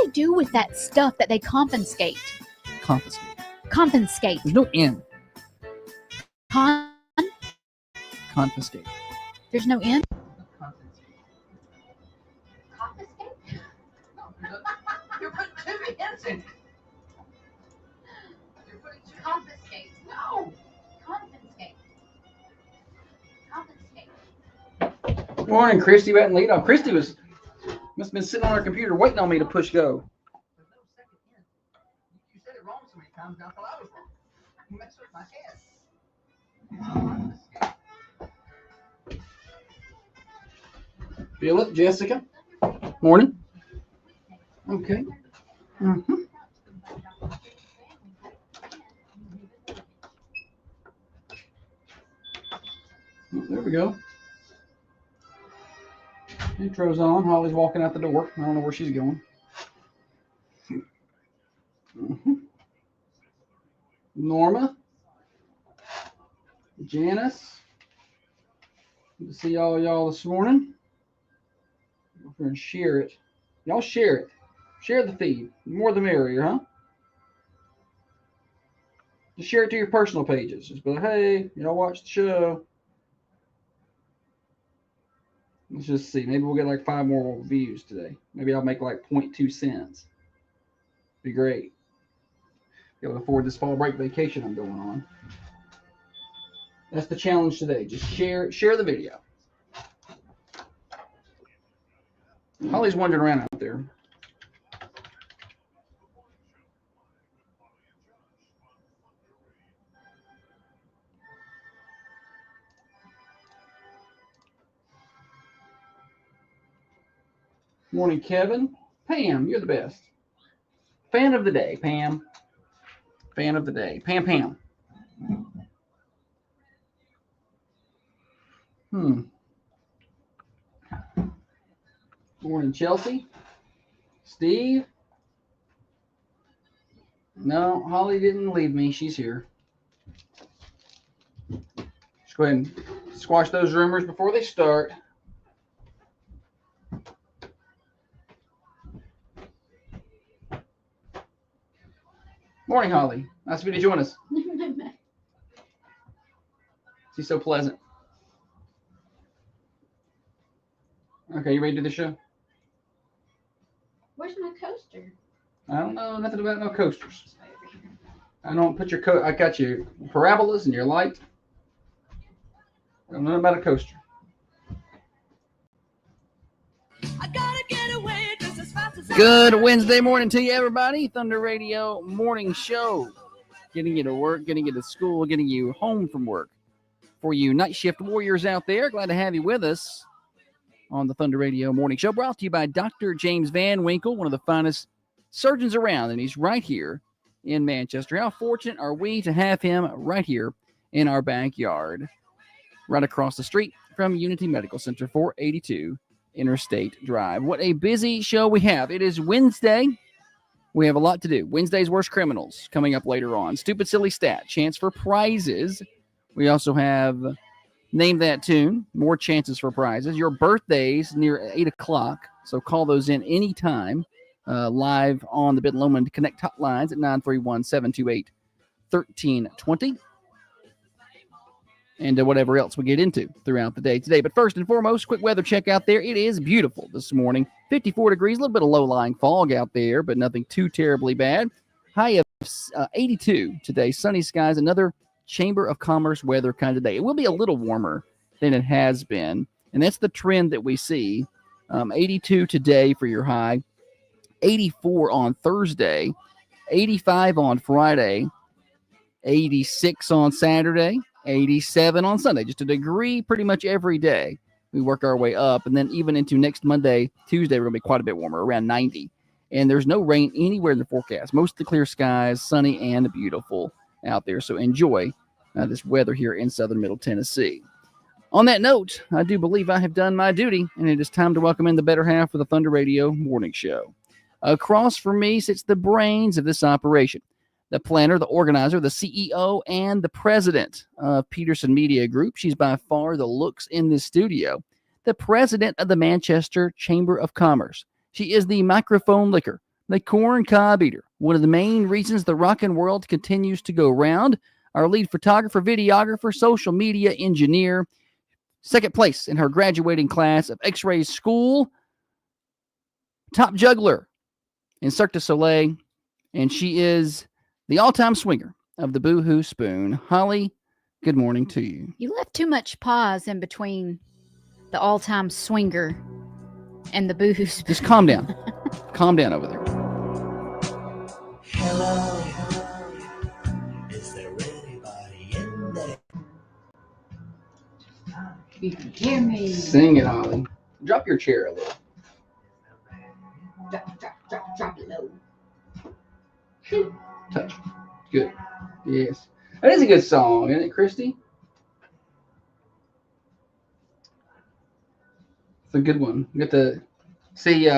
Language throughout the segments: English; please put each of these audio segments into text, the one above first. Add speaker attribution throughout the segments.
Speaker 1: they do with that stuff that they confiscate?
Speaker 2: Confiscate.
Speaker 1: Confiscate.
Speaker 2: There's no N. Confiscate.
Speaker 1: There's no N?
Speaker 3: Confiscate? You're putting two N's in it. You're putting two. Confiscate. No. Confiscate. Confiscate.
Speaker 2: Morning, Christy. Back in lead off. Christy must have been sitting on her computer waiting on me to push go.
Speaker 3: There's no second N. You said it wrong so many times, now I thought I was wrong. You messed with my head.
Speaker 2: Feel it, Jessica? Morning. Okay. Mm-hmm. Oh, there we go. Intro's on. Holly's walking out the door. I don't know where she's going. Mm-hmm. Norma. Janice. Good to see all y'all this morning. Go over and share it. Y'all share it. Share the feed. The more the merrier, huh? Just share it to your personal pages. Just be like, hey, y'all watch the show. Let's just see. Maybe we'll get like 5 more views today. Maybe I'll make like 0.2 cents. Be great. Be able to afford this fall break vacation I'm going on. That's the challenge today. Just share the video. Holly's wandering around out there. Morning, Kevin. Pam, you're the best. Fan of the day, Pam. Fan of the day. Pam. Morning, Chelsea. Steve. No, Holly didn't leave me. She's here. Let's go ahead and squash those rumors before they start. Morning, Holly. Nice of you to join us. She's so pleasant. Okay, you ready to do the show?
Speaker 1: Where's my coaster?
Speaker 2: I don't know nothing about no coasters. I don't put your I got your parabolas and your light. I don't know about a coaster. Good Wednesday morning to you, everybody. Thunder Radio Morning Show. Getting you to work, getting you to school, getting you home from work. For you night shift warriors out there, glad to have you with us on the Thunder Radio Morning Show. Brought to you by Dr. James Van Winkle, one of the finest surgeons around, and he's right here in Manchester. How fortunate are we to have him right here in our backyard, right across the street from Unity Medical Center, 482 Interstate Drive. What a busy show we have. It is Wednesday. We have a lot to do. Wednesday's Worst Criminals coming up later on. Stupid Silly Stat, chance for prizes. We also have Name That Tune, more chances for prizes. Your birthdays near 8 o'clock, so call those in anytime. Live on the Bid Loman Connect hotlines at 931-728-1320. And whatever else we get into throughout the day today. But first and foremost, quick weather check out there. It is beautiful this morning. 54 degrees, a little bit of low-lying fog out there, but nothing too terribly bad. High of 82 today. Sunny skies, another Chamber of Commerce weather kind of day. It will be a little warmer than it has been, and that's the trend that we see. 82 today for your high, 84 on Thursday, 85 on Friday, 86 on Saturday, 87 on Sunday, just a degree pretty much every day. We work our way up, and then even into next Monday, Tuesday, we're going to be quite a bit warmer, around 90. And there's no rain anywhere in the forecast. Mostly clear skies, sunny and beautiful out there. So enjoy this weather here in southern Middle Tennessee. On that note, I do believe I have done my duty, and it is time to welcome in the better half of the Thunder Radio Morning Show. Across from me sits the brains of this operation, the planner, the organizer, the CEO, and the president of Peterson Media Group. She's by far the looks in this studio, the president of the Manchester Chamber of Commerce. She is the microphone licker, the corn cob eater. One of the main reasons the rockin' world continues to go round. Our lead photographer, videographer, social media engineer. Second place in her graduating class of X-Ray School. Top juggler in Cirque du Soleil. And she is the all-time swinger of the Boohoo Spoon. Holly, good morning to you.
Speaker 1: You left too much pause in between the all-time swinger and the Boohoo Spoon.
Speaker 2: Just calm down. Calm down over there.
Speaker 4: Hello, is there anybody in there?
Speaker 1: You can hear me.
Speaker 2: Sing it, Holly. Drop your chair a little.
Speaker 1: Drop it low.
Speaker 2: Touch. Good. Yes. That is a good song, isn't it, Christy? It's a good one. You get to see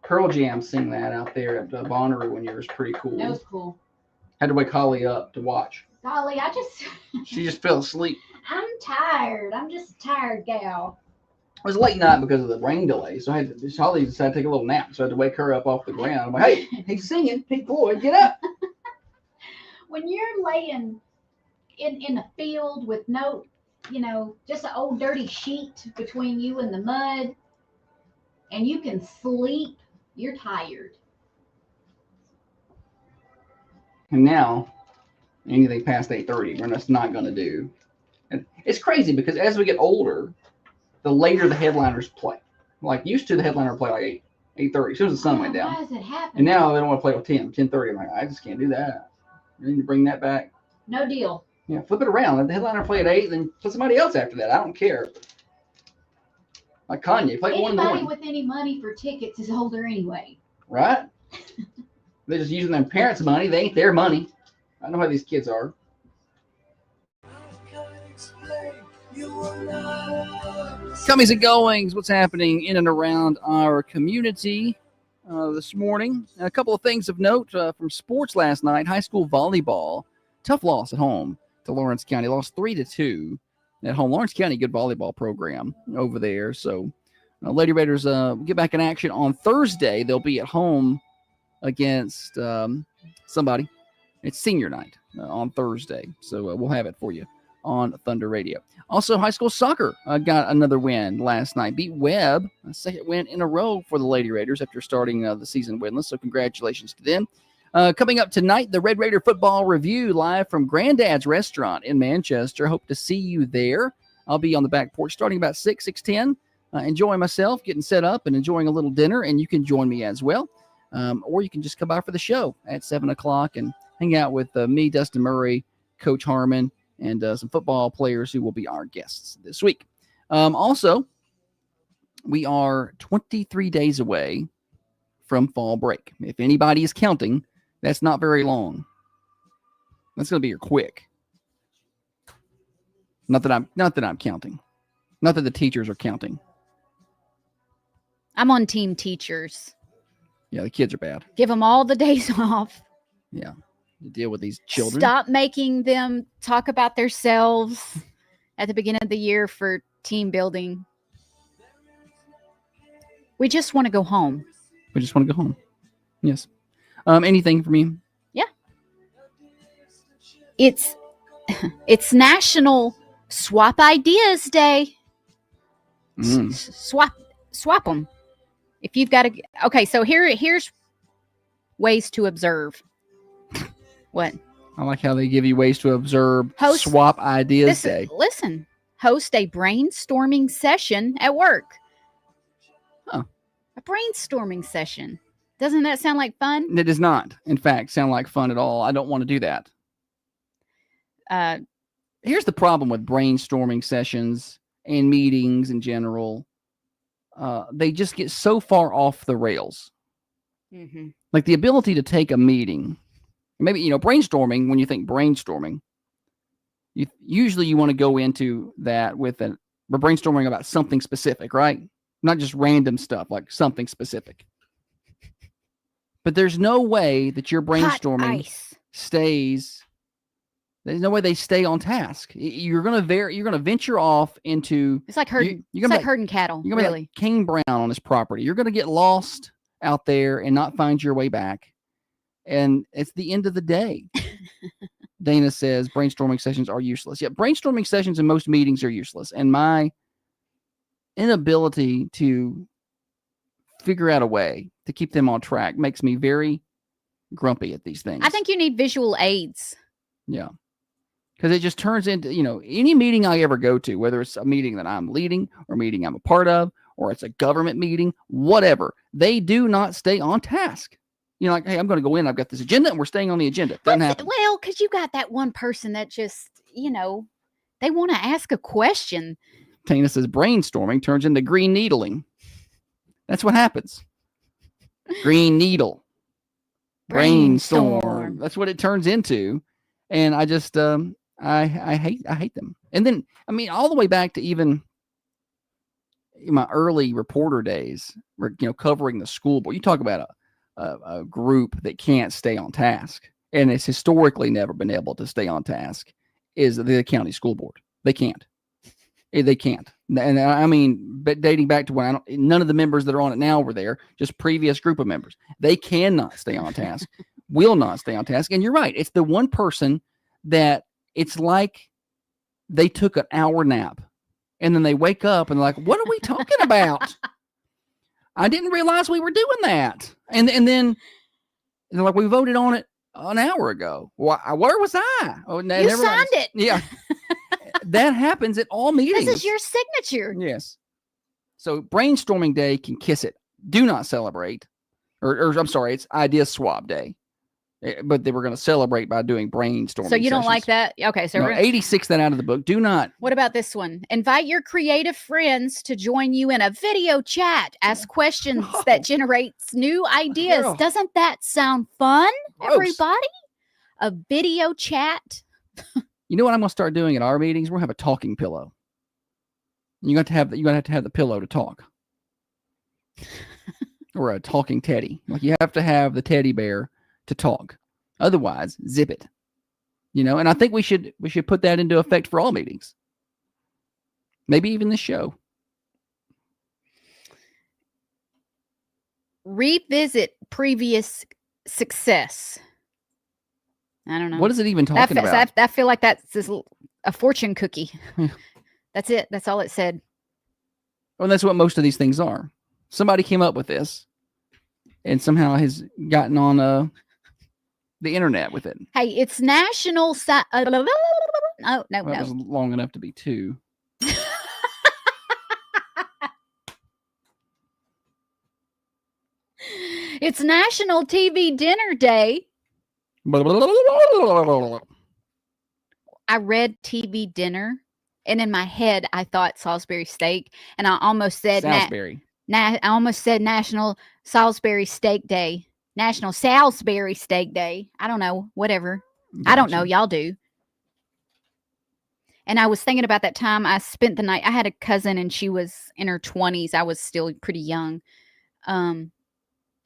Speaker 2: Pearl Jam sing that out there at Bonnaroo one year. It was pretty cool.
Speaker 1: That was cool.
Speaker 2: Had to wake Holly up to watch.
Speaker 1: Golly,
Speaker 2: She just fell asleep.
Speaker 1: I'm tired. I'm just a tired gal.
Speaker 2: It was a late night because of the rain delay, so Holly decided to take a little nap, so I had to wake her up off the ground. I'm like, hey, he's singing. Pink Floyd, get up.
Speaker 1: When you're laying in a field with no, just an old dirty sheet between you and the mud, and you can sleep, you're tired.
Speaker 2: And now, anything past 8:30, we're just not going to do. And it's crazy because as we get older, the later the headliners play. Like used to, the headliner play like 8:30, as soon as the sun went down.
Speaker 1: Why does it happen?
Speaker 2: And now they don't want to play till 10:30. I'm like, I just can't do that. You need to bring that back.
Speaker 1: No deal.
Speaker 2: Yeah, flip it around. Let the headliner play at 8, then put somebody else after that. I don't care. Like Kanye, play at 1 in the
Speaker 1: Anybody
Speaker 2: morning.
Speaker 1: with any money for tickets is older anyway.
Speaker 2: Right? They're just using their parents' money. They ain't their money. I know how these kids are. Comings and goings, what's happening in and around our community this morning. A couple of things of note from sports last night. High school volleyball, tough loss at home to Lawrence County. Lost 3-2 at home. Lawrence County, good volleyball program over there. So Lady Raiders get back in action on Thursday. They'll be at home against somebody. It's senior night on Thursday. So we'll have it for you on Thunder Radio. Also, high school soccer got another win last night. Beat Webb, a second win in a row for the Lady Raiders after starting the season winless. So congratulations to them. Coming up tonight, the Red Raider Football Review live from Granddad's Restaurant in Manchester. Hope to see you there. I'll be on the back porch starting about 6:10, enjoying myself, getting set up and enjoying a little dinner, and you can join me as well. Or you can just come by for the show at 7 o'clock and hang out with me, Dustin Murray, Coach Harmon, and some football players who will be our guests this week. Also, we are 23 days away from fall break. If anybody is counting, that's not very long. That's going to be your quick. Not that I'm counting. Not that the teachers are counting.
Speaker 1: I'm on team teachers.
Speaker 2: Yeah, the kids are bad.
Speaker 1: Give them all the days off.
Speaker 2: Yeah, to deal with these children.
Speaker 1: Stop making them talk about themselves at the beginning of the year for team building. We just want to go home.
Speaker 2: We just want to go home. Yes. Anything from you?
Speaker 1: Yeah. It's National Swap Ideas Day. Swap them. If you've got to. Okay, so here's ways to observe. What?
Speaker 2: I like how they give you ways to observe Swap Ideas Day.
Speaker 1: Listen, host a brainstorming session at work.
Speaker 2: Huh.
Speaker 1: A brainstorming session. Doesn't that sound like fun?
Speaker 2: It does not, in fact, sound like fun at all. I don't want to do that. Here's the problem with brainstorming sessions and meetings in general. They just get so far off the rails.
Speaker 1: Mm-hmm.
Speaker 2: Like the ability to take a meeting. Maybe, brainstorming, when you think brainstorming, usually you want to go into that with we're brainstorming about something specific, right? Not just random stuff, like something specific. But there's no way that your brainstorming stays. There's no way they stay on task. You're gonna venture off into.
Speaker 1: It's like herding. It's like herding cattle.
Speaker 2: You're gonna be like King Brown on his property. You're gonna get lost out there and not find your way back. And it's the end of the day. Dana says brainstorming sessions are useless. Yeah, brainstorming sessions in most meetings are useless. And my inability to figure out a way to keep them on track makes me very grumpy at these things.
Speaker 5: I think you need visual aids.
Speaker 2: Yeah. Because it just turns into, any meeting I ever go to, whether it's a meeting that I'm leading or a meeting I'm a part of, or it's a government meeting, whatever, they do not stay on task. Like, hey, I'm going to go in, I've got this agenda, and we're staying on the agenda. Doesn't happen.
Speaker 5: Well, because you got that one person that just, they want to ask a question.
Speaker 2: Tina says brainstorming turns into green needling. That's what happens. Green needle. Brainstorm. That's what it turns into. And I just, I hate them. And then, all the way back to even in my early reporter days, covering the school board. You talk about a group that can't stay on task, and it's historically never been able to stay on task, is the county school board. They can't. They can't. And but dating back to when none of the members that are on it now were there, just previous group of members. They cannot stay on task, will not stay on task. And you're right. It's the one person that it's like they took an hour nap and then they wake up and they're like, what are we talking about? I didn't realize we were doing that. And then they're like, we voted on it an hour ago. Where was I? Oh,
Speaker 5: you signed it.
Speaker 2: Yeah. That happens at all meetings.
Speaker 5: This is your signature.
Speaker 2: Yes. So brainstorming day can kiss it. Do not celebrate. Or I'm sorry, it's idea swap day. But they were going to celebrate by doing brainstorming.
Speaker 5: So you don't
Speaker 2: sessions.
Speaker 5: like that? Okay. So
Speaker 2: 86 that out of the book. Do not.
Speaker 5: What about this one? Invite your creative friends to join you in a video chat. Ask questions that generates new ideas.
Speaker 2: Girl.
Speaker 5: Doesn't that sound fun,
Speaker 2: Gross.
Speaker 5: everybody? A video chat.
Speaker 2: You know what I'm going to start doing at our meetings? We're going to have a talking pillow. You're going to have the pillow to talk. Or a talking teddy. Like you have to have the teddy bear to talk. Otherwise, zip it. And I think we should put that into effect for all meetings. Maybe even this show.
Speaker 5: Revisit previous success. I don't know.
Speaker 2: What is it even talking about?
Speaker 5: I feel like that's a fortune cookie. That's it. That's all it said.
Speaker 2: Well, that's what most of these things are. Somebody came up with this and somehow has gotten on the internet with it.
Speaker 5: Hey, it's National... no.
Speaker 2: That was long enough to be two.
Speaker 5: It's National TV Dinner Day. I read TV dinner, and in my head, I thought Salisbury steak, and I almost said
Speaker 2: Salisbury.
Speaker 5: I almost said National Salisbury Steak Day. National Salisbury Steak Day. I don't know. Whatever. Gotcha. I don't know. Y'all do. And I was thinking about that time I spent the night. I had a cousin, and she was in her 20s. I was still pretty young.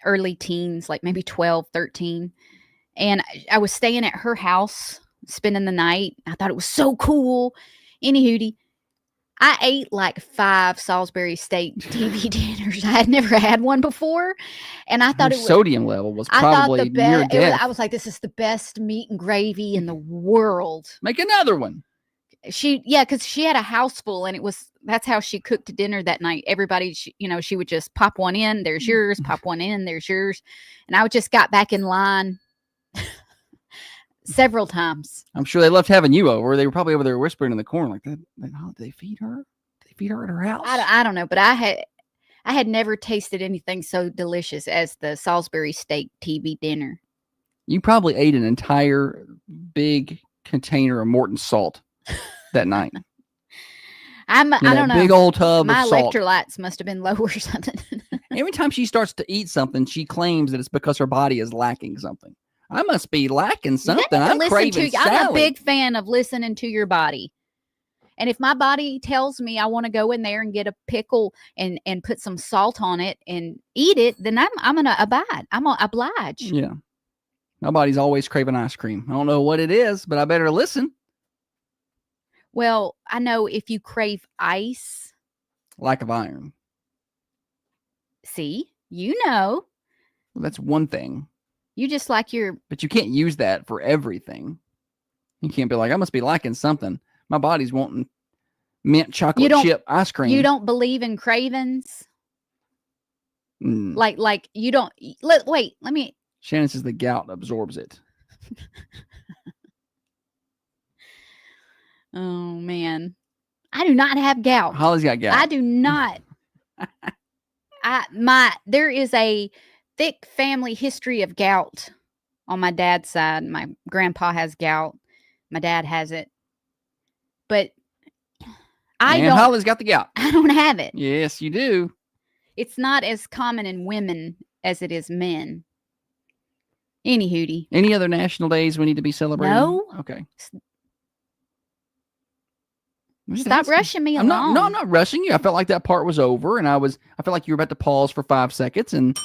Speaker 5: Early teens, like maybe 12, 13. And I was staying at her house, spending the night. I thought it was so cool. Anywho, I ate like 5 Salisbury steak TV dinners. I had never had one before. And I thought
Speaker 2: sodium level was probably near death.
Speaker 5: I was like, this is the best meat and gravy in the world.
Speaker 2: Make another one.
Speaker 5: Because she had a house full, and that's how she cooked dinner that night. Everybody, she would just pop one in, there's yours, pop one in, there's yours. And I just got back in line several times.
Speaker 2: I'm sure they loved having you over. They were probably over there whispering in the corner like that. Like, oh, did they feed her? Did they feed her at her house?
Speaker 5: I don't know, but I had never tasted anything so delicious as the Salisbury steak TV dinner.
Speaker 2: You probably ate an entire big container of Morton salt that night.
Speaker 5: I don't know.
Speaker 2: Big old tub
Speaker 5: My
Speaker 2: of salt.
Speaker 5: electrolytes must have been low or something.
Speaker 2: Every time she starts to eat something, she claims that it's because her body is lacking something. I must be lacking something. I'm craving salad.
Speaker 5: I'm a big fan of listening to your body. And if my body tells me I want to go in there and get a pickle and put some salt on it and eat it, then I'm going to abide. I'm going to oblige.
Speaker 2: Yeah. My body's always craving ice cream. I don't know what it is, but I better listen.
Speaker 5: Well, I know if you crave ice.
Speaker 2: Lack of iron.
Speaker 5: See, you know.
Speaker 2: Well, that's one thing.
Speaker 5: You just like your.
Speaker 2: But you can't use that for everything. You can't be like, I must be liking something. My body's wanting mint chocolate chip ice cream.
Speaker 5: You don't believe in cravings?
Speaker 2: Mm.
Speaker 5: Like you don't. Wait, let me.
Speaker 2: Shannon says the gout absorbs it.
Speaker 5: Oh, man. I do not have gout.
Speaker 2: Holly's got gout.
Speaker 5: I do not. There is a thick family history of gout on my dad's side. My grandpa has gout. My dad has it. But
Speaker 2: Holly's got the gout.
Speaker 5: I don't have it.
Speaker 2: Yes, you do.
Speaker 5: It's not as common in women as it is men. Any hootie.
Speaker 2: Any other national days we need to be celebrating?
Speaker 5: No.
Speaker 2: Okay.
Speaker 5: Stop rushing me along.
Speaker 2: I'm not rushing you. I felt like that part was over, and I felt like you were about to pause for 5 seconds, and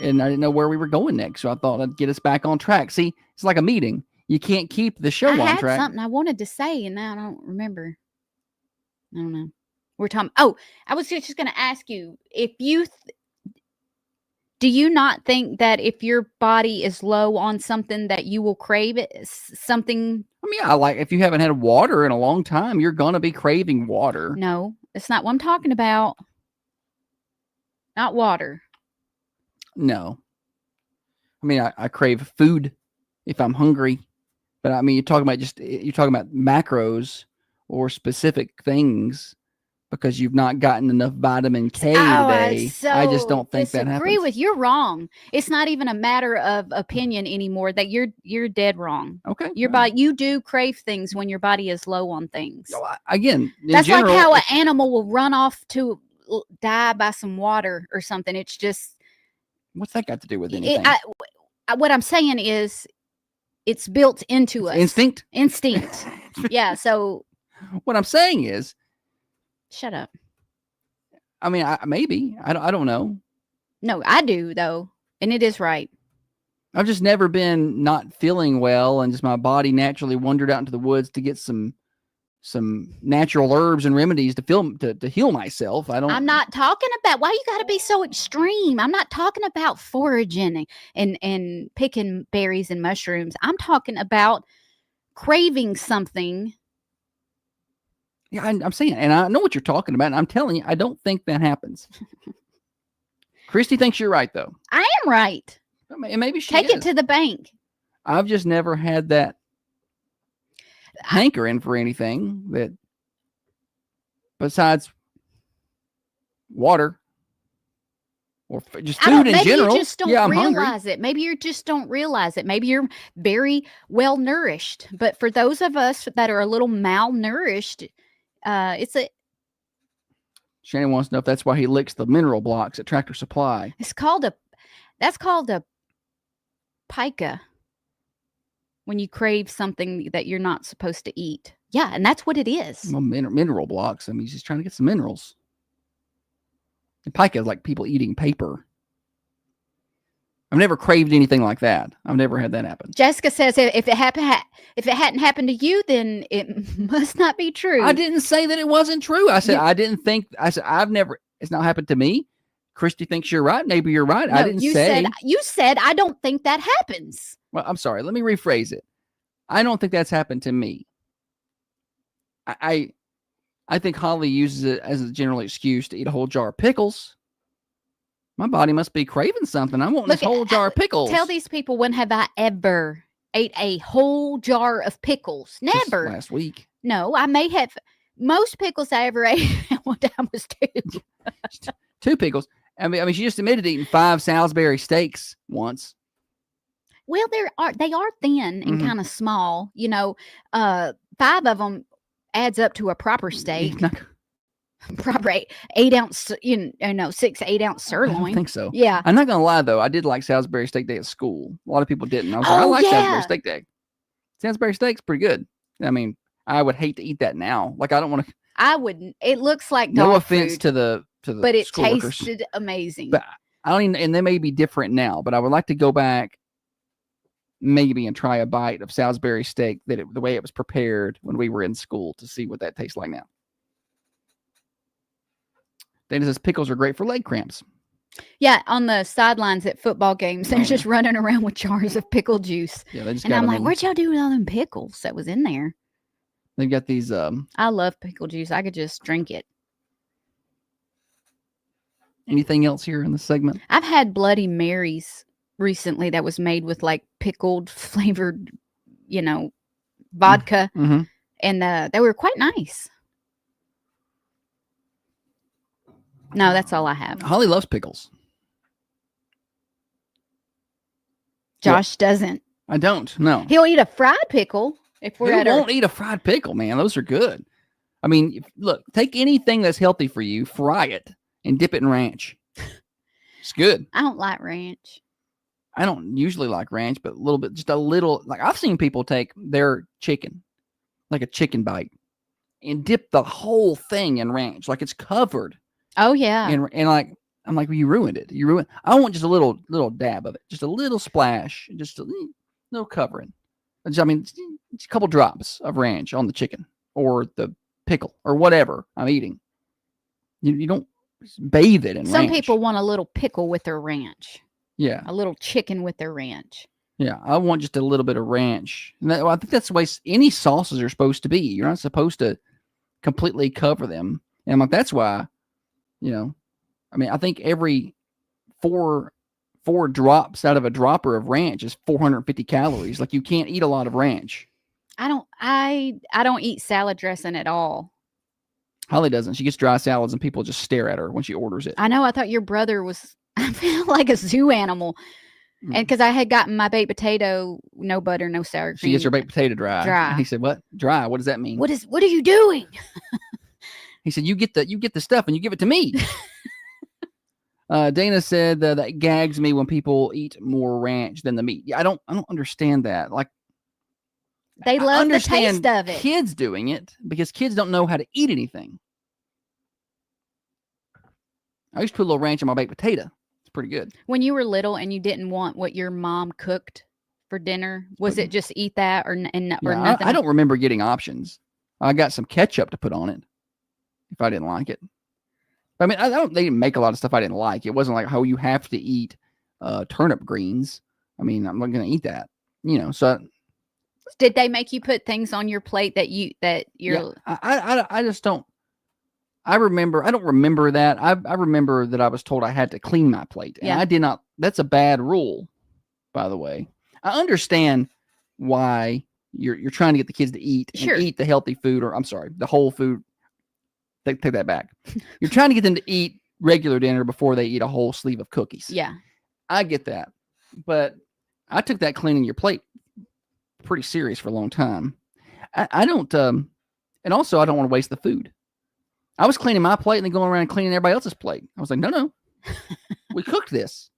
Speaker 2: I didn't know where we were going next, so I thought I'd get us back on track. See, it's like a meeting. You can't keep the show on track.
Speaker 5: I had something I wanted to say, and now I don't remember. I don't know. We're talking. Oh, I was just going to ask you if you. Do you not think that if your body is low on something that you will crave it? Something.
Speaker 2: I mean, like if you haven't had water in a long time, you're going to be craving water.
Speaker 5: No, that's not what I'm talking about. Not water.
Speaker 2: No. I mean, I crave food if I'm hungry. But I mean, you're talking about macros or specific things because you've not gotten enough vitamin K today. I just don't think that happens.
Speaker 5: Disagree with you're wrong. It's not even a matter of opinion anymore. That you're dead wrong.
Speaker 2: Okay,
Speaker 5: your body, you do crave things when your body is low on things.
Speaker 2: No, again,
Speaker 5: that's like how an animal will run off to die by some water or something. It's just
Speaker 2: what's that got to do with anything?
Speaker 5: What I'm saying is, it's built into us.
Speaker 2: Instinct.
Speaker 5: Yeah. So
Speaker 2: what I'm saying is.
Speaker 5: Shut up.
Speaker 2: I mean, maybe. I don't know.
Speaker 5: No, I do, though. And it is right.
Speaker 2: I've just never been not feeling well, and just my body naturally wandered out into the woods to get some natural herbs and remedies to heal myself. I'm
Speaker 5: not talking about why you got to be so extreme. I'm not talking about foraging and picking berries and mushrooms. I'm talking about craving something.
Speaker 2: Yeah, I'm saying, and I know what you're talking about. And I'm telling you, I don't think that happens. Christy thinks you're right, though.
Speaker 5: I am right.
Speaker 2: And maybe she
Speaker 5: Take it to the bank.
Speaker 2: I've just never had that hankering for anything that besides water or just food in general.
Speaker 5: You just don't realize it. Maybe you just don't realize it. Maybe you're very well nourished. But for those of us that are a little malnourished,
Speaker 2: Shannon wants to know if that's why he licks the mineral blocks at Tractor Supply.
Speaker 5: That's called a pica. When you crave something that you're not supposed to eat. Yeah, and that's what it is.
Speaker 2: Well, mineral blocks. I mean, he's just trying to get some minerals. And pica is like people eating paper. I've never craved anything like that. I've never had that happen.
Speaker 5: Jessica says if it hadn't happened to you, then it must not be true.
Speaker 2: I didn't say that it wasn't true. I said I've never. It's not happened to me. Christy thinks you're right. Maybe you're right. No, I didn't say.
Speaker 5: You said I don't think that happens.
Speaker 2: Well, I'm sorry. Let me rephrase it. I don't think that's happened to me. I think Holly uses it as a general excuse to eat a whole jar of pickles. My body must be craving something. I want this whole jar of pickles.
Speaker 5: Tell these people, when have I ever ate a whole jar of pickles? Never.
Speaker 2: Just last week.
Speaker 5: No, I may have. Most pickles I ever ate at one time was 2.
Speaker 2: 2 pickles. I mean, she just admitted eating 5 Salisbury steaks once.
Speaker 5: Well, they are thin and kind of small. 5 of them adds up to a proper steak. Proper 8-ounce, 6 8-ounce sirloin.
Speaker 2: I don't think so.
Speaker 5: Yeah.
Speaker 2: I'm not gonna lie though. I did like Salisbury steak day at school. A lot of people didn't. I was like, I like Salisbury steak day. Salisbury steak's pretty good. I mean, I would hate to eat that now. Like, I don't want to.
Speaker 5: I wouldn't. It looks like dog
Speaker 2: no offense
Speaker 5: food,
Speaker 2: to the
Speaker 5: but it
Speaker 2: workers.
Speaker 5: Tasted amazing.
Speaker 2: But I don't even, and they may be different now. But I would like to go back, maybe, and try a bite of Salisbury steak the way it was prepared when we were in school to see what that tastes like now. Dana says pickles are great for leg cramps.
Speaker 5: Yeah, on the sidelines at football games, they're
Speaker 2: Oh,
Speaker 5: just running around with jars of pickle juice.
Speaker 2: Yeah, they just
Speaker 5: And
Speaker 2: got
Speaker 5: I'm
Speaker 2: them
Speaker 5: like,
Speaker 2: in.
Speaker 5: where'd y'all do with all them pickles that was in there?
Speaker 2: They've got these.
Speaker 5: I love pickle juice. I could just drink it.
Speaker 2: Anything else here in the segment?
Speaker 5: I've had Bloody Marys recently that was made with like pickled flavored, vodka,
Speaker 2: Mm-hmm.
Speaker 5: and they were quite nice. No, that's all I have.
Speaker 2: Holly loves pickles.
Speaker 5: Josh doesn't.
Speaker 2: I don't. No.
Speaker 5: He'll eat a fried pickle if we're
Speaker 2: Who
Speaker 5: at
Speaker 2: won't eat a fried pickle, man? Those are good. I mean, look, take anything that's healthy for you, fry it, and dip it in ranch. It's good.
Speaker 5: I don't like ranch.
Speaker 2: I don't usually like ranch, but a little bit, just a little. Like I've seen people take their chicken, like a chicken bite, and dip the whole thing in ranch, like it's covered.
Speaker 5: Oh yeah.
Speaker 2: And like I'm like, well, you ruined it. You ruined. I want just a little dab of it, just a little splash, just a little covering. I mean, just a couple drops of ranch on the chicken or the pickle or whatever I'm eating. You don't bathe it in
Speaker 5: Some
Speaker 2: ranch.
Speaker 5: people want a little pickle with their ranch.
Speaker 2: Yeah.
Speaker 5: A little chicken with their ranch.
Speaker 2: Yeah, I want just a little bit of ranch. And I think that's the way any sauces are supposed to be. You're not supposed to completely cover them. And I'm like, that's why, I mean, I think every four drops out of a dropper of ranch is 450 calories. Like you can't eat a lot of ranch.
Speaker 5: I don't eat salad dressing at all.
Speaker 2: Holly doesn't. She gets dry salads and people just stare at her when she orders it.
Speaker 5: I know. I thought your brother was I feel like a zoo animal. And because I had gotten my baked potato, no butter, no sour cream.
Speaker 2: She gets her baked potato dry.
Speaker 5: Dry.
Speaker 2: And he said, "What? Dry? What does that mean?"
Speaker 5: What are you doing?
Speaker 2: He said, "You get the stuff and you give it to me." Dana said that gags me when people eat more ranch than the meat. Yeah, I don't understand that. Like,
Speaker 5: they
Speaker 2: I
Speaker 5: love the
Speaker 2: understand
Speaker 5: taste of it.
Speaker 2: kids doing it because kids don't know how to eat anything. I used to put a little ranch on my baked potato. It's pretty good.
Speaker 5: When you were little and you didn't want what your mom cooked for dinner, was it just eat that or nothing?
Speaker 2: I don't remember getting options. I got some ketchup to put on it if I didn't like it. I mean, they didn't make a lot of stuff I didn't like. It wasn't like, oh, you have to eat turnip greens. I mean, I'm not going to eat that, so.
Speaker 5: Did they make you put things on your plate that you're?
Speaker 2: Yeah, I just don't. I don't remember that. I remember that I was told I had to clean my plate, and I did not. That's a bad rule, by the way. I understand why you're trying to get the kids to eat and eat the healthy food, or I'm sorry, the whole food. Take that back. You're trying to get them to eat regular dinner before they eat a whole sleeve of cookies.
Speaker 5: Yeah,
Speaker 2: I get that, but I took that cleaning your plate pretty serious for a long time. I don't, and also I don't want to waste the food. I was cleaning my plate and then going around and cleaning everybody else's plate. I was like, no, we cooked this.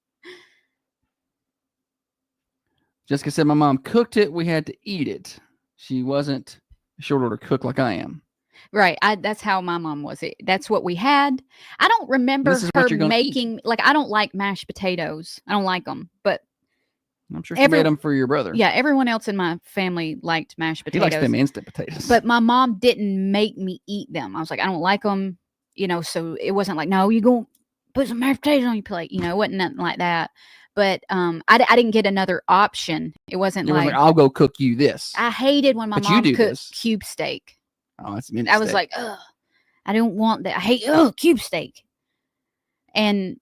Speaker 2: Jessica said my mom cooked it. We had to eat it. She wasn't a short order cook like I am.
Speaker 5: Right. That's how my mom was. That's what we had. I don't remember her making, like, I don't like mashed potatoes. I don't like them, but
Speaker 2: I'm sure she made them for your brother.
Speaker 5: Yeah, everyone else in my family liked mashed potatoes.
Speaker 2: He likes them instant potatoes.
Speaker 5: But my mom didn't make me eat them. I was like, I don't like them, so it wasn't like, no, you're going to put some mashed potatoes on your plate. It wasn't nothing like that. But I didn't get another option. It wasn't like,
Speaker 2: I'll go cook you this.
Speaker 5: I hated when my mom cooked cube steak.
Speaker 2: Oh, that's minute
Speaker 5: I was like, ugh, I don't want that. I hate cube steak. And,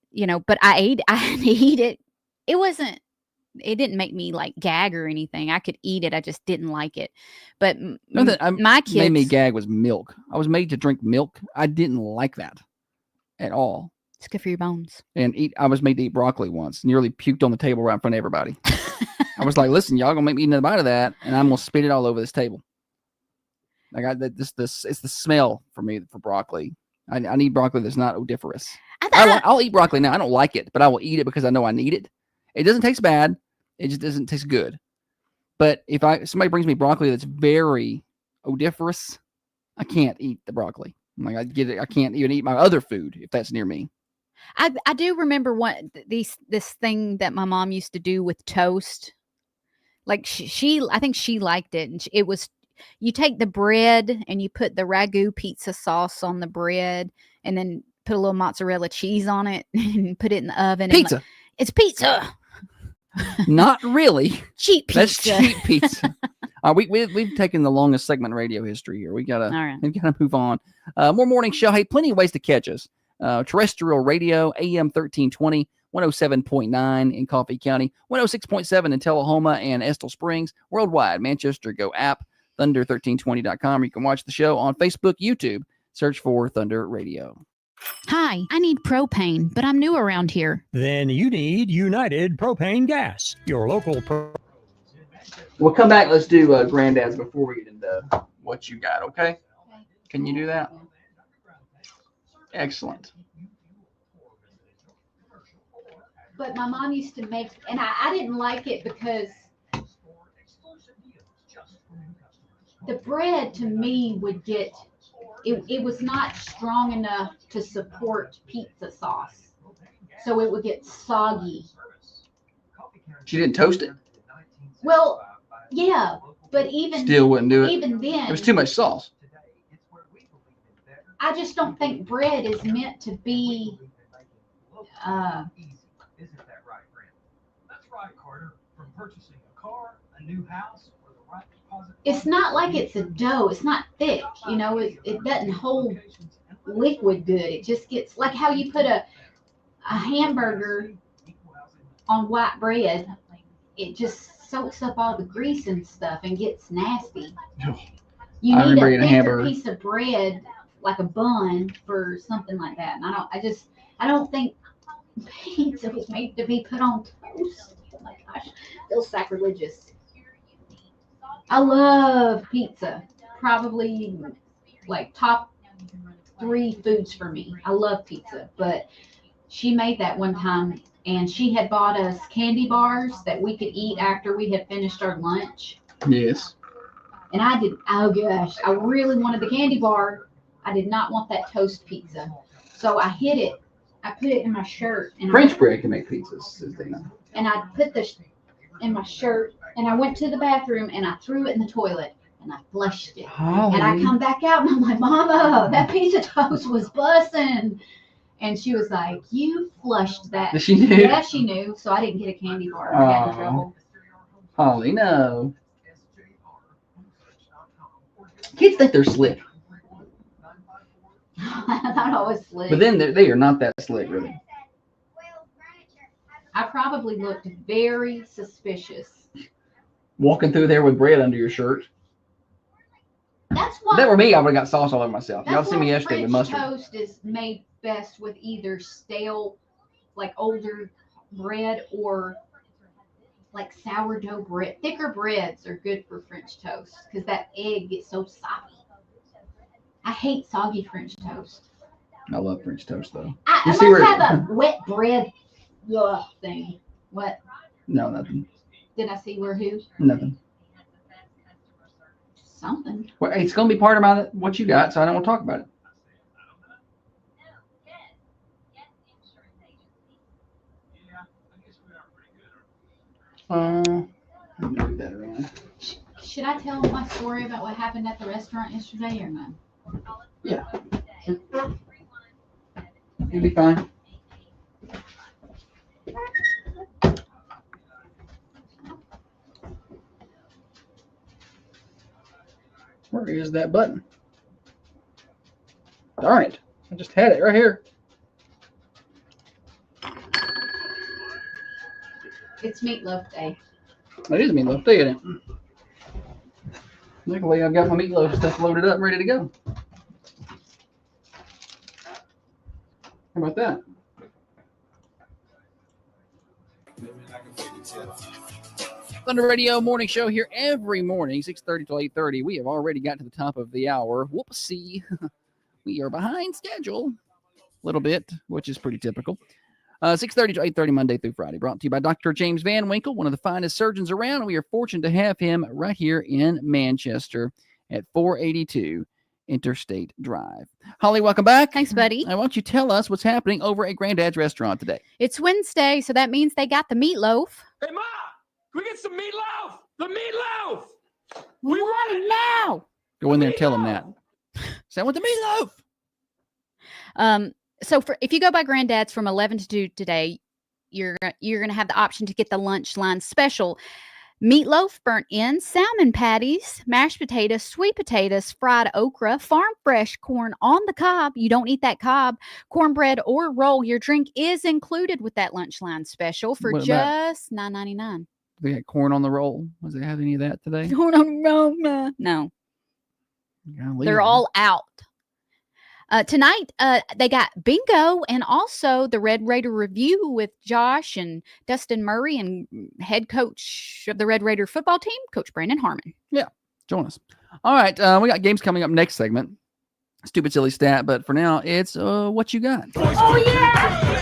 Speaker 5: but I had to eat it. It didn't make me like gag or anything. I could eat it. I just didn't like it. But my kids
Speaker 2: made me gag was milk. I was made to drink milk. I didn't like that at all.
Speaker 5: It's good for your bones.
Speaker 2: And I was made to eat broccoli once. Nearly puked on the table right in front of everybody. I was like, listen, y'all gonna make me eat another bite of that, and I'm gonna spit it all over this table. Like it's the smell for me for broccoli. I need broccoli that's not odoriferous. I'll eat broccoli now. I don't like it, but I will eat it because I know I need it. It doesn't taste bad. It just doesn't taste good. But if somebody brings me broccoli that's very odoriferous, I can't eat the broccoli. Like I can't even eat my other food if that's near me.
Speaker 5: I do remember this thing that my mom used to do with toast. Like I think she liked it, and it was, you take the bread and you put the ragu pizza sauce on the bread, and then put a little mozzarella cheese on it and put it in the oven.
Speaker 2: Pizza.
Speaker 5: It's pizza.
Speaker 2: Not really.
Speaker 5: Cheap pizza.
Speaker 2: That's cheap pizza. We've taken the longest segment in radio history here. We gotta move on. More morning show. Hey, plenty of ways to catch us. Terrestrial radio, AM 1320, 107.9 in Coffee County, 106.7 in Tullahoma and Estill Springs. Worldwide, Manchester Go app, thunder1320.com. You can watch the show on Facebook, YouTube. Search for Thunder Radio.
Speaker 5: Hi, I need propane, but I'm new around here.
Speaker 6: Then you need United Propane Gas, your local
Speaker 2: We'll come back. Let's do Granddad's before we get into what you got, okay? Can you do that? Excellent.
Speaker 1: But my mom used to make, and I didn't like it because the bread to me would get, it was not strong enough to support pizza sauce. So it would get soggy.
Speaker 2: She didn't toast it?
Speaker 1: Well, yeah, but
Speaker 2: Still wouldn't do it.
Speaker 1: even then,
Speaker 2: It was too much sauce.
Speaker 1: I just don't think bread is meant to be,
Speaker 3: Isn't that right, Brent? That's right, Carter. From purchasing a car, a new house, or the right deposit.
Speaker 1: it's not like it's a dough. It's not thick, you know, it doesn't hold liquid good. It just gets like how you put a hamburger on white bread. It just soaks up all the grease and stuff and gets nasty. You
Speaker 2: I
Speaker 1: need
Speaker 2: remember
Speaker 1: a
Speaker 2: eating a
Speaker 1: thicker
Speaker 2: hamburger.
Speaker 1: piece of bread, like a bun, for something like that. And I don't think pizza was made to be put on toast. Oh my gosh, feels sacrilegious. I love pizza. Probably like top 3 foods for me. I love pizza, but she made that one time and she had bought us candy bars that we could eat after we had finished our lunch.
Speaker 2: Yes.
Speaker 1: And oh gosh, I really wanted the candy bar. I did not want that toast pizza. So I hid it. I put it in my shirt. And
Speaker 2: French bread can make pizzas, as they know.
Speaker 1: And I put this in my shirt and I went to the bathroom and I threw it in the toilet and I flushed it.
Speaker 2: Holly.
Speaker 1: And I come back out and I'm like, Mama, that piece of toast was busting. And she was like, you flushed that.
Speaker 2: Did she know?
Speaker 1: Yeah, she knew. So I didn't get a candy bar. I got in trouble.
Speaker 2: Holly, no. Kids think they're slick,
Speaker 1: I thought I was slick.
Speaker 2: but then they are not that slick, really.
Speaker 1: I probably looked very suspicious.
Speaker 2: Walking through there with bread under your shirt.
Speaker 1: That's
Speaker 2: If
Speaker 1: why.
Speaker 2: that were me, I would have got sauce all over myself. Y'all
Speaker 1: That's
Speaker 2: see me
Speaker 1: why
Speaker 2: yesterday with
Speaker 1: French
Speaker 2: mustard.
Speaker 1: toast is made best with either stale, like older bread, or like sourdough bread. Thicker breads are good for French toast because that egg gets so soggy. I hate soggy French toast.
Speaker 2: I love French toast, though.
Speaker 1: I
Speaker 2: You
Speaker 1: must
Speaker 2: see where-
Speaker 1: have a wet bread thing. What?
Speaker 2: No, nothing.
Speaker 1: Did I see where who?
Speaker 2: Nothing.
Speaker 1: Something.
Speaker 2: Well, hey, it's going to be part of what you got, so I don't want to talk about it. Move that around.
Speaker 1: Should I tell my story about what happened at the restaurant yesterday or no?
Speaker 2: Yeah. You'll be fine. Where is that button? Darn it. I just had it right here.
Speaker 1: It's meatloaf day.
Speaker 2: It is meatloaf day, isn't it? Luckily, I've got my meatloaf stuff loaded up and ready to go. How about that? Thunder Radio morning show here every morning, 6:30 to 8:30. We have already got to the top of the hour. Whoopsie. We are behind schedule a little bit, which is pretty typical. 6:30 to 8:30 Monday through Friday. Brought to you by Dr. James Van Winkle, one of the finest surgeons around. And we are fortunate to have him right here in Manchester at 482 Interstate Drive. Holly, welcome back.
Speaker 5: Thanks, buddy.
Speaker 2: I want you to tell us what's happening over at Granddad's restaurant today.
Speaker 5: It's Wednesday, so that means they got the meatloaf.
Speaker 6: Hey, Ma! Can we get some meatloaf? The meatloaf!
Speaker 5: We want it now.
Speaker 2: Go in there and tell them that. Say, I want the meatloaf.
Speaker 5: So if you go by Granddad's from 11 to 2 today, you're going to have the option to get the lunch line special. Meatloaf, burnt ends, salmon patties, mashed potatoes, sweet potatoes, fried okra, farm fresh corn on the cob. You don't eat that cob. Cornbread or roll. Your drink is included with that lunch line special for
Speaker 2: What about-
Speaker 5: just $9.99.
Speaker 2: They had corn on the roll. Was they have any of that today?
Speaker 5: Corn on the roll? No,
Speaker 2: Golly,
Speaker 5: they're all out. Tonight, they got bingo and also the Red Raider review with Josh and Dustin Murray and head coach of the Red Raider football team, Coach Brandon Harmon.
Speaker 2: Yeah, join us. All right, we got games coming up next segment. Stupid silly stat, but for now, it's what you got.
Speaker 1: Oh yeah!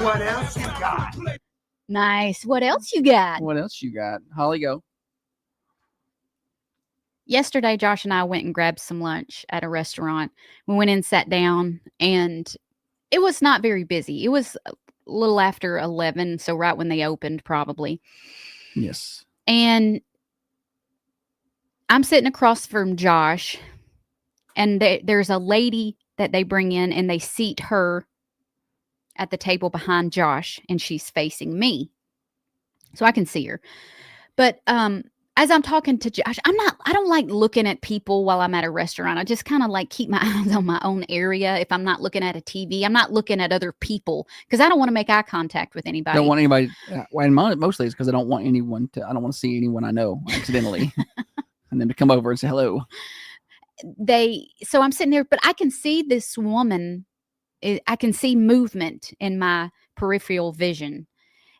Speaker 4: What else you got?
Speaker 5: Nice. What else you got?
Speaker 2: What else you got? Holly, go.
Speaker 5: Yesterday, Josh and I went and grabbed some lunch at a restaurant. We went in, sat down, and it was not very busy. It was a little after 11, so right when they opened, probably.
Speaker 2: Yes.
Speaker 5: And I'm sitting across from Josh, and there's a lady that they bring in, and they seat her at the table behind Josh, and she's facing me, so I can see her. But as I'm talking to Josh, I don't like looking at people while I'm at a restaurant. I just kind of like keep my eyes on my own area. If I'm not looking at a TV, I'm not looking at other people because I don't want to make eye contact with anybody.
Speaker 2: Don't want anybody. Well, mostly it's because I don't want anyone to. I don't want to see anyone I know accidentally, and then to come over and say hello.
Speaker 5: So I'm sitting there, but I can see this woman. I can see movement in my peripheral vision.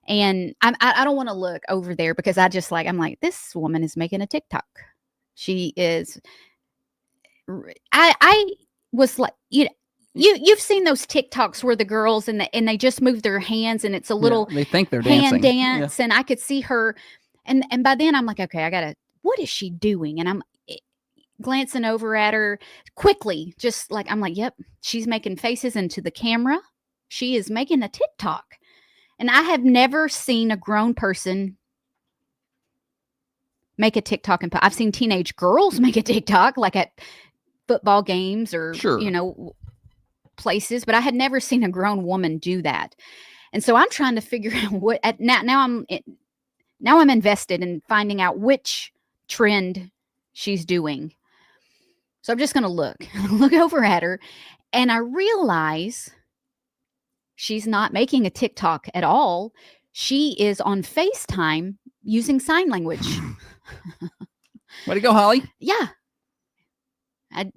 Speaker 5: And I don't want to look over there because I'm like, this woman is making a TikTok. She is. I was like, you've seen those TikToks where the girls and they just move their hands and it's a little
Speaker 2: they think they're
Speaker 5: hand
Speaker 2: dancing.
Speaker 5: dance, and I could see her, and by then I'm like, okay, what is she doing? And I'm glancing over at her quickly, just like I'm like, yep, she's making faces into the camera. She is making a TikTok. And I have never seen a grown person make a TikTok. And I've seen teenage girls make a TikTok, like at football games or, places. But I had never seen a grown woman do that. And so I'm trying to figure out now I'm invested in finding out which trend she's doing. So I'm just going to look over at her, and I realize she's not making a TikTok at all. She is on FaceTime using sign language.
Speaker 2: Way to go, Holly.
Speaker 5: Yeah.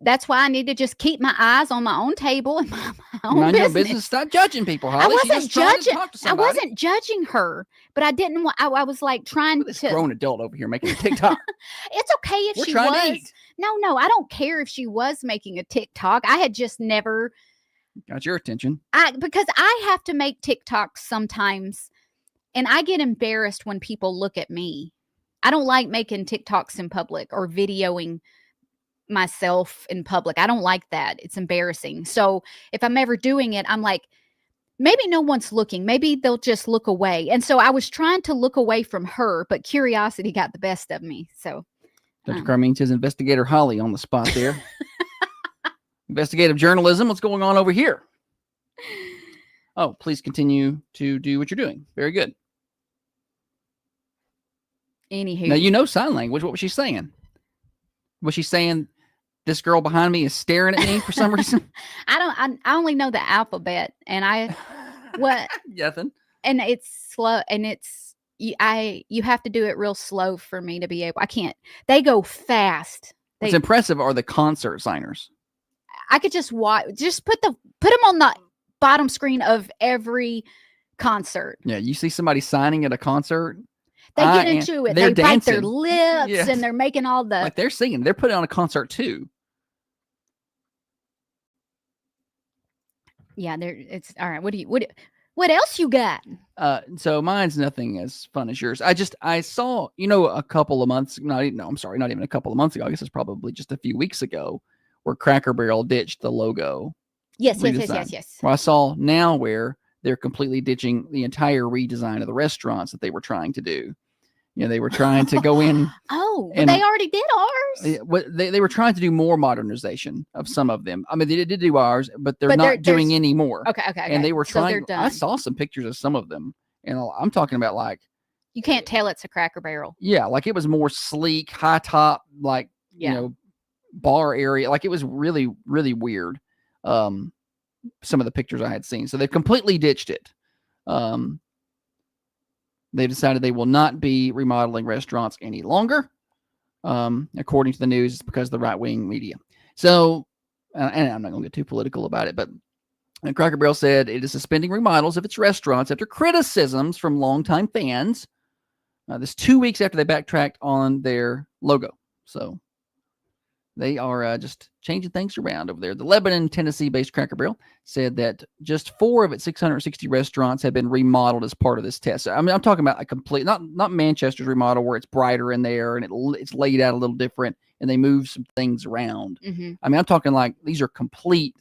Speaker 5: That's why I need to just keep my eyes on my own table and my own
Speaker 2: Mind your
Speaker 5: business.
Speaker 2: business. Stop judging people, Holly.
Speaker 5: I wasn't
Speaker 2: She's just trying to
Speaker 5: judging.
Speaker 2: talk to
Speaker 5: I
Speaker 2: somebody.
Speaker 5: wasn't judging her, but I didn't want. I was like trying
Speaker 2: This
Speaker 5: to.
Speaker 2: grown adult over here making a TikTok.
Speaker 5: It's okay if
Speaker 2: We're
Speaker 5: she
Speaker 2: trying to
Speaker 5: was.
Speaker 2: eat.
Speaker 5: No, I don't care if she was making a TikTok. I had just never.
Speaker 2: Got your attention.
Speaker 5: Because I have to make TikToks sometimes, and I get embarrassed when people look at me. I don't like making TikToks in public or videoing myself in public. I don't like that. It's embarrassing. So if I'm ever doing it, I'm like, maybe no one's looking. Maybe they'll just look away. And so I was trying to look away from her, but curiosity got the best of me. So
Speaker 2: Dr. Carmine says investigator Holly on the spot there. Investigative journalism. What's going on over here? Oh, please continue to do what you're doing. Very good.
Speaker 5: anywho.
Speaker 2: Now, you know sign language. What was she saying? Was she saying this girl behind me is staring at me for some reason?
Speaker 5: I only know the alphabet, and
Speaker 2: Nothing.
Speaker 5: and it's slow, and you have to do it real slow for me to be able. I can't. They go fast.
Speaker 2: What's impressive are the concert signers.
Speaker 5: I could just watch. Just put them on the bottom screen of every concert.
Speaker 2: Yeah, you see somebody signing at a concert.
Speaker 5: They get into it.
Speaker 2: They're
Speaker 5: They bite their
Speaker 2: dancing.
Speaker 5: lips,
Speaker 2: Yes.
Speaker 5: and they're making all the.
Speaker 2: Like they're singing. They're putting on a concert too.
Speaker 5: Yeah, it's all right. What else you got?
Speaker 2: So mine's nothing as fun as yours. I saw, a couple of months, not even a couple of months ago. I guess it's probably just a few weeks ago where Cracker Barrel ditched the logo.
Speaker 5: Yes.
Speaker 2: Well, I saw now where they're completely ditching the entire redesign of the restaurants that they were trying to do. They were trying to go in.
Speaker 5: Oh, well,
Speaker 2: and
Speaker 5: they already did ours.
Speaker 2: they were trying to do more modernization of some of them. I mean, they did do ours, but they're not doing
Speaker 5: there's-
Speaker 2: any more.
Speaker 5: Okay.
Speaker 2: And they were
Speaker 5: So they're
Speaker 2: trying. I
Speaker 5: done.
Speaker 2: saw some pictures of some of them, and I'm talking about like,
Speaker 5: You can't tell it's a Cracker Barrel.
Speaker 2: yeah, like it was more sleek, high top, like
Speaker 5: Yeah.
Speaker 2: bar area. Like it was really, really weird. Some of the pictures I had seen. So they've completely ditched it. They decided they will not be remodeling restaurants any longer. According to the news, it's because of the right-wing media. So, and I'm not going to get too political about it, but Cracker Barrel said it is suspending remodels of its restaurants after criticisms from longtime fans. This 2 weeks after they backtracked on their logo. So they are just changing things around over there. The Lebanon, Tennessee-based Cracker Barrel said that just 4 of its 660 restaurants have been remodeled as part of this test. I mean, I'm talking about a complete, not Manchester's remodel where it's brighter in there and it's laid out a little different and they move some things around.
Speaker 5: Mm-hmm.
Speaker 2: I mean, I'm talking like these are complete,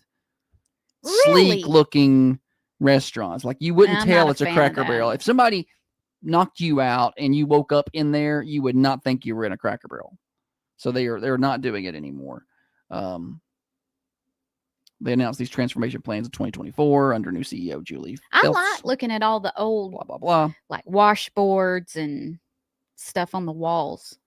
Speaker 5: Really?
Speaker 2: sleek-looking restaurants. Like you wouldn't
Speaker 5: I'm
Speaker 2: tell
Speaker 5: not a
Speaker 2: it's a
Speaker 5: fan of
Speaker 2: Cracker
Speaker 5: that.
Speaker 2: Barrel. If somebody knocked you out and you woke up in there, you would not think you were in a Cracker Barrel. So they're not doing it anymore. They announced these transformation plans in 2024 under new CEO Julie
Speaker 5: I
Speaker 2: Phelps.
Speaker 5: like looking at all the old,
Speaker 2: Blah blah blah.
Speaker 5: like washboards and stuff on the walls.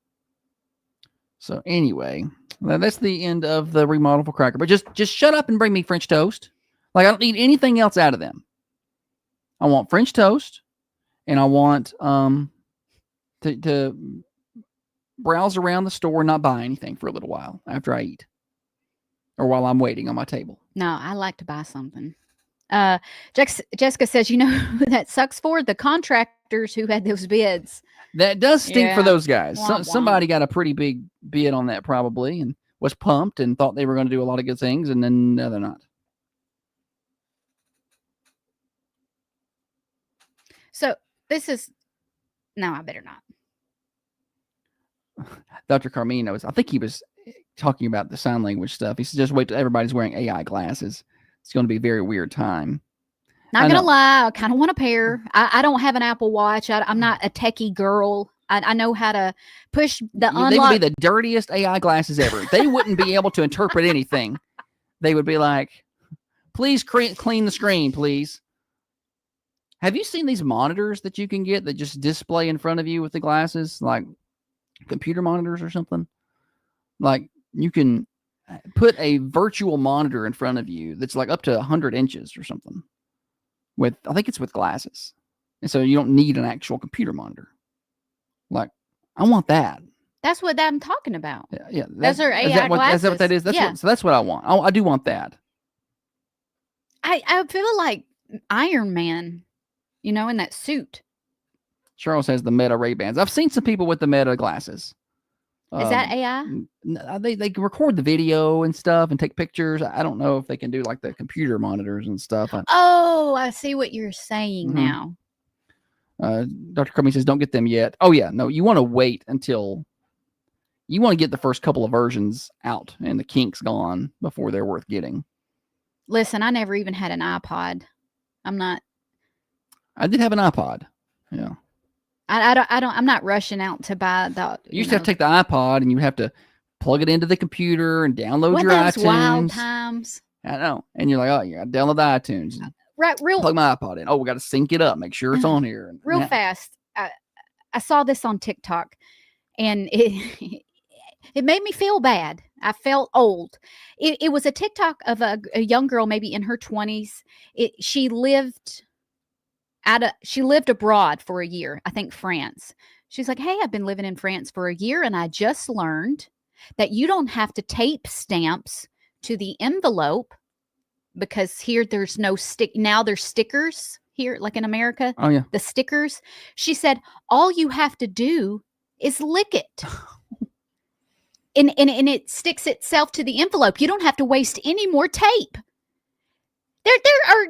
Speaker 2: So anyway, that's the end of the remodel for Cracker. But just shut up and bring me French toast. Like I don't need anything else out of them. I want French toast, and I want to browse around the store and not buy anything for a little while after I eat. Or while I'm waiting on my table.
Speaker 5: No, I like to buy something. Jessica says, you know who that sucks for? The contractors who had those bids.
Speaker 2: That does stink for
Speaker 5: Yeah.
Speaker 2: those guys.
Speaker 5: Womp womp.
Speaker 2: Somebody got a pretty big bid on that probably and was pumped and thought they were going to do a lot of good things, and then no, they're not.
Speaker 5: So this is, no, I better not.
Speaker 2: Dr. Carmine I think he was talking about the sign language stuff. He said, just wait till everybody's wearing AI glasses. It's going to be a very weird time.
Speaker 5: Not
Speaker 2: I
Speaker 5: gonna
Speaker 2: know.
Speaker 5: lie, I kind of want a pair. I don't have an Apple Watch. I'm not a techie girl. I know how to push the
Speaker 2: They would
Speaker 5: unlock.
Speaker 2: be the dirtiest AI glasses ever. They wouldn't be able to interpret anything. They would be like, please clean the screen, please. Have you seen these monitors that you can get that just display in front of you with the glasses? Like computer monitors or something? Like you can put a virtual monitor in front of you that's like up to 100 inches or something. I think it's with glasses. And so you don't need an actual computer monitor. Like, I want that.
Speaker 5: That's what I'm talking about.
Speaker 2: Yeah.
Speaker 5: Those are
Speaker 2: is
Speaker 5: AI
Speaker 2: that what that
Speaker 5: glasses.
Speaker 2: is?
Speaker 5: Yeah.
Speaker 2: So that's what I want. I do want that.
Speaker 5: I feel like Iron Man, in that suit.
Speaker 2: Charles has the Meta Ray-Bans. I've seen some people with the Meta glasses.
Speaker 5: Is that AI?
Speaker 2: They can record the video and stuff and take pictures. I don't know if they can do like the computer monitors and stuff.
Speaker 5: Oh, I see what you're saying
Speaker 2: Mhm.
Speaker 5: now.
Speaker 2: Dr. Cummings says, don't get them yet. Oh, yeah. No, you want to wait until you want to get the first couple of versions out and the kinks gone before they're worth getting.
Speaker 5: Listen, I never even had an iPod.
Speaker 2: I did have an iPod. Yeah.
Speaker 5: I'm not rushing out to buy the.
Speaker 2: You used to have to take the iPod and you have to plug it into the computer and download
Speaker 5: What
Speaker 2: your
Speaker 5: those
Speaker 2: iTunes.
Speaker 5: wild times.
Speaker 2: I know. And you're like, oh, you got to download the iTunes.
Speaker 5: Right,
Speaker 2: Plug my iPod in. Oh, we got to sync it up. Make sure it's on here.
Speaker 5: real
Speaker 2: Yeah.
Speaker 5: fast. I saw this on TikTok, and it it made me feel bad. I felt old. It was a TikTok of a young girl, maybe in her 20s. She lived abroad for a year, I think France. She's like, hey, I've been living in France for a year, and I just learned that you don't have to tape stamps to the envelope because here there's no now there's stickers here, like in America.
Speaker 2: Oh, yeah.
Speaker 5: The stickers. She said, all you have to do is lick it. and it sticks itself to the envelope. You don't have to waste any more tape. There are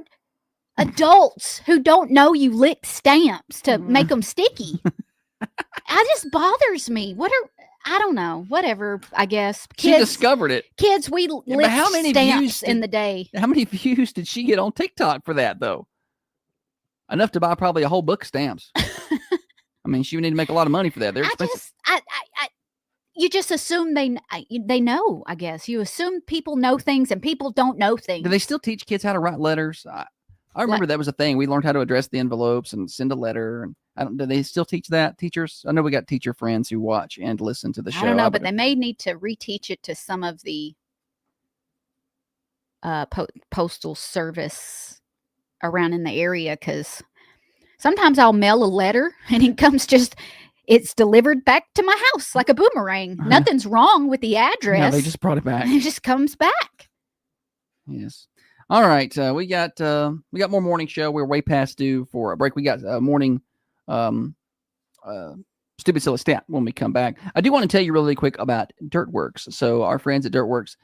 Speaker 5: adults who don't know you licked stamps to make them sticky. That just bothers me. I don't know. Whatever, I guess.
Speaker 2: She discovered it.
Speaker 5: Kids, we
Speaker 2: but
Speaker 5: licked
Speaker 2: how many
Speaker 5: stamps
Speaker 2: views
Speaker 5: in the day.
Speaker 2: How many views did she get on TikTok for that, though? Enough to buy probably a whole book of stamps. I mean, she would need to make a lot of money for that. They're expensive.
Speaker 5: You just assume they know. I guess you assume people know things and people don't know things.
Speaker 2: Do they still teach kids how to write letters? I remember that was a thing. We learned how to address the envelopes and send a letter. And do they still teach that, teachers? I know we got teacher friends who watch and listen to the show.
Speaker 5: I don't know, but they may need to reteach it to some of the postal service around in the area, because sometimes I'll mail a letter and it's delivered back to my house like a boomerang. Nothing's wrong with the address.
Speaker 2: No, they just brought it back.
Speaker 5: It just comes back.
Speaker 2: Yes. All right. We got more morning show. We're way past due for a break. We got morning stupid silly stat when we come back. I do want to tell you really quick about Dirtworks. So our friends at Dirtworks,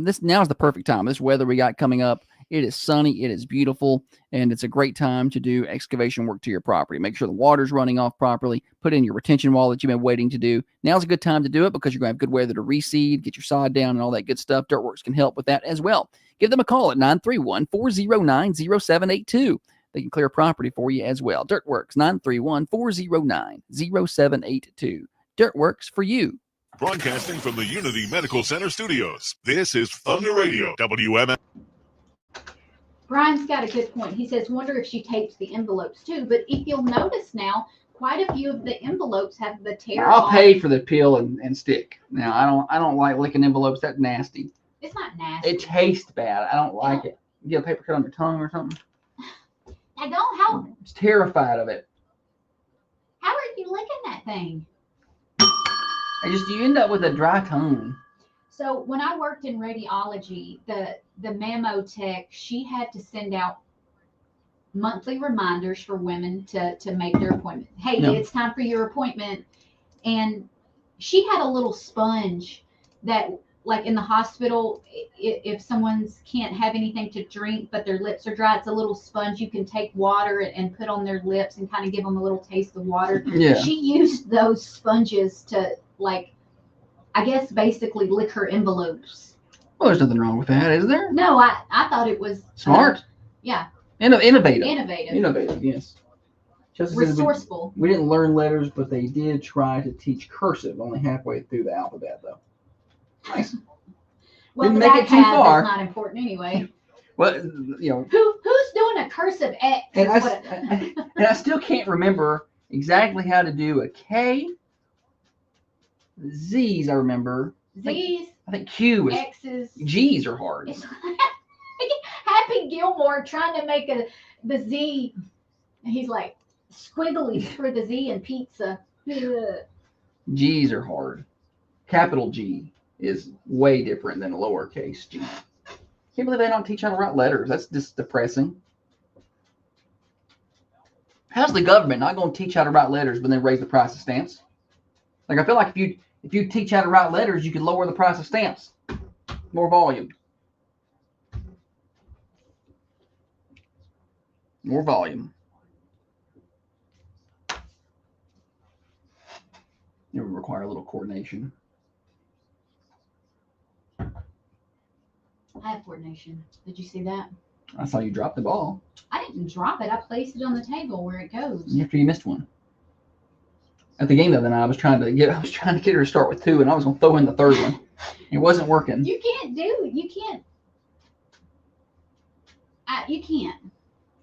Speaker 2: this now is the perfect time. This weather we got coming up. It is sunny, it is beautiful, and it's a great time to do excavation work to your property. Make sure the water's running off properly. Put in your retention wall that you've been waiting to do. Now's a good time to do it because you're going to have good weather to reseed, get your sod down, and all that good stuff. Dirtworks can help with that as well. Give them a call at 931-409-0782. They can clear property for you as well. Dirtworks, 931-409-0782. Dirtworks for you.
Speaker 7: Broadcasting from the Unity Medical Center studios. This is Thunder Radio, WMS.
Speaker 1: Brian's got a good point. He says, wonder if she tapes the envelopes too. But if you'll notice now, quite a few of the envelopes have the tear.
Speaker 2: I'll pay for the peel and stick. Now I don't like licking envelopes. That's nasty.
Speaker 1: It's not nasty.
Speaker 2: It tastes bad. I don't like it. You get a paper cut on your tongue or something.
Speaker 1: I don't. How
Speaker 2: I'm terrified of it.
Speaker 1: are you licking that thing?
Speaker 2: You end up with a dry tongue.
Speaker 1: So when I worked in radiology, the mammo tech, she had to send out monthly reminders for women to make their appointment. Hey,
Speaker 2: Yeah.
Speaker 1: It's time for your appointment. And she had a little sponge that, like in the hospital, if someone can't have anything to drink but their lips are dry, it's a little sponge you can take water and put on their lips and kind of give them a little taste of water.
Speaker 2: Yeah.
Speaker 1: She used those sponges to, like, I guess basically lick her envelopes.
Speaker 2: Well, there's nothing wrong with that, is there?
Speaker 1: No, I thought it was
Speaker 2: Smart.
Speaker 1: Yeah,
Speaker 2: Innovative.
Speaker 1: innovative,
Speaker 2: Yes. Just as
Speaker 1: resourceful.
Speaker 2: we didn't learn letters, but they did try to teach cursive only halfway through the alphabet, though. Nice.
Speaker 1: Well,
Speaker 2: Didn't
Speaker 1: the
Speaker 2: make it too
Speaker 1: back half
Speaker 2: far.
Speaker 1: is not important anyway.
Speaker 2: Well, you know,
Speaker 1: Who's doing a cursive X?
Speaker 2: and
Speaker 1: is what-
Speaker 2: I still can't remember exactly how to do a K. Z's I remember.
Speaker 1: Z's,
Speaker 2: I think Q is.
Speaker 1: X's.
Speaker 2: G's are hard.
Speaker 1: It's Happy Gilmore trying to make the Z. And he's like squigglies for the Z and pizza. Ugh.
Speaker 2: G's are hard. Capital G is way different than a lowercase g. Can't believe they don't teach how to write letters. That's just depressing. How's the government not going to teach how to write letters when they raise the price of stamps? Like, I feel like if you teach how to write letters, you could lower the price of stamps. More volume. More volume. It would require a little coordination.
Speaker 1: I have coordination. Did you see that?
Speaker 2: I saw you drop the ball
Speaker 1: I didn't drop it. I placed it on the table where it goes.
Speaker 2: after you missed one. At the game the other night, I was trying to get her to start with 2, and I was going to throw in the third one. It wasn't working.
Speaker 1: You can't.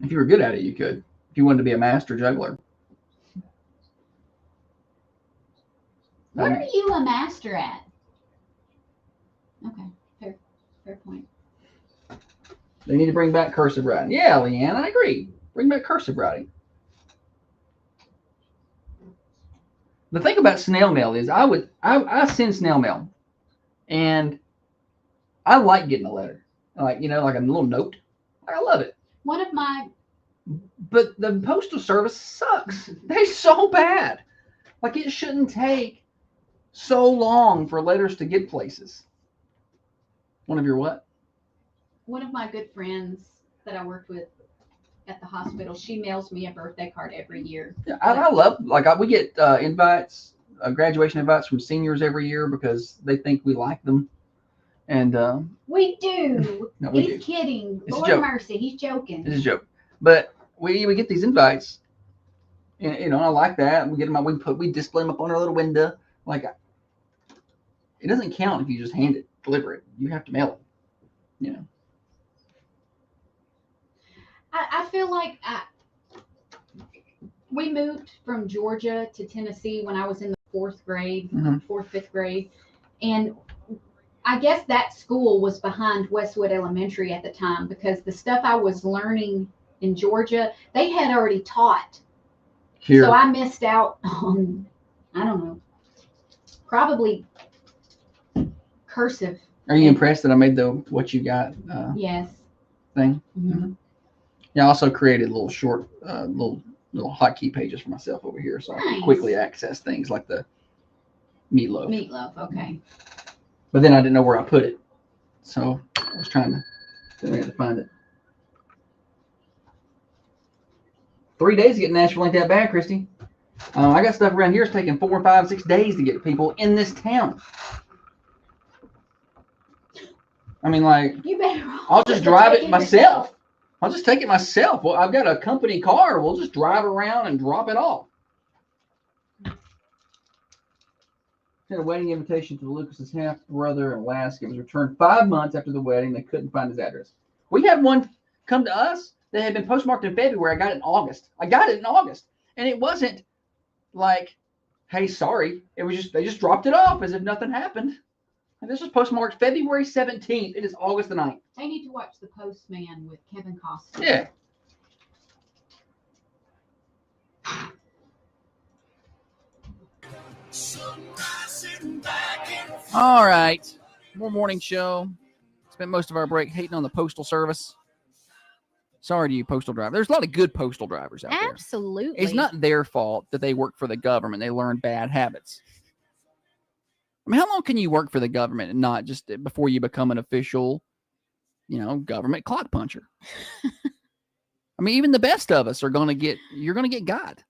Speaker 2: If you were good at it, you could. If you wanted to be a master juggler.
Speaker 1: What are you a master at? Okay, fair point.
Speaker 2: They need to bring back cursive writing. Yeah, Leanne, I agree. Bring back cursive writing. The thing about snail mail is I send snail mail, and I like getting a letter, like a little note. I love it.
Speaker 1: One of my
Speaker 2: But the postal service sucks. They're so bad. Like, it shouldn't take so long for letters to get places. One of your what?
Speaker 1: One of my good friends that I worked with at the hospital, she mails me a birthday card every year.
Speaker 2: Yeah, I love, we get invites, graduation invites from seniors every year because they think we like them. And
Speaker 1: We do.
Speaker 2: No, we
Speaker 1: He's
Speaker 2: do.
Speaker 1: kidding.
Speaker 2: It's a
Speaker 1: Lord
Speaker 2: joke.
Speaker 1: mercy, he's joking.
Speaker 2: It's a joke. But we get these invites, And I like that. We display them up on our little window. Like, it doesn't count if you just deliver it. You have to mail it.
Speaker 1: I feel like we moved from Georgia to Tennessee when I was in the fourth grade, fifth grade. And I guess that school was behind Westwood Elementary at the time because the stuff I was learning in Georgia, they had already taught.
Speaker 2: Here.
Speaker 1: So I missed out on, I don't know, probably cursive.
Speaker 2: Are you impressed that I made the what you got
Speaker 1: Yes.
Speaker 2: thing?
Speaker 1: Mm-hmm.
Speaker 2: Yeah, I also created little short, little hotkey pages for myself over here, so I can quickly access things like the meatloaf.
Speaker 1: Meatloaf, okay.
Speaker 2: But then I didn't know where I put it, so I was trying to find it. 3 days to get in Nashville ain't that bad, Christy. I got stuff around here. It's taking 4, 5, 6 days to get people in this town. I mean, like,
Speaker 1: You better.
Speaker 2: I'll just drive it myself. I'll just take it myself. Well, I've got a company car. We'll just drive around and drop it off. Had a wedding invitation to Lucas's half brother in Alaska. It was returned 5 months after the wedding. They couldn't find his address. We had one come to us that had been postmarked in February. I got it in August. And it wasn't like, hey, sorry. It was just, they just dropped it off as if nothing happened. And this was postmarked February 17th. It is August the 9th.
Speaker 1: They need to watch The Postman with Kevin Costner.
Speaker 2: Yeah. All right. More morning show. Spent most of our break hating on the postal service. Sorry to you, postal drivers. There's a lot of good postal drivers out there.
Speaker 5: Absolutely.
Speaker 2: It's not their fault that they work for the government. They learn bad habits. I mean, how long can you work for the government and not just before you become an official, government clock puncher? I mean, even the best of us you're going to get got.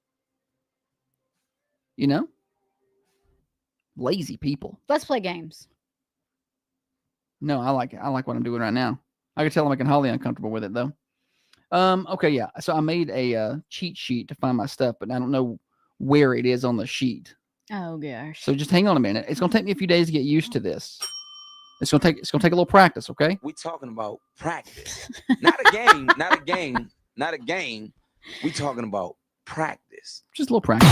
Speaker 2: Lazy people.
Speaker 5: Let's play games.
Speaker 2: No, I like it. I like what I'm doing right now. I can tell I'm making Holly uncomfortable with it, though. Okay, yeah. So I made a cheat sheet to find my stuff, but I don't know where it is on the sheet.
Speaker 5: Oh gosh.
Speaker 2: So just hang on a minute. It's gonna take me a few days to get used to this. It's gonna take a little practice, okay?
Speaker 8: We talking about practice. Not a game, not a game, not a game. We talking about practice.
Speaker 2: Just a little practice.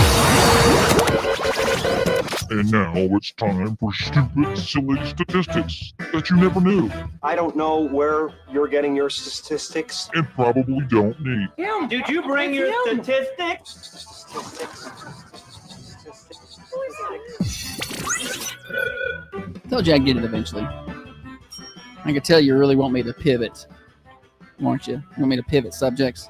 Speaker 7: And now it's time for stupid, silly statistics that you never knew
Speaker 9: I don't know where you're getting your statistics.
Speaker 7: and probably don't need.
Speaker 6: Did you bring your statistics?
Speaker 2: Told you I'd get it eventually. I can tell you really want me to pivot, won't you? Want me to pivot subjects?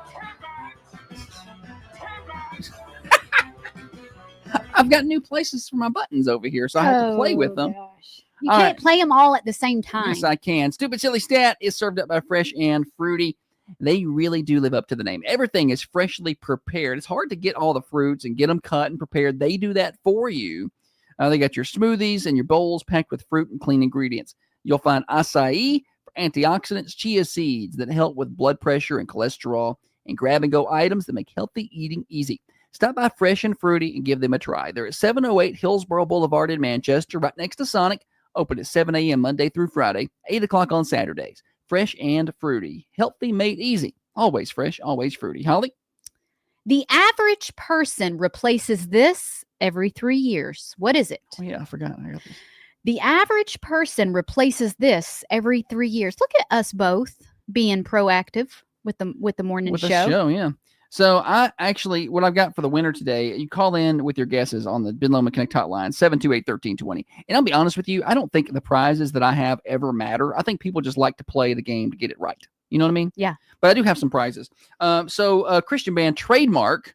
Speaker 2: I've got new places for my buttons over here, so I have to play with them.
Speaker 5: Gosh. You
Speaker 2: All
Speaker 5: can't play them all at the same time.
Speaker 2: Yes, I can. Stupid Silly Stat is served up by Fresh and Fruity. They really do live up to the name. Everything is freshly prepared. It's hard to get all the fruits and get them cut and prepared. They do that for you. They got your smoothies and your bowls packed with fruit and clean ingredients. You'll find acai for antioxidants, chia seeds that help with blood pressure and cholesterol, and grab-and-go items that make healthy eating easy. Stop by Fresh and Fruity and give them a try. They're at 708 Hillsborough Boulevard in Manchester, right next to Sonic. Open at 7 a.m. Monday through Friday, 8 o'clock on Saturdays. Fresh and Fruity. Healthy made easy. Always fresh, always fruity. Holly?
Speaker 5: The average person replaces this every 3 years. What is it?
Speaker 2: Oh, yeah, I forgot. I got this.
Speaker 5: The average person replaces this every 3 years. Look at us both being proactive with the morning show.
Speaker 2: With the show, yeah. So I actually, what I've got for the winner today, you call in with your guesses on the Ben Loma Connect hotline, 728-1320. And I'll be honest with you, I don't think the prizes that I have ever matter. I think people just like to play the game to get it right. You know what I mean?
Speaker 5: Yeah.
Speaker 2: But I do have some prizes. So Christian band Trademark,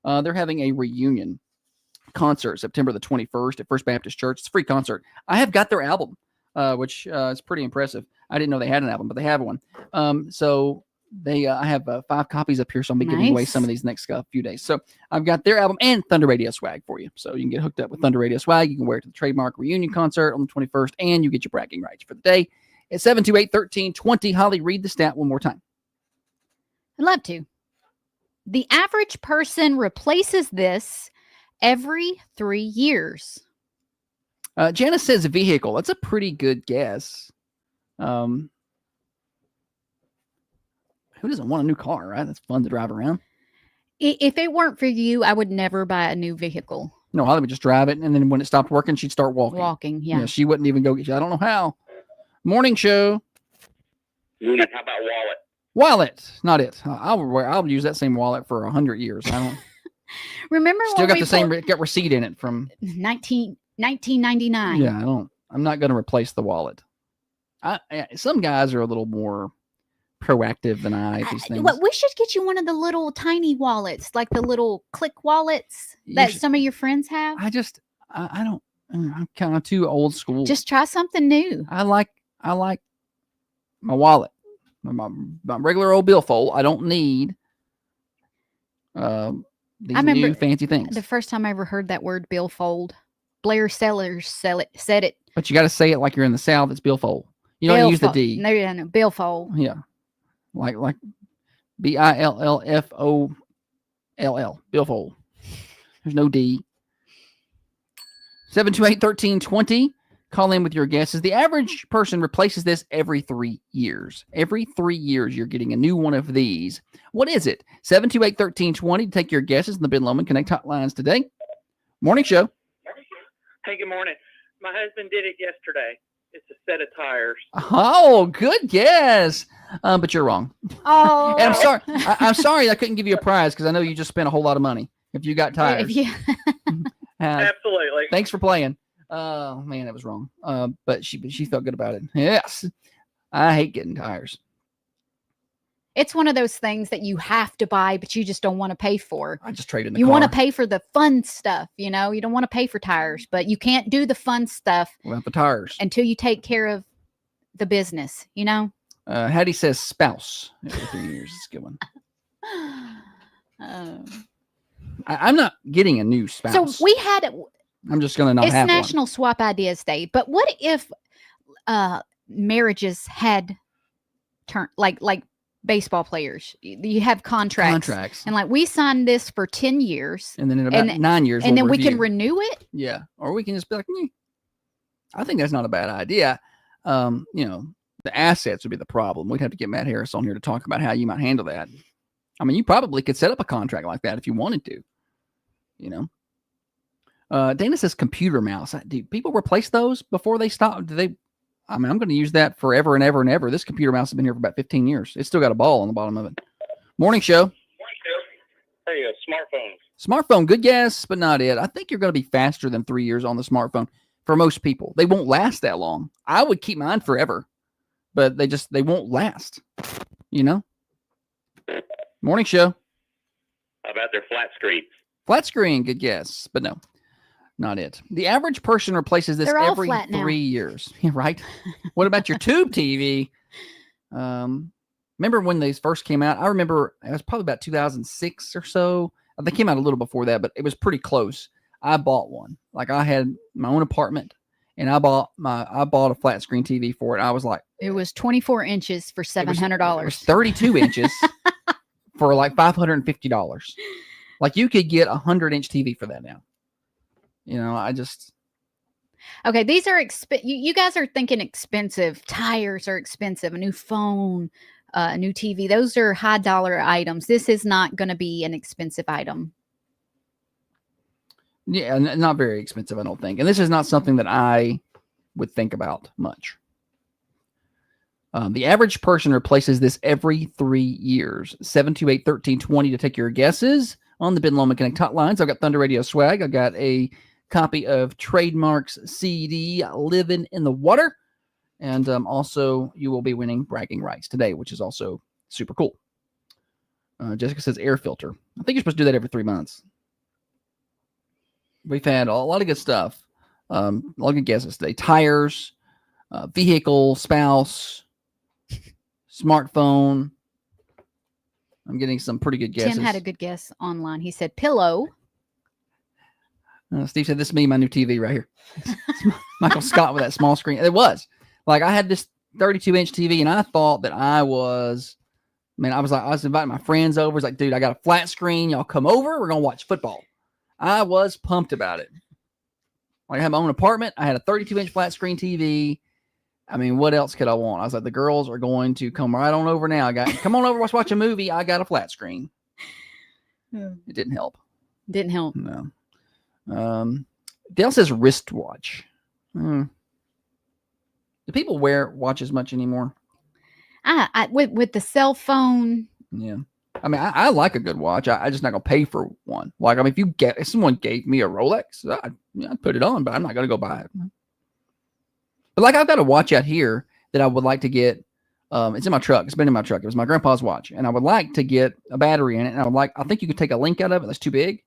Speaker 2: they're having a reunion concert September the 21st at First Baptist Church. It's a free concert. I have got their album, which is pretty impressive. I didn't know they had an album, but they have one. So they I have 5 copies up here, so I'll be giving away some of these next few days. So I've got their album and Thunder Radio swag for you. So you can get hooked up with Thunder Radio swag. You can wear it to the Trademark reunion concert on the 21st, and you get your bragging rights for the day. It's 728-1320. Holly, read the stat one more time.
Speaker 5: I'd love to. The average person replaces this every 3 years.
Speaker 2: Janice says a vehicle. That's a pretty good guess. Who doesn't want a new car, right? That's fun to drive around.
Speaker 5: If it weren't for you, I would never buy a new vehicle.
Speaker 2: No, Holly would just drive it, and then when it stopped working, she'd start walking.
Speaker 5: Walking, yeah.
Speaker 2: She wouldn't even go get you. I don't know how. Morning show.
Speaker 10: How about wallet?
Speaker 2: Wallet, not it. I'll use that same wallet for 100 years. I don't.
Speaker 5: Remember
Speaker 2: Still
Speaker 5: when
Speaker 2: got
Speaker 5: we
Speaker 2: the same got receipt in it from
Speaker 5: 1999.
Speaker 2: Yeah, I'm not going to replace the wallet. Some guys are a little more proactive than I. These things.
Speaker 5: We should get you one of the little tiny wallets, like the little click wallets that some of your friends have.
Speaker 2: I don't. I'm kind of too old school.
Speaker 5: Just try something new.
Speaker 2: I like my wallet, my regular old billfold. I don't need these new fancy things.
Speaker 5: The first time I ever heard that word billfold, Blair Sellers said it.
Speaker 2: But you got to say it like you're in the South. It's billfold. You don't use the D.
Speaker 5: No, billfold.
Speaker 2: Yeah, like BILLFOLL, billfold. There's no D. 728-1320. Call in with your guesses. The average person replaces this every 3 years. Every 3 years, you're getting a new one of these. What is it? 728-1320 to take your guesses in the Ben Lomond Connect hotlines today. Morning show.
Speaker 10: Hey, good morning. My husband did it yesterday. It's a set of tires.
Speaker 2: Oh, good guess. But you're wrong.
Speaker 5: Oh,
Speaker 2: and I'm sorry. I'm sorry I couldn't give you a prize because I know you just spent a whole lot of money if you got tires.
Speaker 10: Absolutely.
Speaker 2: Thanks for playing. Oh man, that was wrong. But she felt good about it. Yes, I hate getting tires.
Speaker 5: It's one of those things that you have to buy, but you just don't want to pay for.
Speaker 2: I just trade in the
Speaker 5: You
Speaker 2: car.
Speaker 5: want to pay for the fun stuff, you don't want to pay for tires, but you can't do the fun stuff
Speaker 2: without the tires
Speaker 5: until you take care of the business.
Speaker 2: Hattie says spouse every 3 years. It's a good one. I'm not getting a new spouse.
Speaker 5: So we had.
Speaker 2: I'm just gonna not
Speaker 5: it's
Speaker 2: have
Speaker 5: National
Speaker 2: one.
Speaker 5: Swap Ideas Day, but what if marriages had turned like baseball players? You have contracts, and like we signed this for 10 years,
Speaker 2: and then in about 9 years,
Speaker 5: and
Speaker 2: we'll
Speaker 5: then
Speaker 2: review.
Speaker 5: we can renew it.
Speaker 2: Yeah, or we can just be like, I think that's not a bad idea. The assets would be the problem. We'd have to get Matt Harris on here to talk about how you might handle that. I mean, you probably could set up a contract like that if you wanted to. Dana says computer mouse. Do people replace those before they stop? Do they? I mean, I'm going to use that forever and ever and ever. This computer mouse has been here for about 15 years. It's still got a ball on the bottom of it. Morning show.
Speaker 10: Hey, smartphones.
Speaker 2: Smartphone, good guess, but not it. I think you're going to be faster than 3 years on the smartphone for most people. They won't last that long. I would keep mine forever, but they won't last. Morning show.
Speaker 10: How about their flat screens?
Speaker 2: Flat screen, good guess, but no, not it. The average person replaces this every 3 years. Yeah, right? What about your tube TV? Remember when these first came out? I remember it was probably about 2006 or so. They came out a little before that, but it was pretty close. I bought one. Like I had my own apartment, and I bought a flat screen TV for it. I was like,
Speaker 5: it was 24 inches for $700.
Speaker 2: It was 32 inches for like $550. Like you could get 100-inch TV for that now.
Speaker 5: Okay, these are you guys are thinking expensive. Tires are expensive. A new phone, a new TV. Those are high dollar items. This is not going to be an expensive item.
Speaker 2: Yeah, not very expensive, I don't think. And this is not something that I would think about much. The average person replaces this every 3 years. 728-1320 to take your guesses on the Ben Lomond Connect hotlines. I've got Thunder Radio swag. I've got a copy of Trademark's CD, Living in the Water. And also, you will be winning bragging rights today, which is also super cool. Jessica says air filter. I think you're supposed to do that every 3 months. We've had a lot of good stuff. A lot of good guesses today. Tires, vehicle, spouse, smartphone. I'm getting some pretty good guesses.
Speaker 5: Tim had a good guess online. He said pillow.
Speaker 2: Steve said, this is me, my new TV right here. Michael Scott with that small screen. It was. Like I had this 32-inch TV, and I thought that I was, Man, I was inviting my friends over. It's like, dude, I got a flat screen. Y'all come over. We're gonna watch football. I was pumped about it. Like, I had my own apartment. I had a 32-inch flat screen TV. I mean, what else could I want? I was like, the girls are going to come right on over now. Come on over, let's watch a movie. I got a flat screen. It didn't help.
Speaker 5: Didn't help.
Speaker 2: No. Dale says wristwatch. Do people wear watches much anymore?
Speaker 5: With the cell phone.
Speaker 2: Yeah. I mean, I like a good watch. I just not gonna pay for one. Like, I mean, if someone gave me a Rolex, I'd put it on, but I'm not gonna go buy it. But like, I've got a watch out here that I would like to get. It's in my truck. It's been in my truck. It was my grandpa's watch, and I would like to get a battery in it. And I think you could take a link out of it. That's too big.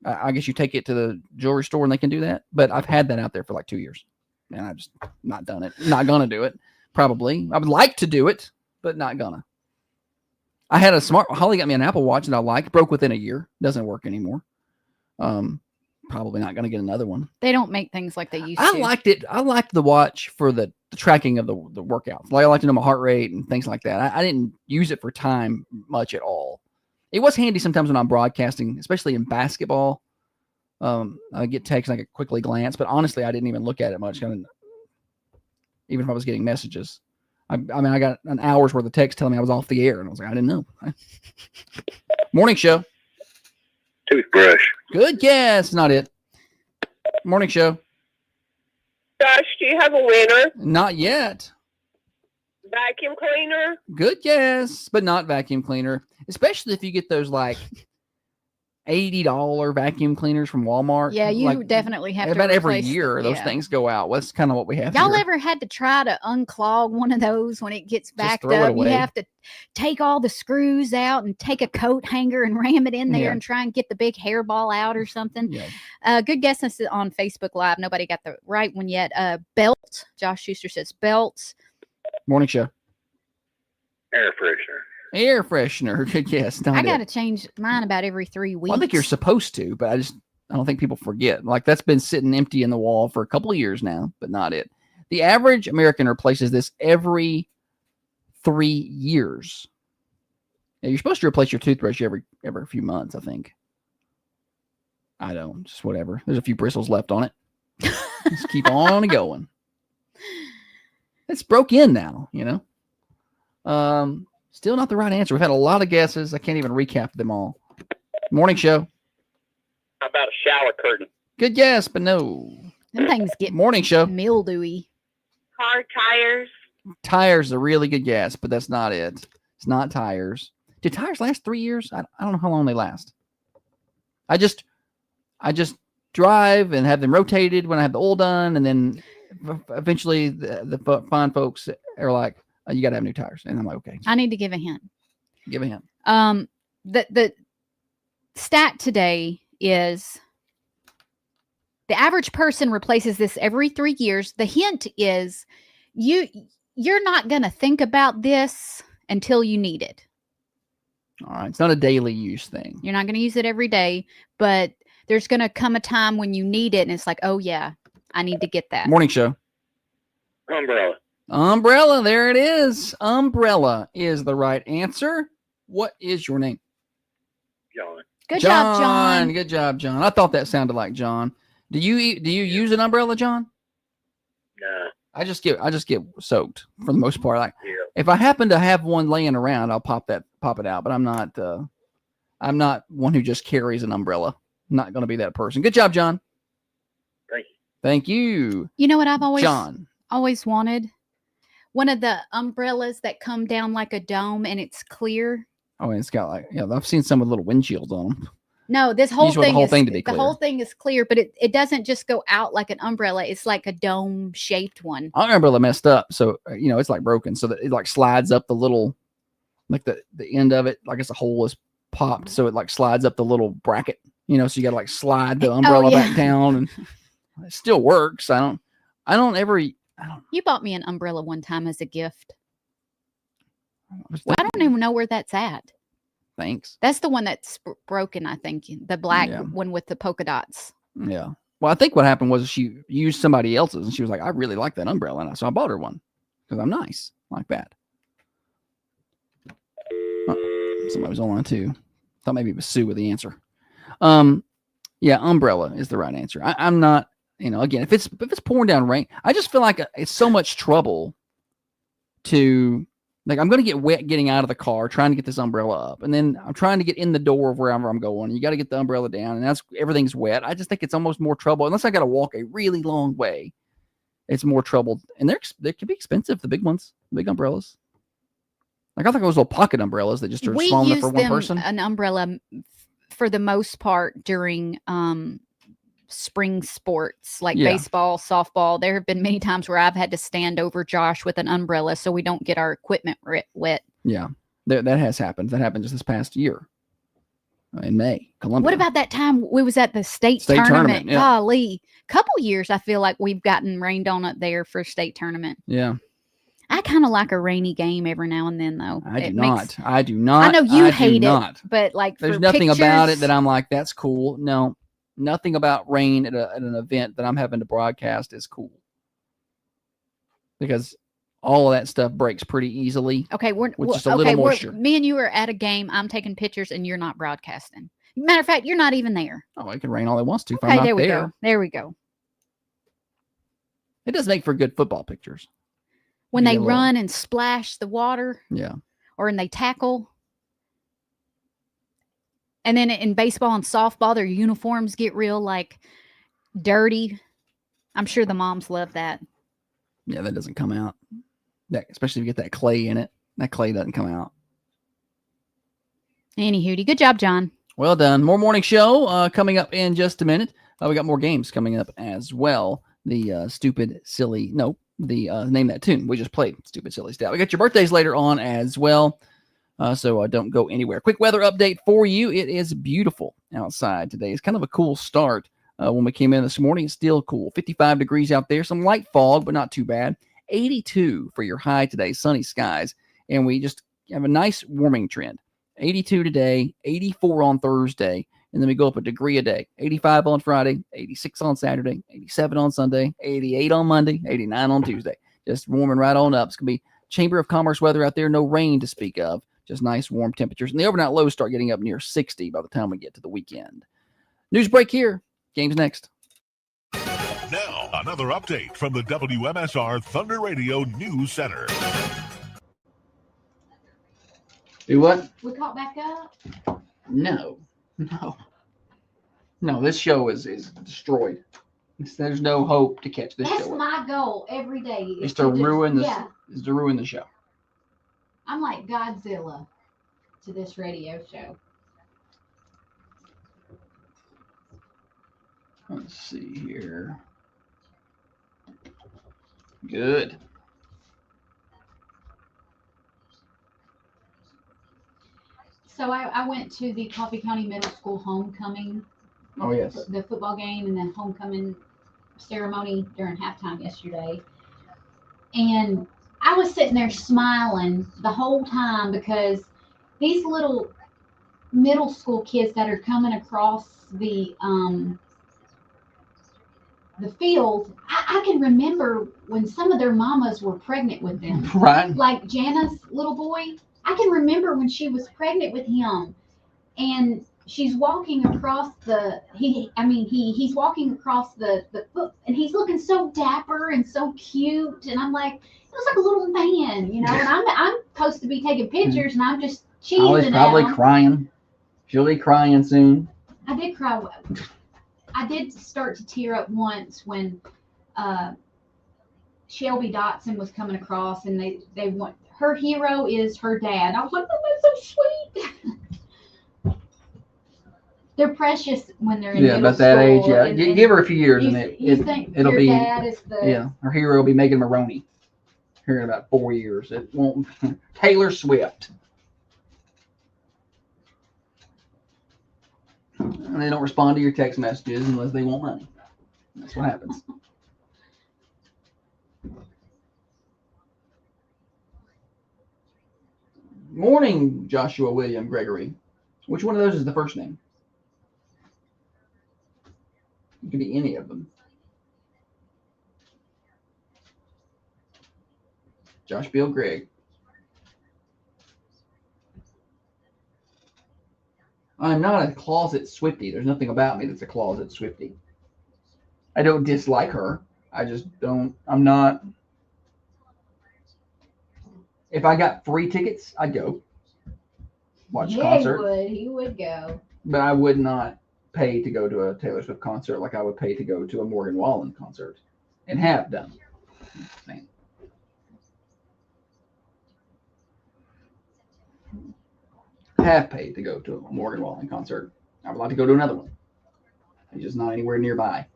Speaker 2: I guess you take it to the jewelry store and they can do that. But I've had that out there for like 2 years, and I've just not done it. Not gonna do it. Probably. I would like to do it, but not gonna. I had Holly got me an Apple Watch that I liked. Broke within a year. Doesn't work anymore. Probably not going to get another one.
Speaker 5: They don't make things like they used to.
Speaker 2: I liked it. I liked the watch for the tracking of the workouts. Like, I like to know my heart rate and things like that. I didn't use it for time much at all. It was handy sometimes when I'm broadcasting, especially in basketball. I get texts and I could quickly glance, but honestly, I didn't even look at it much. Even if I was getting messages. I mean, I got an hour's worth of text telling me I was off the air, and I was like, I didn't know. Morning show.
Speaker 10: Toothbrush.
Speaker 2: Good guess. Not it. Morning show.
Speaker 10: Josh, do you have a winner?
Speaker 2: Not yet.
Speaker 10: Vacuum cleaner?
Speaker 2: Good guess, but not vacuum cleaner. Especially if you get those like $80 vacuum cleaners from Walmart.
Speaker 5: Yeah, you
Speaker 2: like,
Speaker 5: definitely have to
Speaker 2: about every
Speaker 5: replace,
Speaker 2: year those things go out. That's kind of what we have.
Speaker 5: Y'all
Speaker 2: here.
Speaker 5: ever had to try to unclog one of those when it gets backed
Speaker 2: throw it
Speaker 5: up?
Speaker 2: away.
Speaker 5: You have to take all the screws out and take a coat hanger and ram it in there
Speaker 2: Yeah.
Speaker 5: and try and get the big hairball out or something.
Speaker 2: Yeah.
Speaker 5: Good guess on Facebook Live. Nobody got the right one yet. Belt. Josh Schuster says belts.
Speaker 2: Morning show.
Speaker 10: Air freshener.
Speaker 2: Air freshener. Good guess.
Speaker 5: I got to change mine about every 3 weeks.
Speaker 2: Well, I think you're supposed to, but I don't think people forget. Like, that's been sitting empty in the wall for a couple of years now, but not it. The average American replaces this every 3 years. Yeah, you're supposed to replace your toothbrush every few months, I think. I don't. Just whatever. There's a few bristles left on it. Just keep on going. It's broke in now, you know. Still not the right answer. We've had a lot of guesses. I can't even recap them all. Morning show.
Speaker 10: How about a shower curtain?
Speaker 2: Good guess, but no.
Speaker 5: Them things get
Speaker 2: Morning show.
Speaker 5: mildewy.
Speaker 10: Car tires?
Speaker 2: Tires is a really good guess, but that's not it. It's not tires. Do tires last 3 years? I don't know how long they last. I just drive and have them rotated when I have the oil done, and then eventually the fine folks are like, oh, you got to have new tires. And I'm like, okay.
Speaker 5: I need to give a hint.
Speaker 2: Give a hint.
Speaker 5: The stat today is the average person replaces this every 3 years. The hint is you're not going to think about this until you need it.
Speaker 2: All right. It's not a daily use thing.
Speaker 5: You're not going to use it every day, but there's going to come a time when you need it. And it's like, oh yeah, I need to get that.
Speaker 2: Morning show.
Speaker 10: Umbrella.
Speaker 2: Umbrella. There it is. Umbrella is the right answer. What is your name?
Speaker 10: John.
Speaker 5: Good job, John.
Speaker 2: Good job, John. I thought that sounded like John. Do you use an umbrella, John?
Speaker 10: No.
Speaker 2: I just get soaked for the most part. Like,
Speaker 10: Yeah.
Speaker 2: if I happen to have one laying around, I'll pop it out. But I'm not one who just carries an umbrella. I'm not going to be that person. Good job, John.
Speaker 10: Thank you.
Speaker 2: Thank you.
Speaker 5: You know what I've always wanted? One of the umbrellas that come down like a dome and it's clear.
Speaker 2: Oh, and it's got like, yeah, I've seen some with little windshields on them.
Speaker 5: No, this whole
Speaker 2: Usually
Speaker 5: thing
Speaker 2: the
Speaker 5: the whole thing is clear, but it doesn't just go out like an umbrella. It's like a dome shaped one.
Speaker 2: Our umbrella messed up, so it's like broken, so that it like slides up the little, like the end of it, like it's a hole is popped, so it like slides up the little bracket. So you got to like slide the umbrella back down, and it still works. I don't.
Speaker 5: You bought me an umbrella one time as a gift. I don't even know where that's at.
Speaker 2: Thanks.
Speaker 5: That's the one that's broken, I think. The black one with the polka dots.
Speaker 2: Yeah. Well, I think what happened was she used somebody else's, and she was like, I really like that umbrella. So I bought her one because I'm nice like that. Somebody was online too. Thought maybe it was Sue with the answer. Yeah, umbrella is the right answer. I'm not, again, if it's pouring down rain, I just feel like it's so much trouble to, like, I'm going to get wet getting out of the car trying to get this umbrella up, and then I'm trying to get in the door of wherever I'm going. You got to get the umbrella down, and everything's wet. I just think it's almost more trouble unless I got to walk a really long way. It's more trouble, and they can be expensive. The big ones, the big umbrellas. Like I thought those little pocket umbrellas that just are small enough for one person.
Speaker 5: An umbrella for the most part during spring sports like baseball, softball. There have been many times where I've had to stand over Josh with an umbrella so we don't get our equipment wet.
Speaker 2: Yeah, that has happened. That happened just this past year in May, Columbia.
Speaker 5: What about that time we was at the state tournament?
Speaker 2: Yeah.
Speaker 5: Golly, couple years I feel like we've gotten rained on up there for state tournament.
Speaker 2: Yeah.
Speaker 5: I kind of like a rainy game every now and then, though.
Speaker 2: I do not. I
Speaker 5: know you hate it, but like
Speaker 2: there's nothing about it that I'm like, that's cool. No, nothing about rain at an event that I'm having to broadcast is cool, because all of that stuff breaks pretty easily.
Speaker 5: Okay,
Speaker 2: with just a little moisture.
Speaker 5: Me and you are at a game. I'm taking pictures, and you're not broadcasting. Matter of fact, you're not even there.
Speaker 2: Oh, it can rain all it wants to. If
Speaker 5: okay,
Speaker 2: I'm not
Speaker 5: there we
Speaker 2: there.
Speaker 5: go. There we go.
Speaker 2: It does make for good football pictures.
Speaker 5: When they run and splash the water.
Speaker 2: Yeah.
Speaker 5: Or when they tackle. And then in baseball and softball, their uniforms get real like dirty. I'm sure the moms love that.
Speaker 2: Yeah, that doesn't come out. Especially if you get that clay in it. That clay doesn't come out.
Speaker 5: Anywho, good job, John.
Speaker 2: Well done. More morning show coming up in just a minute. We got more games coming up as well. The stupid, silly, name that tune we just played, Stupid Silly Stat. We got your birthdays later on as well, so don't go anywhere. Quick weather update for you. It is beautiful outside today. It's kind of a cool start. When we came in this morning, it's still cool. 55 degrees out there, some light fog, but not too bad. 82 for your high today, sunny skies, and we just have a nice warming trend. 82 today, 84 on Thursday, and then we go up a degree a day. 85 on Friday, 86 on Saturday, 87 on Sunday, 88 on Monday, 89 on Tuesday. Just warming right on up. It's going to be Chamber of Commerce weather out there. No rain to speak of. Just nice warm temperatures. And the overnight lows start getting up near 60 by the time we get to the weekend. News break here. Games next.
Speaker 7: Now, another update from the WMSR Thunder Radio News Center.
Speaker 2: Do what?
Speaker 1: We caught back up?
Speaker 2: No, this show is destroyed. There's no hope to catch this show.
Speaker 1: That's my goal every day.
Speaker 2: Is to ruin the show.
Speaker 1: I'm like Godzilla to this radio show.
Speaker 2: Let's see here. Good.
Speaker 1: So I went to the Coffee County Middle School homecoming.
Speaker 2: Oh, yes.
Speaker 1: The football game and then homecoming ceremony during halftime yesterday. And I was sitting there smiling the whole time because these little middle school kids that are coming across the field, I can remember when some of their mamas were pregnant with them.
Speaker 2: Right.
Speaker 1: Like Jana's little boy. I can remember when she was pregnant with him, and she's walking across he's walking across the foot, and he's looking so dapper and so cute, and I'm like, it looks like a little man, and I'm supposed to be taking pictures, and I'm just cheesing
Speaker 2: Ollie's probably crying. She'll be crying soon.
Speaker 1: I did cry. I did start to tear up once when Shelby Dotson was coming across, and they want. Her hero is her dad. I was like, oh, that's so sweet. They're precious when they're in middle
Speaker 2: about that age.
Speaker 1: school,
Speaker 2: Yeah,
Speaker 1: and
Speaker 2: give her a few years, and it'll
Speaker 1: your
Speaker 2: be.
Speaker 1: Dad is
Speaker 2: her hero will be Megan Maroney. Here in about 4 years, it won't. Taylor Swift. And they don't respond to your text messages unless they want money. That's what happens. Morning, Joshua William Gregory. Which one of those is the first name? It could be any of them. Josh Bill Greg. I'm not a closet Swiftie. There's nothing about me that's a closet Swiftie. I don't dislike her. I just don't. I'm not. If I got free tickets, I'd go watch a concert.
Speaker 1: He would go.
Speaker 2: But I would not pay to go to a Taylor Swift concert like I would pay to go to a Morgan Wallen concert, and have done. Have paid to go to a Morgan Wallen concert. I would like to go to another one. He's just not anywhere nearby.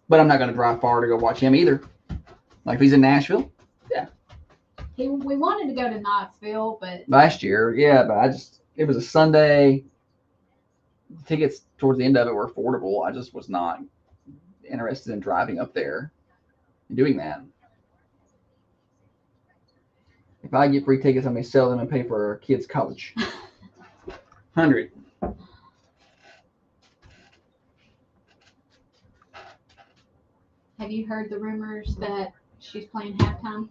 Speaker 2: But I'm not going to drive far to go watch him either. Like if he's in Nashville, yeah.
Speaker 1: We wanted to go to Knoxville, but
Speaker 2: Last year, yeah, but it was a Sunday. Tickets towards the end of it were affordable. I just was not interested in driving up there and doing that. If I get free tickets, I may sell them and pay for our kids' college. 100.
Speaker 1: have you heard the rumors that she's playing halftime?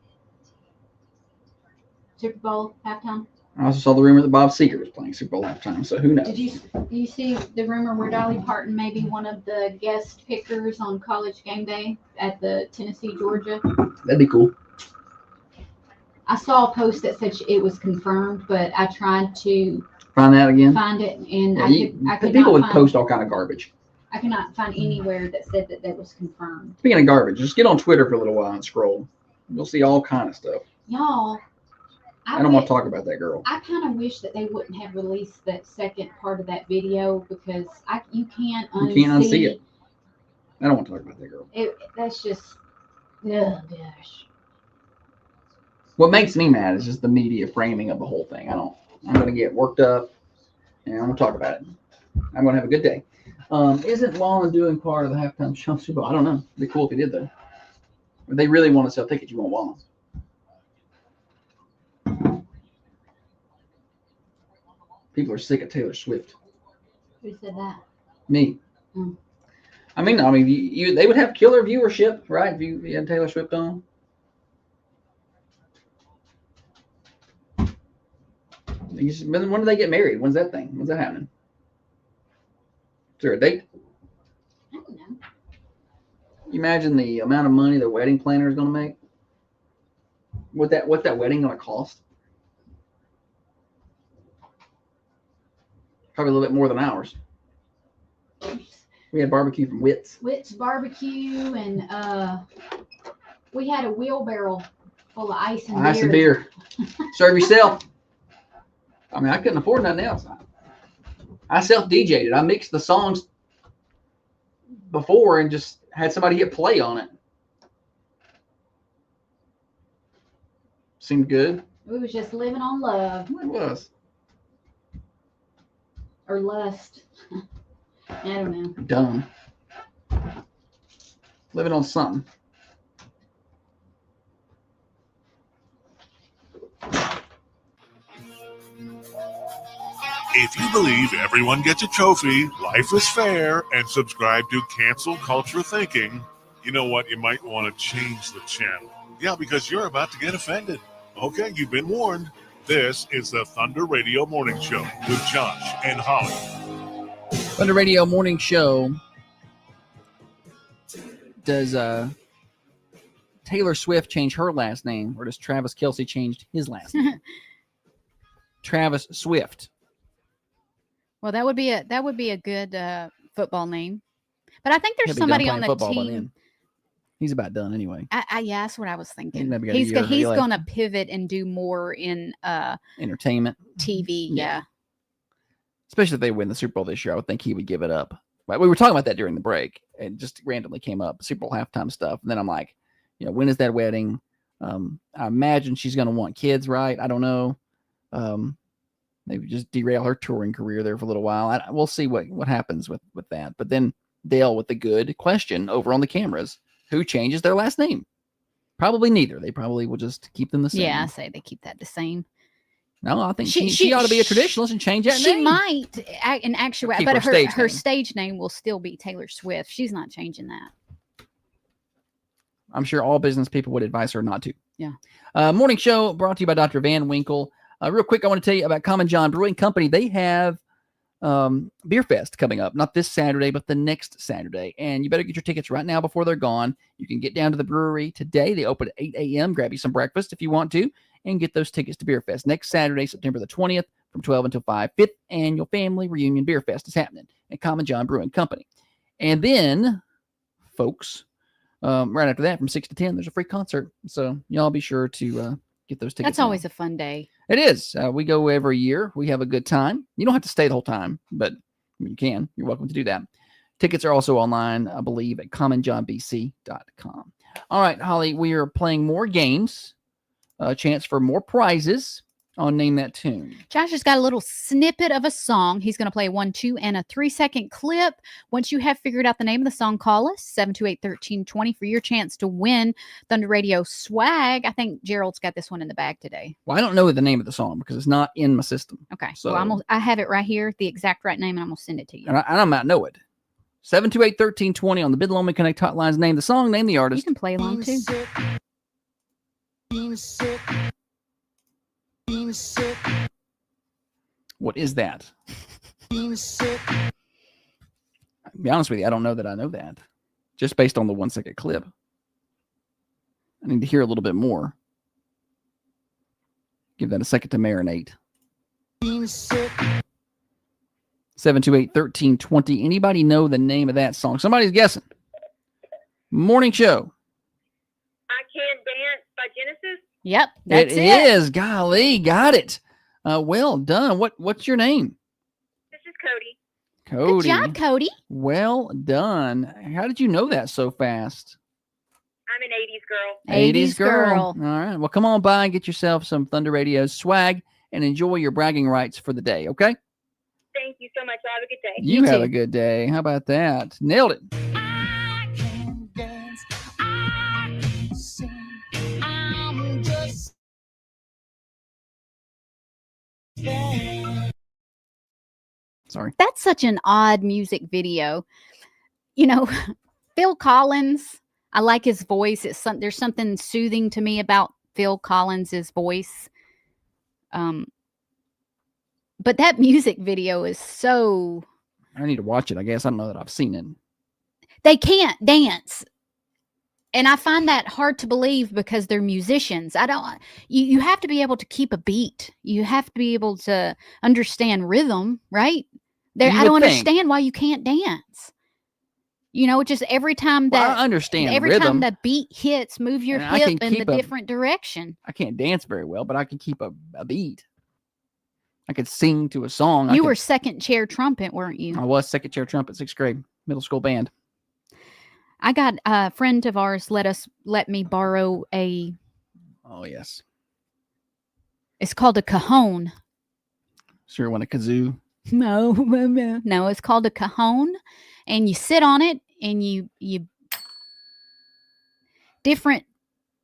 Speaker 1: Super Bowl halftime?
Speaker 2: I also saw the rumor that Bob Seger was playing Super Bowl halftime, so who knows?
Speaker 1: Did you see the rumor where Dolly Parton may be one of the guest pickers on College Game Day at the Tennessee, Georgia?
Speaker 2: That'd be cool.
Speaker 1: I saw a post that said it was confirmed, but I tried to
Speaker 2: Find that again?
Speaker 1: find it, and
Speaker 2: Yeah,
Speaker 1: I could
Speaker 2: people
Speaker 1: not
Speaker 2: would
Speaker 1: find,
Speaker 2: post all kind of garbage.
Speaker 1: I could not find anywhere that said that was confirmed.
Speaker 2: Speaking of garbage, just get on Twitter for a little while and scroll. You'll see all kind of stuff.
Speaker 1: Y'all,
Speaker 2: I don't want to talk about that girl.
Speaker 1: I kind of wish that they wouldn't have released that second part of that video because you can't
Speaker 2: unsee it. I don't want to talk about that girl.
Speaker 1: That's just, oh gosh.
Speaker 2: What makes me mad is just the media framing of the whole thing. I'm going to get worked up and I'm going to talk about it. I'm going to have a good day. Isn't Wallen doing part of the halftime show Super Bowl? I don't know. It'd be cool if he did though. If they really want to sell tickets, you want Wallen. People are sick of Taylor Swift.
Speaker 1: Who said that?
Speaker 2: Me.
Speaker 1: Mm.
Speaker 2: I mean, they would have killer viewership, right? If you had Taylor Swift on. When do they get married? When's that thing? When's that happening? Is there a date?
Speaker 1: I don't know.
Speaker 2: You imagine the amount of money the wedding planner is going to make? What's that wedding going to cost? Probably a little bit more than ours. We had barbecue from Witt's.
Speaker 1: Witt's barbecue, and we had a wheelbarrow full of ice and
Speaker 2: beer. Serve yourself. I mean, I couldn't afford nothing else. I self-DJ'd it. I mixed the songs before and just had somebody hit play on it. Seemed good.
Speaker 1: We was just living on love.
Speaker 2: It was.
Speaker 1: Or lust. I don't know.
Speaker 2: Dumb. Living on something.
Speaker 7: If you believe everyone gets a trophy, life is fair, and subscribe to Cancel Culture Thinking, you know what? You might want to change the channel. Yeah, because you're about to get offended. Okay, you've been warned. This is the Thunder Radio Morning Show with Josh and Holly.
Speaker 2: Thunder Radio Morning Show. Does Taylor Swift change her last name, or does Travis Kelce change his last name? Travis Swift.
Speaker 5: Well, that would be a good football name. But I think there's somebody on the team.
Speaker 2: He's about done anyway.
Speaker 5: Yeah, that's what I was thinking.
Speaker 2: He's
Speaker 5: going to pivot and do more in
Speaker 2: entertainment,
Speaker 5: TV. Yeah.
Speaker 2: Especially if they win the Super Bowl this year, I would think he would give it up. But we were talking about that during the break, and just randomly came up Super Bowl halftime stuff. And then I'm like, when is that wedding? I imagine she's going to want kids, right? I don't know. Maybe just derail her touring career there for a little while. We'll see what happens with that. But then Dale with the good question over on the cameras. Who changes their last name? Probably neither. They probably will just keep them the same.
Speaker 5: Yeah, I say they keep that the same.
Speaker 2: No, I think she ought to be a traditionalist and change that name.
Speaker 5: She might, in actuality, but her stage name will still be Taylor Swift. She's not changing that.
Speaker 2: I'm sure all business people would advise her not to.
Speaker 5: Yeah.
Speaker 2: Morning show brought to you by Dr. Van Winkle. Real quick, I want to tell you about Common John Brewing Company. They have Beer Fest coming up, not this Saturday, but the next Saturday. And you better get your tickets right now before they're gone. You can get down to the brewery today. They open at 8 a.m. Grab you some breakfast if you want to, and get those tickets to Beer Fest next Saturday, September the 20th, from 12 until 5. 5th annual family reunion Beer Fest is happening at Common John Brewing Company. And then, folks, right after that, from 6 to 10, there's a free concert. So y'all be sure to get those tickets.
Speaker 5: That's always a fun day.
Speaker 2: It is. We go every year. We have a good time. You don't have to stay the whole time, but you can. You're welcome to do that. Tickets are also online, I believe, at commonjohnbc.com. All right, Holly, we are playing more games. A chance for more prizes on Name That Tune.
Speaker 5: Josh has got a little snippet of a song. He's going to play 1, 2, and a 3-second clip. Once you have figured out the name of the song, call us 728-1320 for your chance to win Thunder Radio swag. I think Gerald's got this one in the bag today.
Speaker 2: Well, I don't know the name of the song because it's not in my system.
Speaker 5: Okay,
Speaker 2: so
Speaker 5: well, I have it right here, the exact right name, and I'm going to send it to you.
Speaker 2: And I might know it. 728-1320 on the Bid Loman Connect hotlines. Name the song, name the artist.
Speaker 5: You can play along too.
Speaker 2: What is that? I'll be honest with you, I don't know that I know that. Just based on the 1-second clip. I need to hear a little bit more. Give that a second to marinate. 728-1320. Anybody know the name of that song? Somebody's guessing. Morning show.
Speaker 11: I Can't Dance by Genesis.
Speaker 5: Yep, that's
Speaker 2: it is. Golly, got it. Well done. What's your name?
Speaker 11: This is Cody.
Speaker 2: Cody.
Speaker 5: Good job, Cody.
Speaker 2: Well done. How did you know that so fast?
Speaker 11: I'm an 80s girl.
Speaker 5: 80s girl.
Speaker 2: All right. Well, come on by and get yourself some Thunder Radio swag and enjoy your bragging rights for the day, okay?
Speaker 11: Thank you so much. Have a good day.
Speaker 2: You have a good day. How about that? Nailed it.
Speaker 4: I can dance, I can sing, I'm just
Speaker 2: Sorry.
Speaker 5: That's such an odd music video. You know, Phil Collins, I like his voice. There's something soothing to me about Phil Collins's voice. But that music video is so...
Speaker 2: I need to watch it, I guess. I don't know that I've seen it.
Speaker 5: They can't dance. And I find that hard to believe because they're musicians. You have to be able to keep a beat. You have to be able to understand rhythm, right? I don't understand why you can't dance. You know, just every time that
Speaker 2: I understand
Speaker 5: every
Speaker 2: rhythm.
Speaker 5: time the beat hits, move your hip in the different direction.
Speaker 2: I can't dance very well, but I can keep a beat. I could sing to a song.
Speaker 5: You were second chair trumpet, weren't you?
Speaker 2: I was second chair trumpet, 6th grade, middle school band.
Speaker 5: I got a friend of ours let me borrow a.
Speaker 2: Oh yes.
Speaker 5: It's called a cajon.
Speaker 2: Sure, want a kazoo?
Speaker 5: No, it's called a cajon, and you sit on it, and you different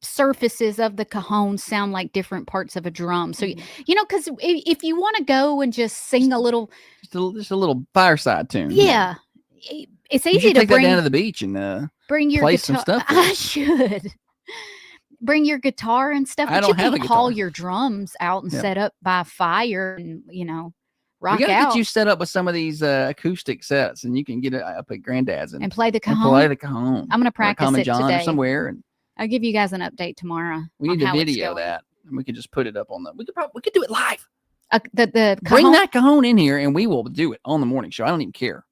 Speaker 5: surfaces of the cajon sound like different parts of a drum. So you know, because if you want to go and just sing a little,
Speaker 2: just a little fireside tune.
Speaker 5: Yeah, it's easy to
Speaker 2: take
Speaker 5: bring
Speaker 2: that down to the beach and
Speaker 5: bring your
Speaker 2: play
Speaker 5: guitar.
Speaker 2: some stuff.
Speaker 5: I should bring your guitar and stuff.
Speaker 2: I
Speaker 5: But
Speaker 2: don't
Speaker 5: you
Speaker 2: have a
Speaker 5: can haul
Speaker 2: guitar.
Speaker 5: your drums out and
Speaker 2: Yeah.
Speaker 5: set up by a fire, and rock
Speaker 2: we gotta
Speaker 5: out
Speaker 2: get you set up with some of these acoustic sets, and you can get it up at Granddad's
Speaker 5: and play the cajon.
Speaker 2: play the cajon.
Speaker 5: I'm gonna
Speaker 2: Or
Speaker 5: practice
Speaker 2: Common
Speaker 5: it
Speaker 2: John
Speaker 5: today
Speaker 2: or somewhere, and
Speaker 5: I'll give you guys an update tomorrow.
Speaker 2: we
Speaker 5: on
Speaker 2: need to
Speaker 5: how it's
Speaker 2: video
Speaker 5: going.
Speaker 2: that, and we could just put it up on the. We could do it live.
Speaker 5: The
Speaker 2: Bring
Speaker 5: cajon-
Speaker 2: that cajon in here, and we will do it on the morning show. I don't even care.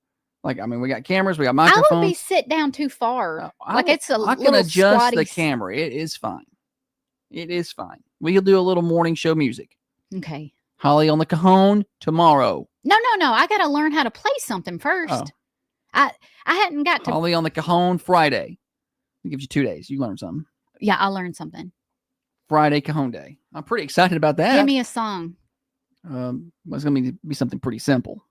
Speaker 2: Like, I mean, we got cameras, we got microphones.
Speaker 5: I would be sit down too far. It's a
Speaker 2: I
Speaker 5: little
Speaker 2: can adjust
Speaker 5: squatty.
Speaker 2: the camera. It is fine. It is fine. We'll do a little morning show music.
Speaker 5: Okay.
Speaker 2: Holly on the cajon tomorrow.
Speaker 5: No. I got to learn how to play something first.
Speaker 2: Oh.
Speaker 5: I hadn't got to.
Speaker 2: Holly on the cajon Friday. It gives you 2 days. You learn something.
Speaker 5: Yeah, I'll learn something.
Speaker 2: Friday cajon day. I'm pretty excited about that.
Speaker 5: Give me a song.
Speaker 2: It's going to be something pretty simple.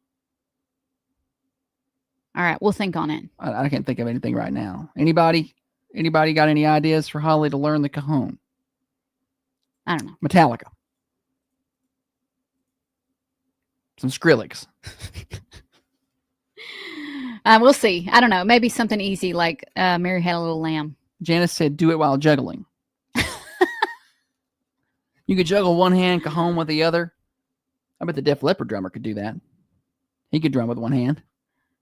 Speaker 5: All right, we'll think on it.
Speaker 2: I can't think of anything right now. Anybody got any ideas for Holly to learn the cajon?
Speaker 5: I don't know.
Speaker 2: Metallica. Some Skrillex.
Speaker 5: We'll see. I don't know. Maybe something easy like Mary Had a Little Lamb.
Speaker 2: Janice said, do it while juggling. You could juggle one hand, cajon with the other. I bet the Def Leppard drummer could do that. He could drum with one hand.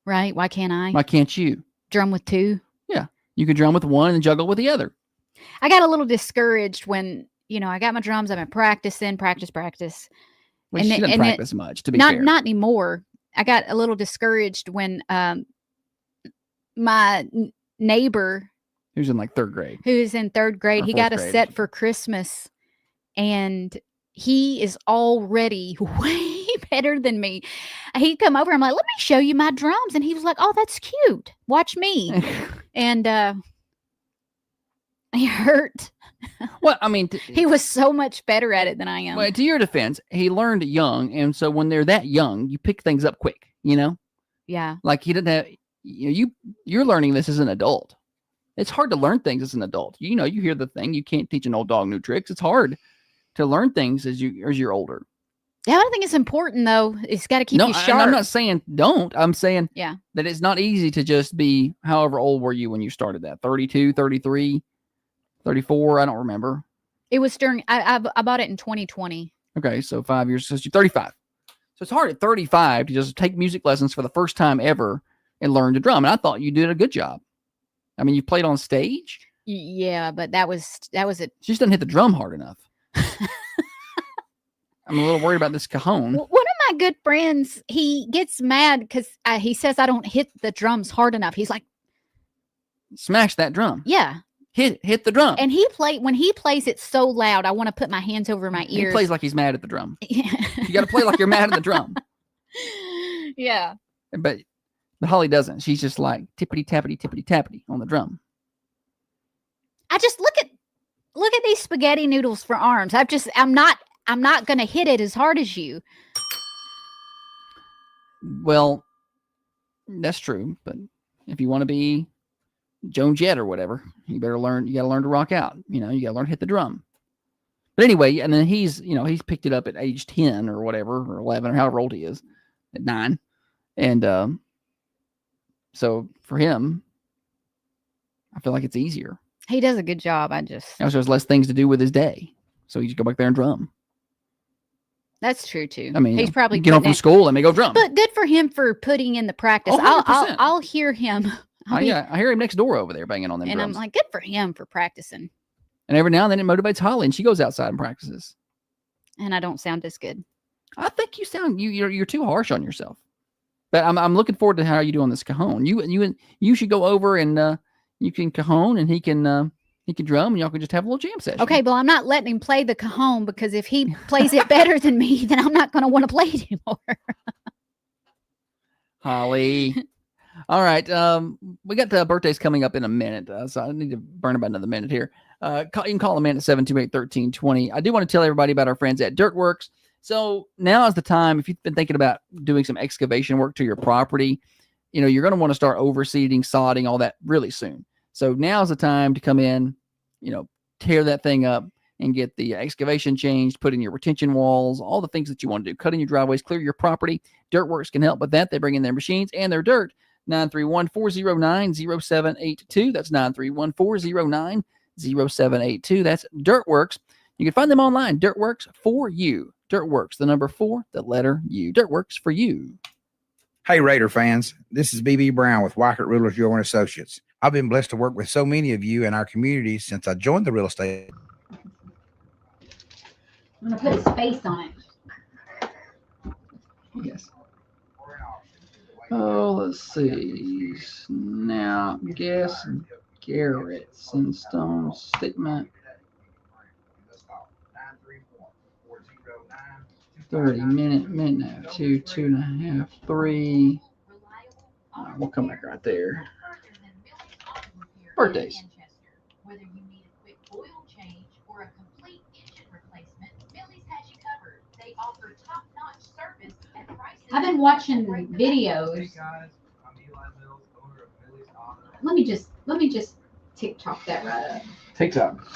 Speaker 5: Right? Why can't I?
Speaker 2: Why can't you?
Speaker 5: Drum with two?
Speaker 2: Yeah. You could drum with one and juggle with the other.
Speaker 5: I got a little discouraged when, I got my drums. I've been practicing.
Speaker 2: Well, she didn't practice much, to be
Speaker 5: not,
Speaker 2: fair.
Speaker 5: Not anymore. I got a little discouraged when my neighbor,
Speaker 2: Who's in like third grade.
Speaker 5: he got a set for Christmas, and he is already way better than me. He'd come over. I'm like, let me show you my drums. And he was like, oh, that's cute. Watch me. And he hurt.
Speaker 2: Well, I mean,
Speaker 5: he was so much better at it than I am.
Speaker 2: Well, to your defense, he learned young. And so when they're that young, you pick things up quick,
Speaker 5: Yeah.
Speaker 2: Like he didn't have, you're learning this as an adult. It's hard to learn things as an adult. You hear the thing, you can't teach an old dog new tricks. It's hard to learn things as you're older.
Speaker 5: Yeah, I think it's important though. It's got to keep you sharp.
Speaker 2: I'm not saying don't. I'm saying
Speaker 5: that
Speaker 2: it's not easy to just be, however old were you when you started that? 32, 33, 34? I don't remember.
Speaker 5: It was during, I bought it in 2020.
Speaker 2: Okay, so 5 years since you're 35. So it's hard at 35 to just take music lessons for the first time ever and learn to drum. And I thought you did a good job. I mean, you played on stage.
Speaker 5: Yeah, but that was it.
Speaker 2: She just doesn't hit the drum hard enough. I'm a little worried about this cajon.
Speaker 5: One of my good friends, he gets mad because he says I don't hit the drums hard enough. He's like,
Speaker 2: smash that drum.
Speaker 5: Yeah.
Speaker 2: Hit the drum.
Speaker 5: And when he plays it so loud, I want to put my hands over my ears.
Speaker 2: He plays like he's mad at the drum. You got to play like you're mad at the drum.
Speaker 5: Yeah.
Speaker 2: But Holly doesn't. She's just like tippity tappity on the drum.
Speaker 5: I just look at these spaghetti noodles for arms. I'm not going to hit it as hard as you.
Speaker 2: Well, that's true. But if you want to be Joan Jett or whatever, you got to learn to rock out. You got to learn to hit the drum. But anyway, and then he's picked it up at age 10 or whatever, or 11 or however old he is, at 9. And so for him, I feel like it's easier.
Speaker 5: He does a good job.
Speaker 2: There's less things to do with his day. So you just go back there and drum.
Speaker 5: That's true too.
Speaker 2: I mean,
Speaker 5: he's probably
Speaker 2: get home from school and they go drum.
Speaker 5: But good for him for putting in the practice.
Speaker 2: Oh,
Speaker 5: I'll hear him.
Speaker 2: I hear him next door over there banging on them
Speaker 5: and
Speaker 2: drums.
Speaker 5: I'm like, good for him for practicing.
Speaker 2: And every now and then it motivates Holly, and she goes outside and practices.
Speaker 5: And I don't sound as good.
Speaker 2: I think you sound you're too harsh on yourself. But I'm looking forward to how you do on this cajon. You should go over and you can cajon and he can drum, and y'all can just have a little jam session.
Speaker 5: Okay, well, I'm not letting him play the cajon because if he plays it better than me, then I'm not going to want to play it anymore.
Speaker 2: Holly. All right. We got the birthdays coming up in a minute, so I need to burn about another minute here. You can call them in at 728-1320. I do want to tell everybody about our friends at Dirtworks. So now is the time, if you've been thinking about doing some excavation work to your property, you're going to want to start overseeding, sodding, all that really soon. So now's the time to come in, tear that thing up and get the excavation changed, put in your retention walls, all the things that you want to do, cut in your driveways, clear your property. Dirtworks can help with that. They bring in their machines and their dirt. 931-409-0782. That's 931-409-0782. That's Dirtworks. You can find them online. Dirtworks for you. Dirtworks, the number 4, the letter U. Dirtworks for you.
Speaker 12: Hey, Raider fans. This is BB Brown with Wycott Rulers Your Associates. I've been blessed to work with so many of you in our community since I joined the real estate.
Speaker 1: I'm going to put a space on it.
Speaker 2: Yes. Oh, let's see. Now, guess Garrett's and Stone statement. 30 minute, 2, 2.5, 3. We'll come back right there. Birthdays.
Speaker 13: Whether you need a quick oil change or a complete engine replacement, Millie's has you covered. They offer top-notch service at prices.
Speaker 1: I've been watching videos. Let me just TikTok that right up.
Speaker 2: TikTok.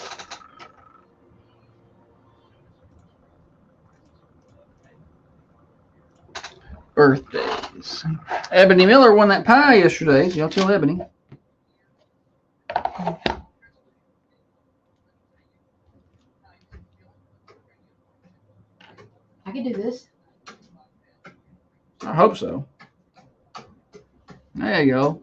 Speaker 2: Birthdays. Ebony Miller won that pie yesterday. So y'all tell Ebony.
Speaker 1: I could do this.
Speaker 2: I hope so. There you go.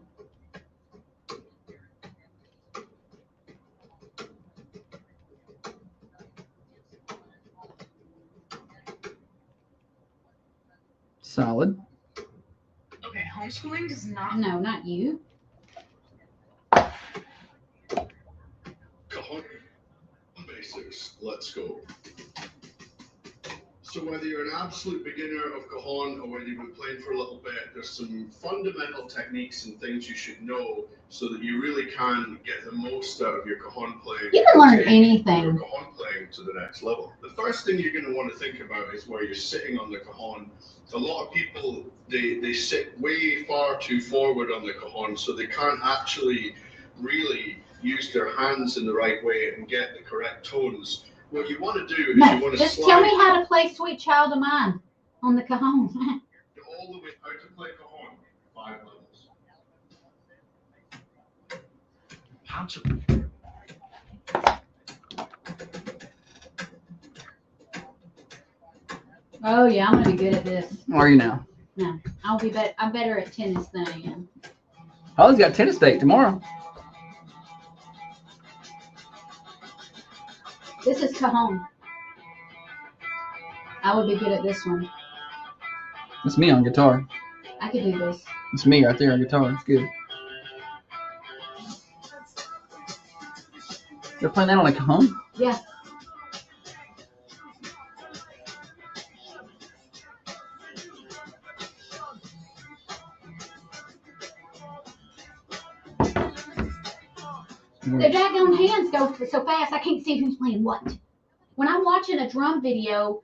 Speaker 2: Solid.
Speaker 13: Okay, homeschooling does not.
Speaker 1: No, not you.
Speaker 14: Cajon basics. Let's go. So whether you're an absolute beginner of Cajon or whether you've been playing for a little bit, there's some fundamental techniques and things you should know so that you really can get the most out of your Cajon playing.
Speaker 1: You can learn
Speaker 14: Take
Speaker 1: anything.
Speaker 14: Your Cajon playing to the next level. The first thing you're going to want to think about is where you're sitting on the Cajon. A lot of people, they sit way far too forward on the Cajon, so they can't actually really use their hands in the right way and get the correct tones. What you want to do is you
Speaker 1: No,
Speaker 14: want to
Speaker 1: just
Speaker 14: slide
Speaker 1: tell me how to play Sweet Child of Mine on the cajon.
Speaker 14: all the way how to play Cajon, 5 levels.
Speaker 3: How to.
Speaker 1: Oh yeah, I'm gonna be good at this.
Speaker 2: Are you now?
Speaker 1: No, I'll be better. I'm better at tennis than I am.
Speaker 2: Holly's got tennis date tomorrow.
Speaker 1: This is cajon. I would be good at this one.
Speaker 2: It's me on guitar.
Speaker 1: I could do this.
Speaker 2: It's me right there on guitar. It's good. You're playing that on a cajon?
Speaker 1: Yeah. The daggone hands go so fast, I can't see who's playing what. When I'm watching a drum video,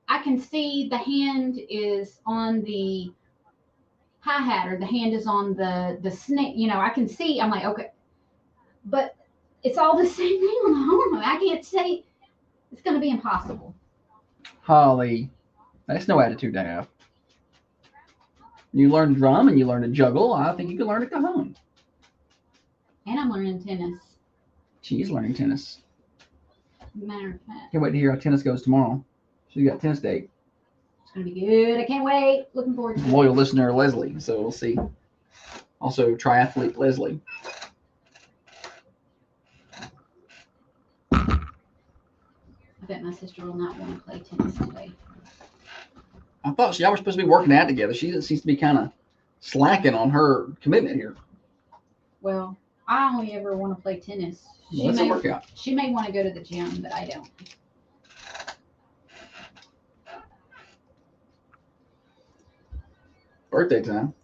Speaker 1: I can see the hand is on the hi-hat or the hand is on the snare. You know, I can see, I'm like, okay. But it's all the same thing on the hormone. I can't say, it's going to be impossible.
Speaker 2: Holly, that's no attitude to have. You learn drum and you learn to juggle. I think you can learn a cajon.
Speaker 1: And I'm learning tennis.
Speaker 2: She's learning tennis.
Speaker 1: Matter of fact,
Speaker 2: Can't wait to hear how tennis goes tomorrow. She's got tennis date.
Speaker 1: it's going to be good. I can't wait. Looking forward to it.
Speaker 2: Loyal listener Leslie, so we'll see. Also, triathlete Leslie.
Speaker 1: I bet my sister will not want to play tennis today.
Speaker 2: I thought y'all were supposed to be working out together. She seems to be kind of slacking on her commitment here.
Speaker 1: Well, I only ever want to play tennis.
Speaker 2: Well, that's a workout.
Speaker 1: She may want to go to the gym, but I don't.
Speaker 2: Birthday time.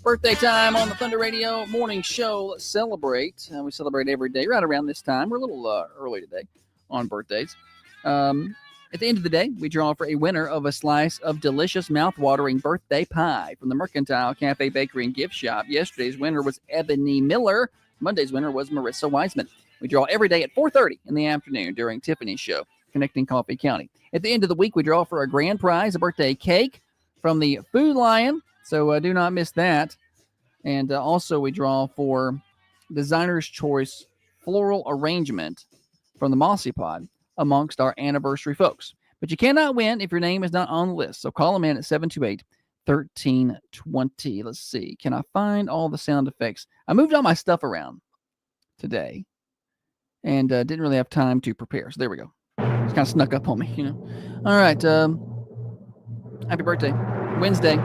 Speaker 2: Birthday time on the Thunder Radio Morning Show. Let's celebrate. We celebrate every day right around this time. We're a little early today on birthdays. At the end of the day, we draw for a winner of a slice of delicious, mouth-watering birthday pie from the Mercantile Cafe Bakery and Gift Shop. Yesterday's winner was Ebony Miller. Monday's winner was Marissa Wiseman. We draw every day at 4:30 in the afternoon during Tiffany's show, Connecting Coffee County. At the end of the week, we draw for a grand prize, a birthday cake from the Food Lion. So do not miss that. And also we draw for Designer's Choice floral arrangement from the Mossy Pod amongst our anniversary folks. But you cannot win if your name is not on the list. So call them in at 728-1320. Let's see. Can I find all the sound effects? I moved all my stuff around today and didn't really have time to prepare. So there we go. It's kind of snuck up on me, you know. All right. Happy birthday. Wednesday.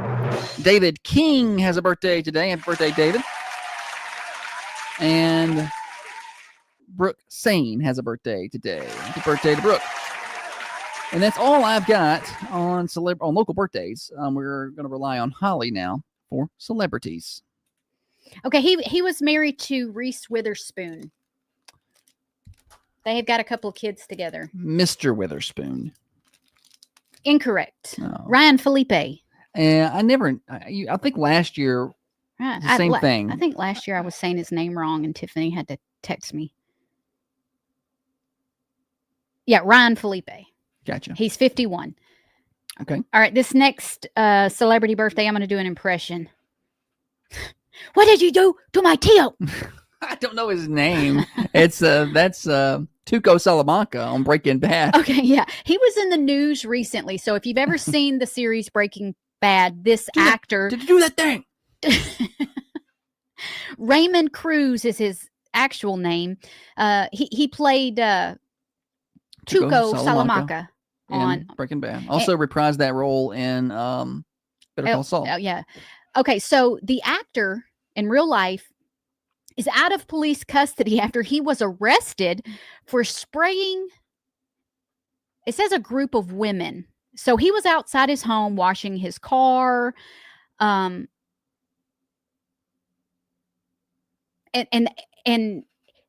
Speaker 2: David King has a birthday today. Happy birthday, David. And Brooke Sane has a birthday today. Happy birthday to Brooke. And that's all I've got on local birthdays. We're going to rely on Holly now for celebrities.
Speaker 5: Okay, he was married to Reese Witherspoon. They have got a couple of kids together.
Speaker 2: Mr. Witherspoon.
Speaker 5: Incorrect.
Speaker 2: Oh.
Speaker 5: Ryan Felipe.
Speaker 2: I think last year, the same thing.
Speaker 5: I think last year I was saying his name wrong and Tiffany had to text me. Yeah, Ryan Felipe.
Speaker 2: Gotcha.
Speaker 5: He's 51.
Speaker 2: Okay.
Speaker 5: All right, this next celebrity birthday, I'm going to do an impression. What did you do to my tip?
Speaker 2: I don't know his name. That's Tuco Salamanca on Breaking Bad.
Speaker 5: Okay, yeah. He was in the news recently. So if you've ever seen the series Breaking bad. This actor.
Speaker 2: Did you do that thing?
Speaker 5: Raymond Cruz is his actual name. He played Tuco Salamanca on
Speaker 2: Breaking Bad. Also reprised that role in Better Call Saul.
Speaker 5: Yeah. Okay, so the actor in real life is out of police custody after he was arrested for spraying, it says, a group of women. So he was outside his home washing his car. And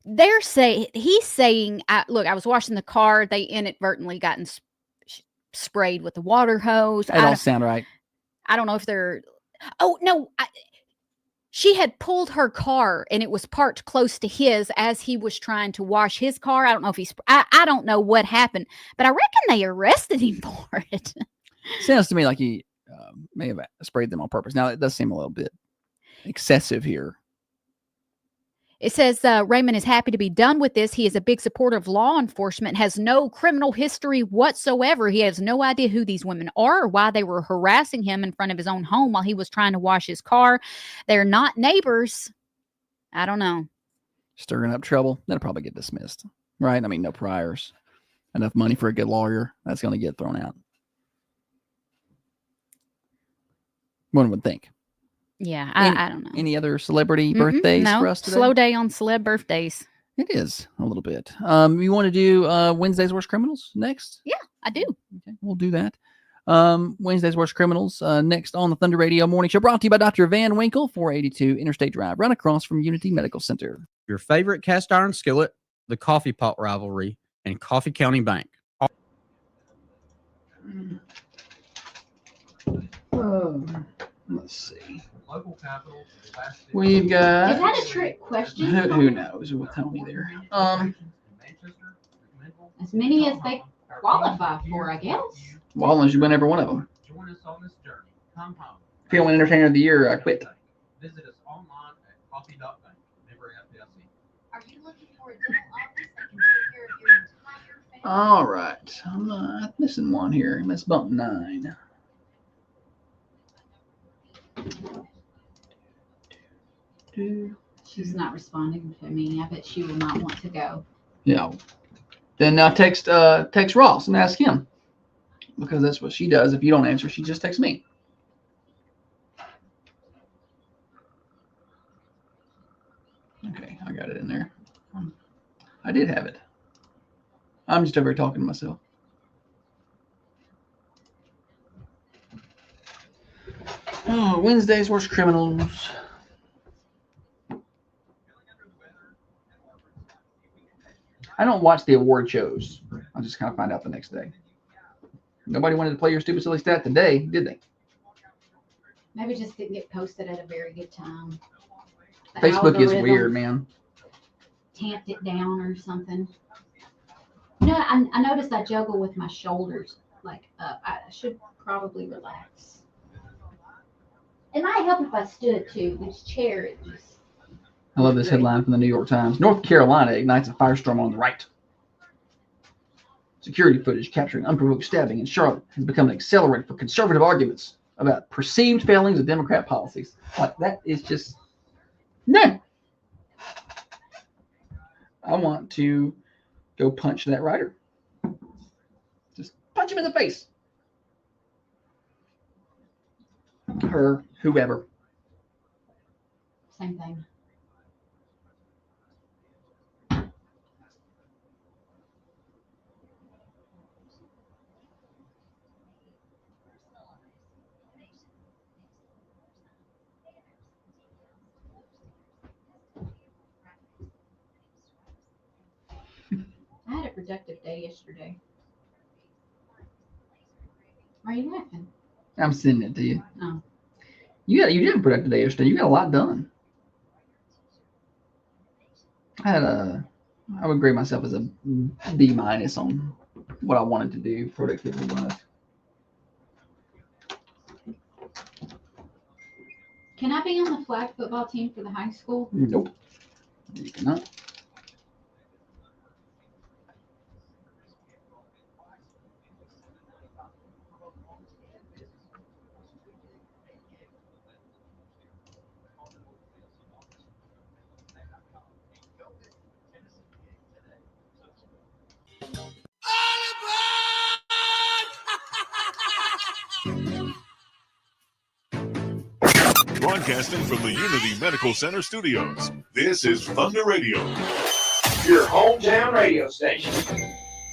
Speaker 5: they're he's saying, look, I was washing the car. They inadvertently gotten sprayed with the water hose.
Speaker 2: That don't sound right.
Speaker 5: I don't know if they're. Oh no, she had pulled her car and it was parked close to his as he was trying to wash his car. I don't know if he's. I don't know what happened, but I reckon they arrested him for it.
Speaker 2: Sounds to me like he may have sprayed them on purpose. Now it does seem a little bit excessive here.
Speaker 5: It says Raymond is happy to be done with this. He is a big supporter of law enforcement, has no criminal history whatsoever. He has no idea who these women are or why they were harassing him in front of his own home while he was trying to wash his car. They're not neighbors. I don't know.
Speaker 2: Stirring up trouble. That'll probably get dismissed, right? I mean, no priors. Enough money for a good lawyer. That's going to get thrown out. One would think.
Speaker 5: Yeah, I don't know.
Speaker 2: Any other celebrity birthdays for us today?
Speaker 5: Slow day on celeb birthdays.
Speaker 2: It is a little bit. You want to do Wednesday's Worst Criminals next?
Speaker 5: Yeah, I do.
Speaker 2: Okay, we'll do that. Wednesday's Worst Criminals next on the Thunder Radio Morning Show, brought to you by Dr. Van Winkle, 482 Interstate Drive, right across from Unity Medical Center.
Speaker 15: Your favorite cast iron skillet, the coffee pot rivalry, and Coffee County Bank.
Speaker 2: Let's see.
Speaker 3: Local capital.
Speaker 2: We've got.
Speaker 1: Is that a trick question?
Speaker 2: Who knows with Tony there?
Speaker 1: As many as they qualify for, I guess.
Speaker 2: Well, unless you win every one of them.
Speaker 3: Join us on this journey. Come home.
Speaker 2: If you don't win Entertainer of the Year, I quit.
Speaker 3: Visit us online at coffee.bank. Member FDIC.
Speaker 13: Are you looking for a dental office that can take care of your entire family?
Speaker 2: All right. I'm not missing one here. Let's bump 9.
Speaker 1: She's not responding to me. I bet she will not want to go.
Speaker 2: Yeah. Then text Ross and ask him, because that's what she does. If you don't answer, she just texts me. Okay, I got it in there. I did have it. I'm just over here talking to myself. Oh, Wednesday's Worst Criminals. I don't watch the award shows. I'll just kind of find out the next day. Nobody wanted to play your stupid silly stat today, did they?
Speaker 1: Maybe just didn't get posted at a very good time. The
Speaker 2: Facebook is
Speaker 1: algorithm
Speaker 2: weird, man.
Speaker 1: Tamped it down or something. You know, I noticed I juggle with my shoulders like up. I should probably relax. It might help if I stood too. This chair, it just.
Speaker 2: I love this headline from the New York Times. North Carolina ignites a firestorm on the right. Security footage capturing unprovoked stabbing in Charlotte has become an accelerant for conservative arguments about perceived failings of Democrat policies. Like, that is just no. I want to go punch that writer. Just punch him in the face. Her, whoever.
Speaker 1: Same thing. I had a productive day yesterday. Why are you laughing?
Speaker 2: I'm sending it to you.
Speaker 1: Oh.
Speaker 2: You did a productive day yesterday. You got a lot done. I would grade myself as a B- on what I wanted to do productivity wise.
Speaker 1: Can I be on the flag football team for the high school?
Speaker 2: Nope. You cannot.
Speaker 7: Broadcasting from the Unity Medical Center studios, this is Thunder Radio.
Speaker 6: Your hometown radio station.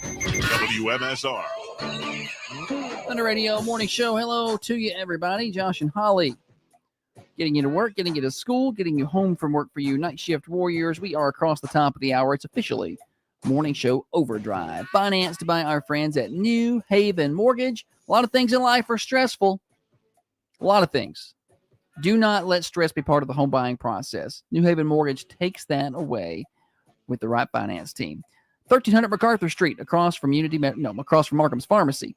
Speaker 7: WMSR.
Speaker 2: Thunder Radio Morning Show. Hello to you, everybody. Josh and Holly. Getting you to work, getting you to school, getting you home from work for you night shift warriors. We are across the top of the hour. It's officially Morning Show Overdrive. Financed by our friends at New Haven Mortgage. A lot of things in life are stressful. A lot of things. Do not let stress be part of the home buying process. New Haven Mortgage takes that away with the right finance team. 1300 MacArthur Street, across from Markham's Pharmacy,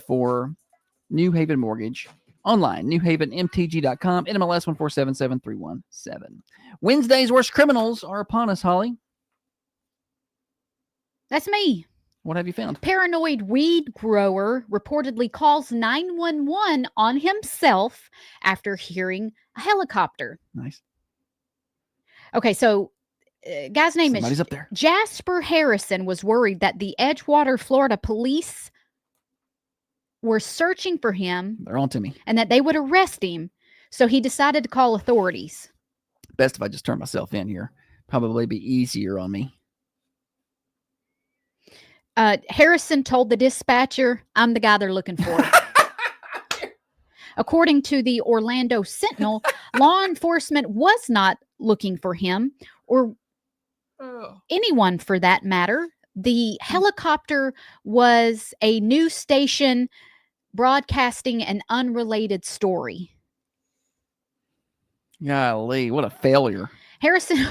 Speaker 2: for New Haven Mortgage. Online, newhavenmtg.com, NMLS 1477317. Wednesday's worst criminals are upon us, Holly.
Speaker 5: That's me.
Speaker 2: What have you found?
Speaker 5: Paranoid weed grower reportedly calls 911 on himself after hearing a helicopter.
Speaker 2: Nice.
Speaker 5: Okay, so guy's name
Speaker 2: Somebody's
Speaker 5: is
Speaker 2: up there.
Speaker 5: Jasper Harrison was worried that the Edgewater, Florida police were searching for him.
Speaker 2: They're on to me.
Speaker 5: And that they would arrest him. So he decided to call authorities.
Speaker 2: Best if I just turn myself in here. Probably be easier on me.
Speaker 5: Harrison told the dispatcher, "I'm the guy they're looking for." According to the Orlando Sentinel, law enforcement was not looking for him or anyone for that matter. The helicopter was a news station broadcasting an unrelated story.
Speaker 2: Golly, what a failure.
Speaker 5: Harrison,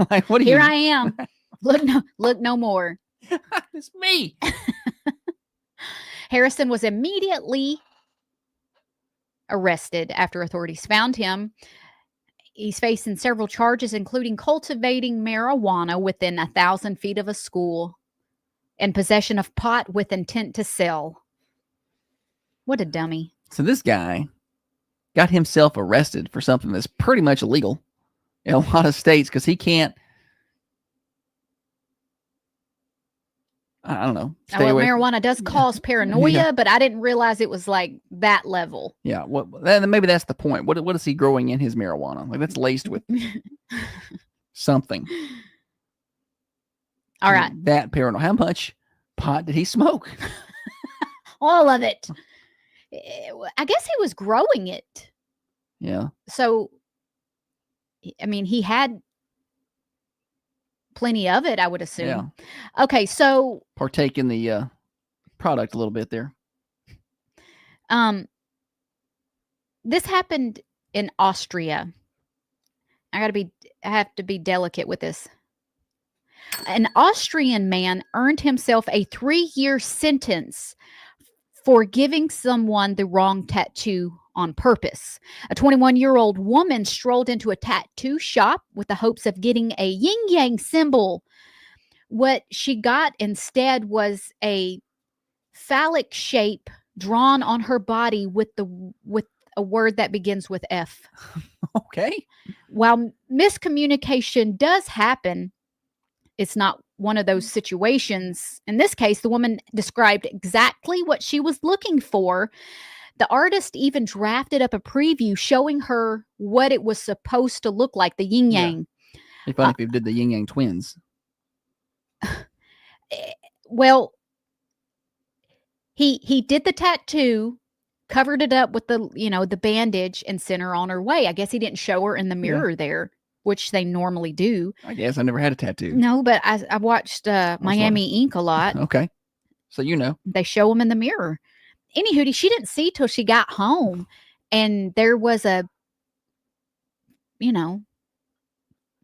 Speaker 2: Like, what do
Speaker 5: here
Speaker 2: you?
Speaker 5: I am. Look no more.
Speaker 2: It's me.
Speaker 5: Harrison was immediately arrested after authorities found him. He's facing several charges, including cultivating marijuana within 1,000 feet of a school and possession of pot with intent to sell. What a dummy.
Speaker 2: So this guy got himself arrested for something that's pretty much illegal in a lot of states because he can't, I don't know. Stay
Speaker 5: Well,
Speaker 2: away.
Speaker 5: marijuana does cause paranoia,
Speaker 2: Yeah.
Speaker 5: but I didn't realize it was like that level.
Speaker 2: Yeah, then maybe that's the point. What is he growing in his marijuana? Like, that's laced with something.
Speaker 5: All right.
Speaker 2: That paranoid. How much pot did he smoke?
Speaker 5: All of it. I guess he was growing it.
Speaker 2: Yeah.
Speaker 5: So, I mean, he had plenty of it, I would assume.
Speaker 2: Yeah.
Speaker 5: Okay, so
Speaker 2: Partake in the product a little bit there.
Speaker 5: this happened in Austria. I have to be delicate with this. An Austrian man earned himself a 3-year sentence for giving someone the wrong tattoo on purpose. A 21-year-old woman strolled into a tattoo shop with the hopes of getting a yin-yang symbol. What she got instead was a phallic shape drawn on her body with a word that begins with F.
Speaker 2: Okay.
Speaker 5: While miscommunication does happen, it's not one of those situations. In this case, the woman described exactly what she was looking for. The artist even drafted up a preview showing her what it was supposed to look like, the yin yang.
Speaker 2: It'd be funny if you did the yin yang twins.
Speaker 5: Well, he did the tattoo, covered it up with the bandage, and sent her on her way. I guess he didn't show her in the mirror there, which they normally do.
Speaker 2: I guess I never had a tattoo.
Speaker 5: No, but I watched Miami Ink a lot.
Speaker 2: Okay. So you know.
Speaker 5: They show them in the mirror. Anywho, she didn't see till she got home, and there was a,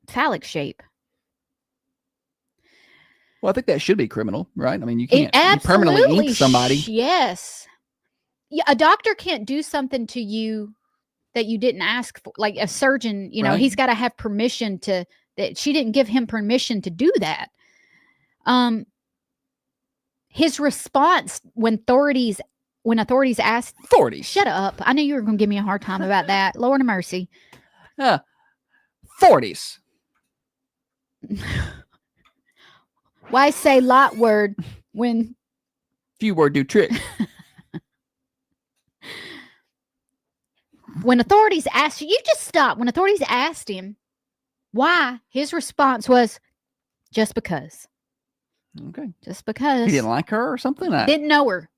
Speaker 5: phallic shape.
Speaker 2: Well, I think that should be criminal, right? I mean, you can't permanently ink somebody.
Speaker 5: Yes. Yeah, a doctor can't do something to you that you didn't ask for. Like a surgeon,
Speaker 2: Right.
Speaker 5: he's got to have permission that she didn't give him permission to do that. His response when authorities asked, shut up. I knew you were going to give me a hard time about that. Lord of mercy.
Speaker 2: 40s.
Speaker 5: Why say lot word when
Speaker 2: few word do trick?
Speaker 5: When authorities asked you just stop. When authorities asked him why, his response was, "Just because."
Speaker 2: Okay.
Speaker 5: Just because.
Speaker 2: He didn't like her or something?
Speaker 5: Didn't know her.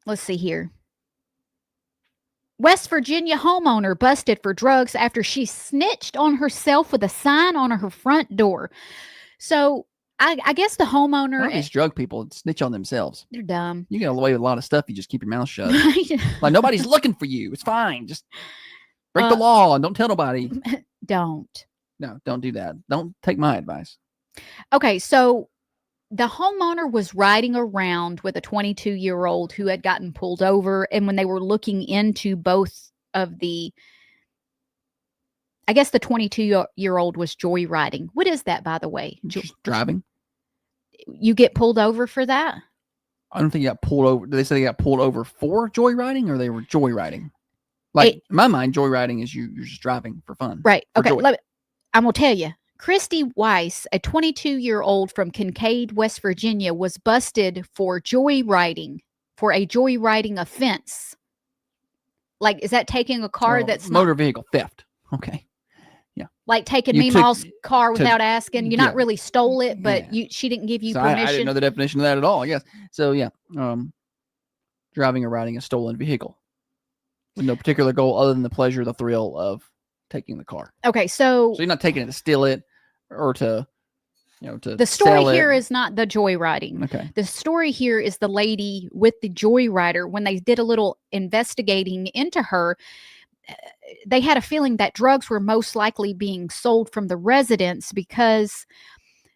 Speaker 5: Let's see here. West Virginia homeowner busted for drugs after she snitched on herself with a sign on her front door. So I guess the homeowner.
Speaker 2: All these drug people snitch on themselves.
Speaker 5: They're dumb.
Speaker 2: You get away with a lot of stuff. You just keep your mouth shut.
Speaker 5: Right?
Speaker 2: Like nobody's looking for you. It's fine. Just break the law and don't tell nobody.
Speaker 5: Don't.
Speaker 2: No, don't do that. Don't take my advice.
Speaker 5: Okay, so the homeowner was riding around with a 22-year-old who had gotten pulled over. And when they were looking into both of the, I guess the 22-year-old was joyriding. What is that, by the way?
Speaker 2: Just driving.
Speaker 5: You get pulled over for that?
Speaker 2: I don't think you got pulled over. Did they say they got pulled over for joyriding or they were joyriding? Like, in my mind, joyriding is you're just driving for fun.
Speaker 5: Right.
Speaker 2: For
Speaker 5: Okay.
Speaker 2: joy.
Speaker 5: I'm going to tell you. Christy Weiss, a 22-year-old from Kincaid, West Virginia, was busted for a joyriding offense. Like, is that taking a car that's
Speaker 2: motor vehicle theft? Okay. Yeah.
Speaker 5: Like taking Meemaw's car without asking. You not really stole it, but she didn't give you permission.
Speaker 2: I didn't know the definition of that at all, I guess. So, yeah. Driving or riding a stolen vehicle with no particular goal other than the pleasure, the thrill of taking the car.
Speaker 5: Okay, so
Speaker 2: you're not taking it to steal it or to, to
Speaker 5: the story
Speaker 2: sell
Speaker 5: here
Speaker 2: it.
Speaker 5: Is not the joyriding.
Speaker 2: Okay.
Speaker 5: The story here is the lady with the joyrider. When they did a little investigating into her, they had a feeling that drugs were most likely being sold from the residence because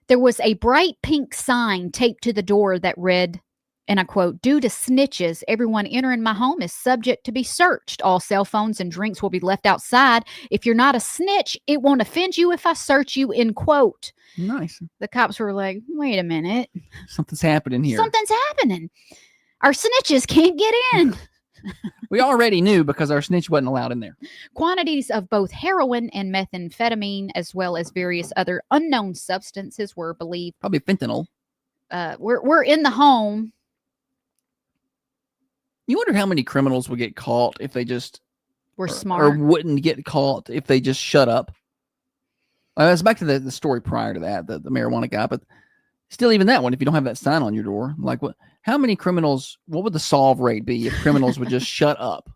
Speaker 5: there was a bright pink sign taped to the door that read, and I quote, "Due to snitches, everyone entering my home is subject to be searched. All cell phones and drinks will be left outside. If you're not a snitch, it won't offend you if I search you," end quote.
Speaker 2: Nice.
Speaker 5: The cops were like, wait a minute.
Speaker 2: Something's happening here.
Speaker 5: Something's happening. Our snitches can't get in.
Speaker 2: We already knew because our snitch wasn't allowed in there.
Speaker 5: Quantities of both heroin and methamphetamine, as well as various other unknown substances, were believed.
Speaker 2: Probably fentanyl.
Speaker 5: We're in the home.
Speaker 2: You wonder how many criminals would get caught if they just
Speaker 5: were
Speaker 2: or
Speaker 5: smart,
Speaker 2: wouldn't get caught if they just shut up. It's back to the story prior to that, the marijuana guy, but still, even that one, if you don't have that sign on your door, like what? How many criminals? What would the solve rate be if criminals would just shut up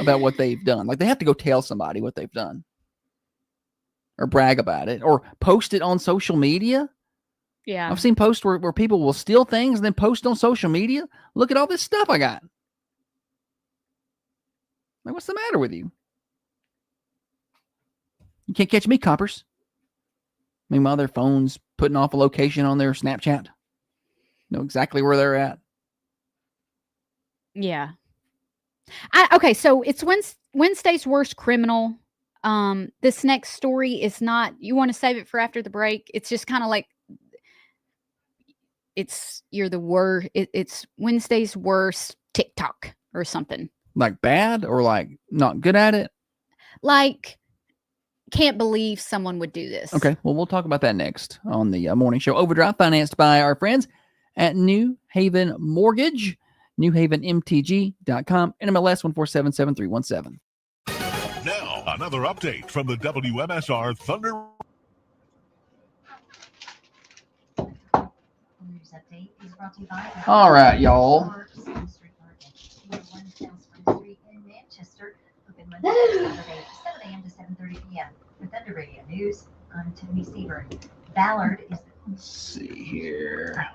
Speaker 2: about what they've done? Like they have to go tell somebody what they've done, or brag about it, or post it on social media.
Speaker 5: Yeah,
Speaker 2: I've seen posts where people will steal things and then post on social media. Look at all this stuff I got. Like, what's the matter with you? You can't catch me, coppers. Meanwhile, their phone's putting off a location on their Snapchat. Know exactly where they're at.
Speaker 5: Yeah. Okay, so it's Wednesday's worst criminal. This next story is not. You want to save it for after the break? It's just kind of like you're the worst. It's Wednesday's worst TikTok or something.
Speaker 2: Like bad or like not good at it?
Speaker 5: Like, can't believe someone would do this.
Speaker 2: Okay, well, we'll talk about that next on the morning show. Overdrive, financed by our friends at New Haven Mortgage, newhavenmtg.com, NMLS 1477317.
Speaker 7: Now, another update from the WMSR Thunder.
Speaker 13: News update is brought to you by
Speaker 2: All right, y'all.
Speaker 13: In Manchester, open Monday to Saturday, 7 a.m. to 7:30 p.m. For Thunder Radio News, I'm Tony Seaburn. Ballard is.
Speaker 2: Let's see here.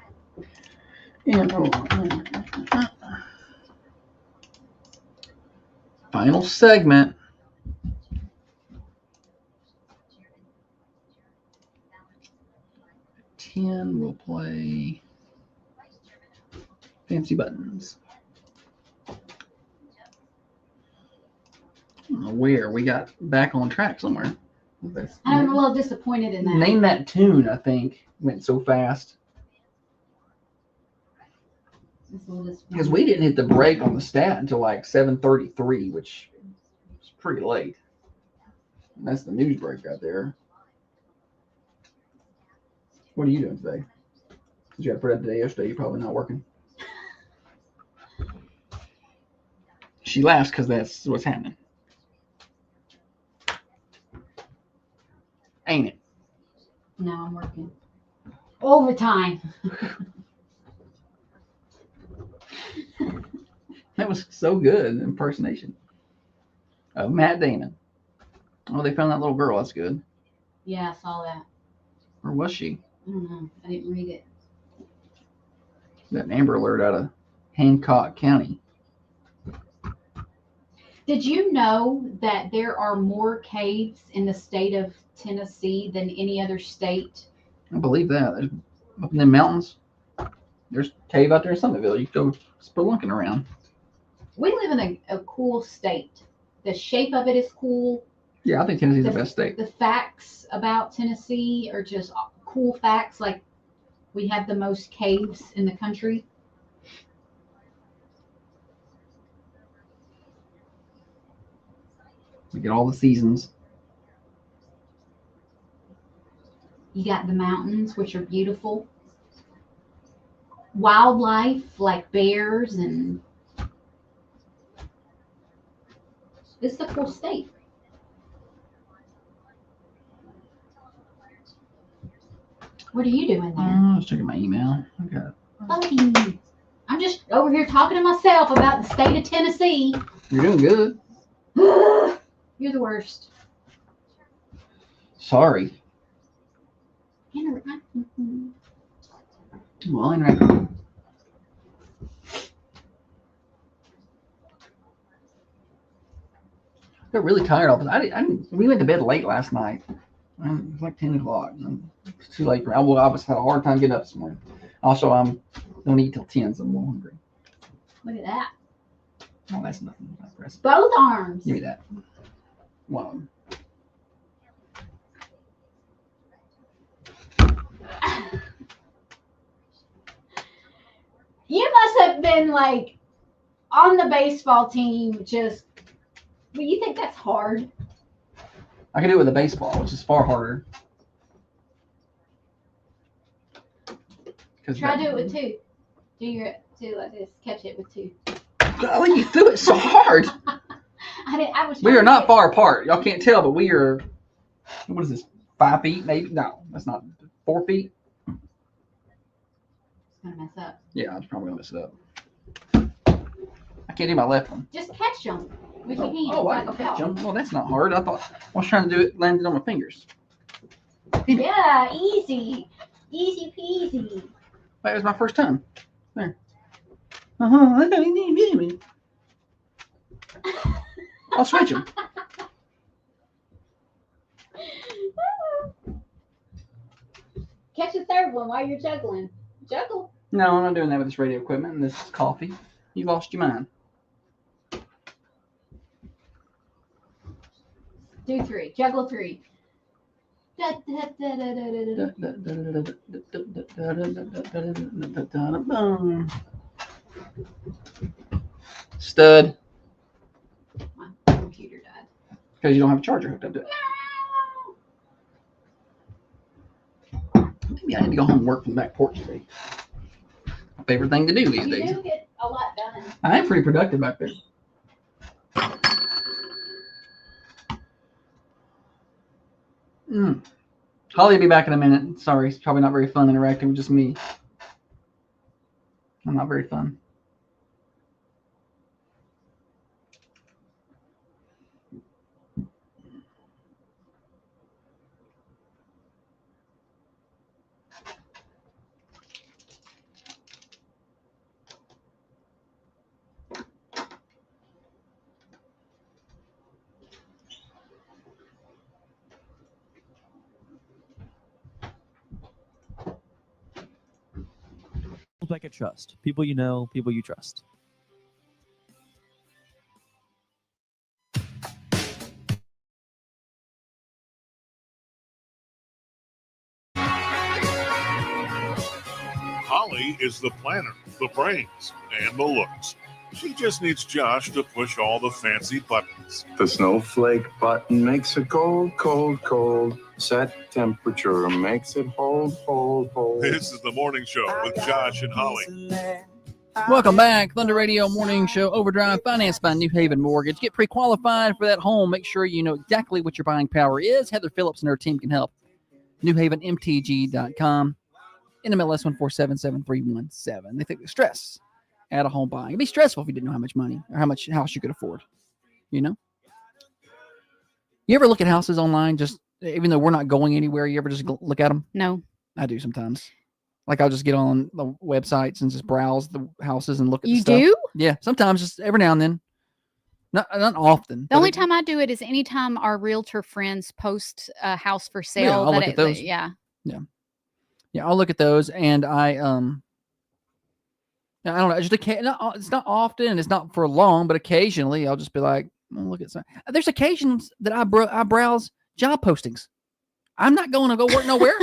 Speaker 2: Final segment. At 10, we'll play Fancy Buttons. I don't know where we got back on track somewhere.
Speaker 1: I'm a little disappointed in that.
Speaker 2: Name that tune, I think, went so fast. Because we didn't hit the break on the stat until like 7:33, which is pretty late. And that's the news break right there. What are you doing today? Because you had to put up today yesterday. You're probably not working. She laughs because that's what's happening. Ain't it?
Speaker 1: No, I'm working overtime.
Speaker 2: That was so good, impersonation of Matt Damon. Oh, they found that little girl. That's good.
Speaker 1: Yeah, I saw that.
Speaker 2: Or was she?
Speaker 1: I don't know. I didn't read it.
Speaker 2: Got an Amber Alert out of Hancock County.
Speaker 1: Did you know that there are more caves in the state of Tennessee than any other state?
Speaker 2: I believe that. There's, up in the mountains, there's a cave out there in Somerville. You can go spelunking around.
Speaker 1: We live in a cool state. The shape of it is cool.
Speaker 2: Yeah, I think Tennessee's the best state.
Speaker 1: The facts about Tennessee are just cool facts. Like, we have the most caves in the country.
Speaker 2: We get all the seasons.
Speaker 1: You got the mountains, which are beautiful. Wildlife, like bears, and it's a cool state. What are you doing there?
Speaker 2: I was checking my email. Okay.
Speaker 1: Fucking, I'm just over here talking to myself about the state of Tennessee.
Speaker 2: You're doing good.
Speaker 1: You're the worst.
Speaker 2: Sorry. Well, interact. I got really tired. We went to bed late last night. It was like 10 o'clock. It's too late for me. I was had a hard time getting up this morning. Also, don't eat till 10, so I'm a little hungry.
Speaker 1: Look at that.
Speaker 2: Oh, that's nothing.
Speaker 1: Both arms.
Speaker 2: Give me that. One of them.
Speaker 1: You must have been like on the baseball team, just. Well, you think that's hard?
Speaker 2: I can do it with a baseball, which is far harder.
Speaker 1: Try to do it with two. Do your two like this. Catch it with two.
Speaker 2: Golly, you threw it so hard. We are not far apart. Y'all can't tell, but we are. What is this? 5 feet, maybe? No, that's not 4 feet.
Speaker 1: It's gonna mess up.
Speaker 2: Yeah, I'm probably gonna mess it up. I can't do my left one.
Speaker 1: Just catch them with your hand.
Speaker 2: Oh, I can catch them. Well, that's not hard. I was trying to do it, landed on my fingers.
Speaker 1: Yeah, easy, easy peasy.
Speaker 2: That was my first time. There. I'll switch them.
Speaker 1: Catch the third one while you're juggling. Juggle.
Speaker 2: No, I'm not doing that with this radio equipment and this coffee. You lost your mind.
Speaker 1: Do three. Juggle three.
Speaker 2: Stud.
Speaker 1: My computer died.
Speaker 2: Because you don't have a charger hooked up to it. Maybe I need to go home and work from the back porch today. My favorite thing to do these days.
Speaker 1: You do get a lot done.
Speaker 2: I am pretty productive back there. Holly will be back in a minute. Sorry, it's probably not very fun interacting with just me. I'm not very fun.
Speaker 16: I can trust. People you know, people you trust.
Speaker 7: Holly is the planner, the brains, and the looks. She just needs Josh to push all the fancy buttons.
Speaker 17: The snowflake button makes it cold, cold, cold. Set temperature makes it hold, hold, hold.
Speaker 7: This is the morning show with Josh and Holly.
Speaker 2: Welcome back. Thunder Radio Morning Show Overdrive, financed by New Haven Mortgage. Get pre-qualified for that home. Make sure you know exactly what your buying power is. Heather Phillips and her team can help. NewHavenMTG.com. NMLS 1477317. They think the stress at a home buying. It'd be stressful if you didn't know how much money or how much house you could afford. You know? You ever look at houses online, just even though we're not going anywhere, you ever just look at them?
Speaker 5: No.
Speaker 2: I do sometimes. Like I'll just get on the websites and just browse the houses and look at the
Speaker 5: You
Speaker 2: stuff.
Speaker 5: do?
Speaker 2: Yeah, sometimes just every now and then. Not often.
Speaker 5: The only time I do it is anytime our realtor friends post a house for sale.
Speaker 2: Yeah, I'll look at those.
Speaker 5: Yeah.
Speaker 2: I'll look at those, and I don't know. Just it's not often, and it's not for long, but occasionally I'll just be like, oh, look at some. There's occasions that I browse job postings. I'm not going to go work nowhere.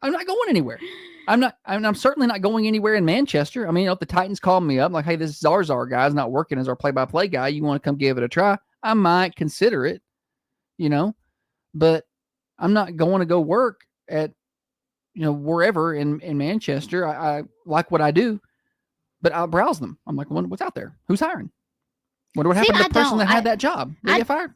Speaker 2: I'm not going anywhere. I'm certainly not going anywhere in Manchester. I mean, if the Titans call me up, like, hey, this Zarzar guy's not working as our play-by-play guy. You want to come give it a try? I might consider it, but I'm not going to go work at, wherever in Manchester. I like what I do, but I'll browse them. I'm like, what's out there? Who's hiring? Wonder what happened to the person that had that job? Did they get fired?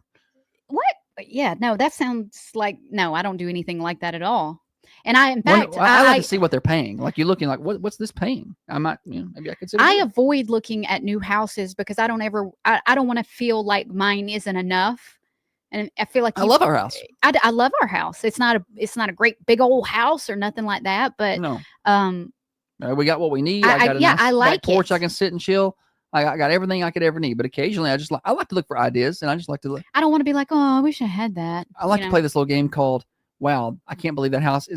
Speaker 5: What? Yeah, no, that sounds like, no, I don't do anything like that at all. And I like to
Speaker 2: see what they're paying. Like you're looking like, what's this paying? I might, maybe I consider.
Speaker 5: I avoid looking at new houses because I don't want to feel like mine isn't enough. And I feel like
Speaker 2: I love our house.
Speaker 5: I love our house. It's not a great big old house or nothing like that, but
Speaker 2: no. We got what we need. I got a
Speaker 5: I like
Speaker 2: back porch. I can sit and chill. I got everything I could ever need. But occasionally I like to look for ideas, and I just like to look.
Speaker 5: I don't want to be like, oh, I wish I had that.
Speaker 2: I like to play this little game called, wow, I can't believe that house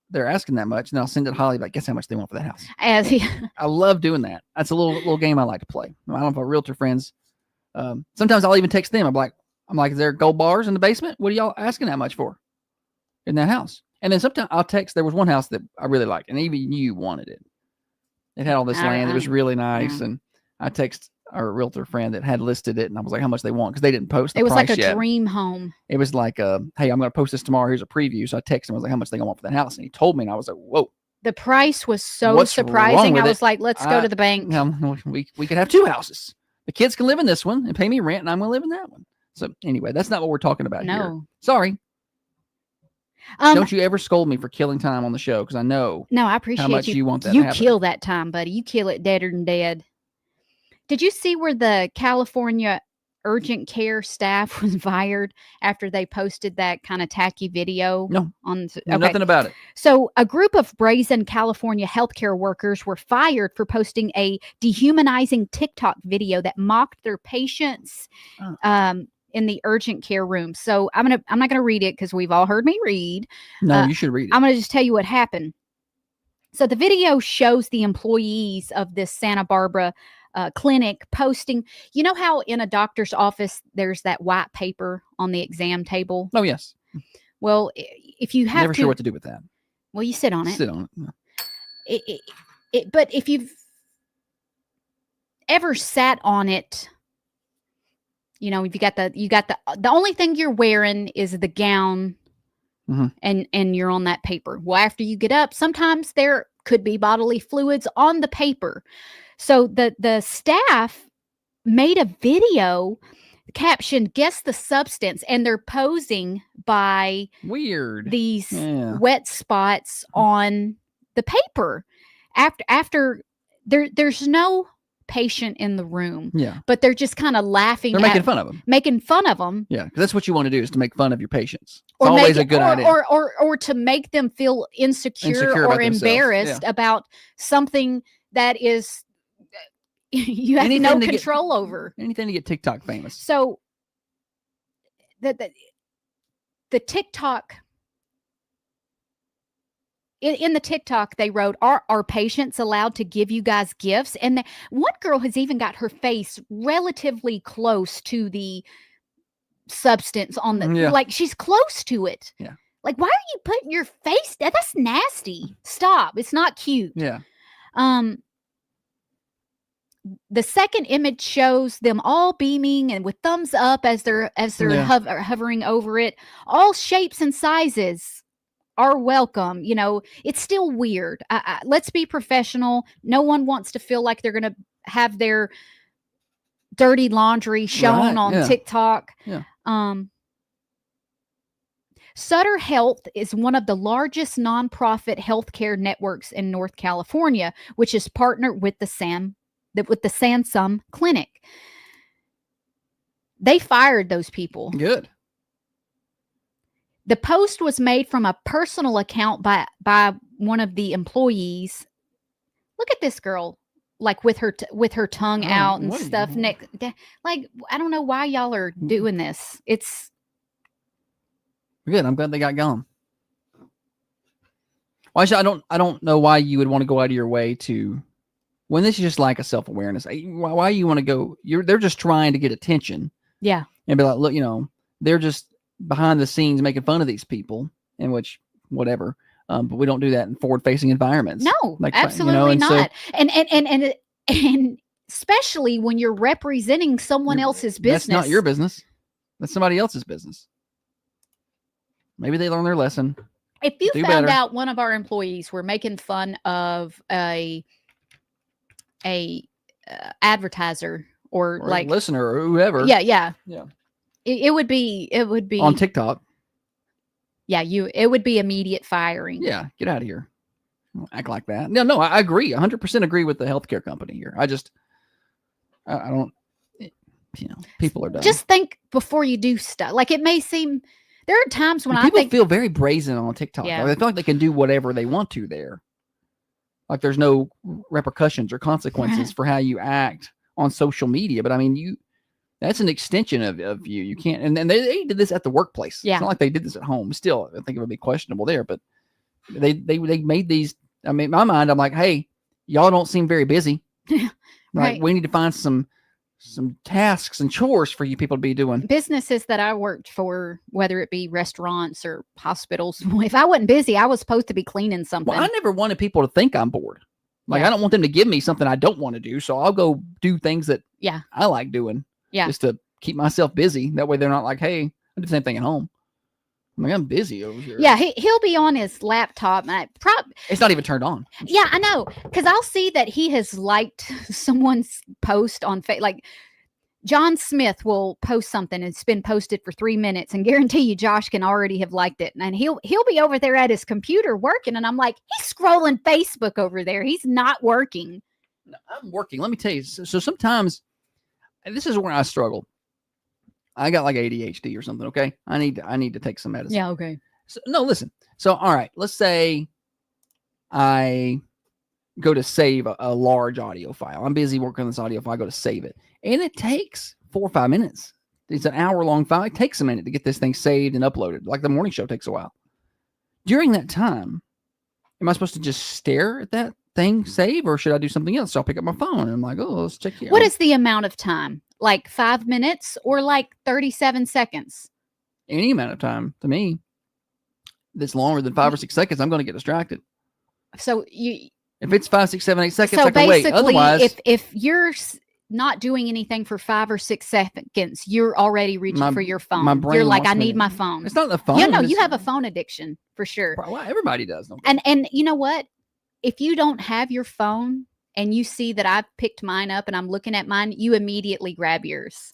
Speaker 2: they're asking that much. And I'll send it to Holly, like, guess how much they want for that house. I love doing that. That's a little game I like to play. I don't know if our realtor friends, sometimes I'll even text them. I'm like, is there gold bars in the basement? What are y'all asking that much for in that house? And then sometimes I'll text, there was one house that I really liked, and even you wanted it. It had all this land. It was really nice. And I text our realtor friend that had listed it, and I was like, how much they want? Because they didn't post the price yet.
Speaker 5: It was like a dream home.
Speaker 2: It was like, hey, I'm going to post this tomorrow. Here's a preview. So I texted him. I was like, how much they want for that house? And he told me, and I was like, whoa.
Speaker 5: The price was so surprising. I was like, let's go to the bank.
Speaker 2: We could have two houses. The kids can live in this one and pay me rent, and I'm going to live in that one. So anyway, that's not what we're talking about here. Sorry. Don't you ever scold me for killing time on the show, because I know
Speaker 5: I appreciate
Speaker 2: how much you want that
Speaker 5: you
Speaker 2: to happen.
Speaker 5: Kill that time, buddy. You kill it deader than dead. Did you see where the California urgent care staff was fired after they posted that kind of tacky video?
Speaker 2: No. Nothing about it.
Speaker 5: So a group of brazen California healthcare workers were fired for posting a dehumanizing TikTok video that mocked their patients in the urgent care room. So I'm not gonna read it because we've all heard me read.
Speaker 2: No, you should read it.
Speaker 5: I'm gonna just tell you what happened. So the video shows the employees of this Santa Barbara clinic posting, you know how in a doctor's office there's that white paper on the exam table?
Speaker 2: Oh, yes.
Speaker 5: Well, if you have
Speaker 2: never sure what to do with that.
Speaker 5: Well, you sit on it.
Speaker 2: Sit on it.
Speaker 5: But if you've ever sat on it, you got the only thing you're wearing is the gown, and you're on that paper. Well, after you get up, sometimes there could be bodily fluids on the paper. So the staff made a video captioned "Guess the substance," and they're posing by these wet spots on the paper. After there's no patient in the room, but they're just kind of laughing.
Speaker 2: They're making fun of them. Yeah, because that's what you want to do, is to make fun of your patients. It's always a good idea.
Speaker 5: Or to make them feel insecure or embarrassed about something that is you have no control over.
Speaker 2: Anything to get TikTok famous.
Speaker 5: So the TikTok in the TikTok, they wrote, are patients allowed to give you guys gifts? And one girl has even got her face relatively close to the substance on the, like she's close to it.
Speaker 2: Yeah.
Speaker 5: Like, why are you putting your face? That's nasty. Stop. It's not cute.
Speaker 2: Yeah.
Speaker 5: The second image shows them all beaming and with thumbs up as they're hovering over it. All shapes and sizes are welcome. It's still weird. Let's be professional. No one wants to feel like they're going to have their dirty laundry shown on TikTok.
Speaker 2: Yeah.
Speaker 5: Sutter Health is one of the largest nonprofit healthcare networks in North California, which is partnered with the Sansum Clinic. They fired those people.
Speaker 2: Good.
Speaker 5: The post was made from a personal account by one of the employees. Look at this girl, like with her tongue out and stuff. Like, I don't know why y'all are doing this. It's
Speaker 2: good. I'm glad they got gone. Well, actually, I don't know why you would want to go out of your way to, when this is just like a self-awareness. Why you want to go? They're just trying to get attention.
Speaker 5: Yeah.
Speaker 2: And be like, look, they're just behind the scenes making fun of these people, in which whatever. But we don't do that in forward-facing environments.
Speaker 5: No, absolutely not.
Speaker 2: So,
Speaker 5: and especially when you're representing someone else's business.
Speaker 2: That's not your business. That's somebody else's business. Maybe they learn their lesson.
Speaker 5: If you found out one of our employees were making fun of a advertiser or like
Speaker 2: listener or whoever,
Speaker 5: yeah, it would be
Speaker 2: on TikTok.
Speaker 5: Yeah, it would be immediate firing.
Speaker 2: Yeah, get out of here. Don't act like that. No, I agree. 100% agree with the healthcare company here. I don't. People are dumb.
Speaker 5: Just think before you do stuff. Like, it may seem. There are times when
Speaker 2: people feel very brazen on TikTok.
Speaker 5: Yeah.
Speaker 2: They feel like they can do whatever they want to there. Like there's no repercussions or consequences for how you act on social media. But I mean, that's an extension of you. You can't, and they did this at the workplace.
Speaker 5: Yeah.
Speaker 2: It's not like they did this at home. Still, I think it would be questionable there, but they made these. I mean, in my mind, I'm like, hey, y'all don't seem very busy.
Speaker 5: Right.
Speaker 2: We need to find some tasks and chores for you people to be doing.
Speaker 5: Businesses that I worked for, whether it be restaurants or hospitals, if I wasn't busy, I was supposed to be cleaning something.
Speaker 2: Well, I never wanted people to think I'm bored. Like, I don't want them to give me something I don't want to do. So I'll go do things that I like doing.
Speaker 5: Yeah.
Speaker 2: Just to keep myself busy. That way they're not like, hey, I do the same thing at home. I'm like, I'm busy over here.
Speaker 5: Yeah, he'll be on his laptop. And
Speaker 2: it's not even turned on.
Speaker 5: Yeah, I know. Because I'll see that he has liked someone's post on Facebook. Like, John Smith will post something and it's been posted for 3 minutes, and guarantee you Josh can already have liked it. And he'll be over there at his computer working, and I'm like, he's scrolling Facebook over there. He's not working.
Speaker 2: No, I'm working. Let me tell you. So sometimes, and this is where I struggle. I got like ADHD or something. Okay, I need to take some medicine.
Speaker 5: Yeah. Okay.
Speaker 2: So, no, listen. So all right, let's say I go to save a large audio file. I'm busy working on this audio file. I go to save it, and it takes 4 or 5 minutes. It's an hour-long file. It takes a minute to get this thing saved and uploaded. Like the morning show takes a while. During that time, am I supposed to just stare at that thing save, or should I do something else? So I'll pick up my phone and I'm like, oh, let's check here.
Speaker 5: What is the amount of time? Like 5 minutes or like 37 seconds?
Speaker 2: Any amount of time to me that's longer than 5 or 6 seconds, I'm going to get distracted.
Speaker 5: So
Speaker 2: if it's 5, 6, 7, 8 seconds,
Speaker 5: so
Speaker 2: I can wait. Otherwise,
Speaker 5: if you're not doing anything for 5 or 6 seconds, you're already reaching for your phone.
Speaker 2: My brain
Speaker 5: you're like,
Speaker 2: wants
Speaker 5: I
Speaker 2: me
Speaker 5: need
Speaker 2: to-
Speaker 5: my phone.
Speaker 2: It's not the phone.
Speaker 5: You know,
Speaker 2: it's-
Speaker 5: you have a phone addiction for sure.
Speaker 2: Well, everybody does. Don't
Speaker 5: And you know what? If you don't have your phone and you see that I've picked mine up and I'm looking at mine, you immediately grab yours.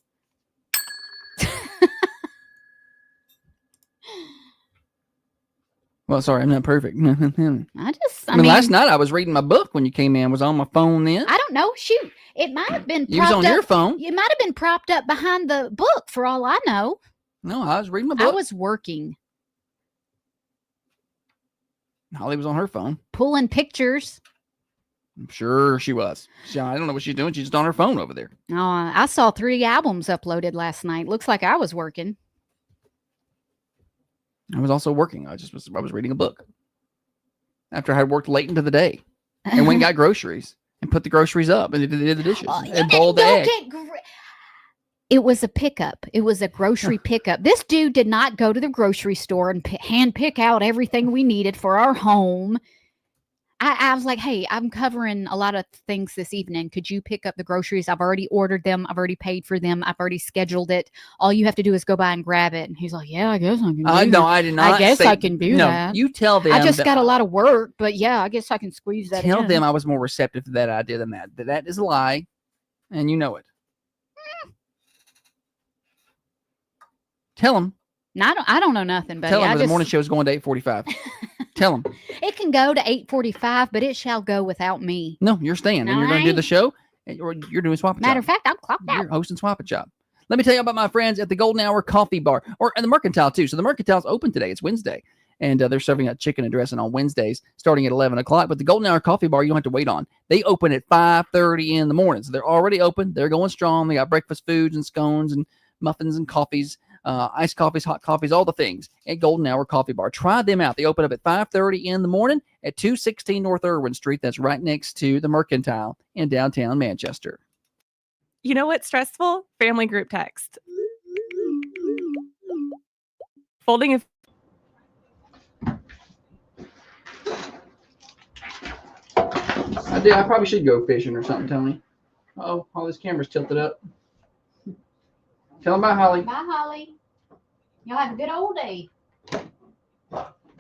Speaker 2: Well, sorry, I'm not perfect.
Speaker 5: I mean,
Speaker 2: last night I was reading my book when you came in. Was I on my phone then?
Speaker 5: I don't know. Shoot, it might have been.
Speaker 2: You was on your phone.
Speaker 5: It might have been propped up behind the book, for all I know.
Speaker 2: No, I was reading my book.
Speaker 5: I was working,
Speaker 2: Holly was on her phone.
Speaker 5: pulling pictures.
Speaker 2: I'm sure she was. I don't know what she's doing. She's just on her phone over there.
Speaker 5: Oh, I saw 3 albums uploaded last night. Looks like I was working.
Speaker 2: I was also working. I was reading a book after I had worked late into the day, and went and got groceries and put the groceries up and did the dishes and boiled the egg.
Speaker 5: It was a pickup. It was a grocery pickup. This dude did not go to the grocery store and hand pick out everything we needed for our home. I was like, hey, I'm covering a lot of things this evening. Could you pick up the groceries? I've already ordered them. I've already paid for them. I've already scheduled it. All you have to do is go by and grab it. And he's like, yeah, I guess I can do that.
Speaker 2: No, I did not.
Speaker 5: I guess
Speaker 2: say,
Speaker 5: I can do
Speaker 2: no,
Speaker 5: that.
Speaker 2: You tell them.
Speaker 5: I just
Speaker 2: that-
Speaker 5: got a lot of work, but yeah, I guess I can squeeze that
Speaker 2: Tell
Speaker 5: in.
Speaker 2: them I was more receptive to that idea than that. That is a lie, and you know it. Tell them.
Speaker 5: No, I don't know nothing, buddy.
Speaker 2: Tell them
Speaker 5: I
Speaker 2: the
Speaker 5: just,
Speaker 2: morning show is going to 8:45. Tell them.
Speaker 5: It can go to 8:45, but it shall go without me.
Speaker 2: No, you're staying,
Speaker 5: No,
Speaker 2: and you're going
Speaker 5: I
Speaker 2: to do the
Speaker 5: ain't.
Speaker 2: show, or you're doing Swap
Speaker 5: Matter of
Speaker 2: Job.
Speaker 5: fact, I'm clocked out.
Speaker 2: You're hosting Swap Job. Let me tell you about my friends at the Golden Hour Coffee Bar, and the Mercantile too. So the Mercantile's open today. It's Wednesday, and they're serving a chicken and dressing on Wednesdays, starting at 11 o'clock. But the Golden Hour Coffee Bar, you don't have to wait on. They open at 5:30 in the morning, so they're already open. They're going strong. They got breakfast foods and scones and muffins and coffees. Iced coffees, hot coffees, all the things at Golden Hour Coffee Bar. Try them out. They open up at 5:30 in the morning at 216 North Irwin Street. That's right next to the Mercantile in downtown Manchester.
Speaker 18: You know what's stressful? Family group text. Folding a
Speaker 2: I probably should go fishing or something, Tony. Oh, all this camera's tilted up. Tell them bye, Holly.
Speaker 1: Bye, Holly. Y'all have a good old day.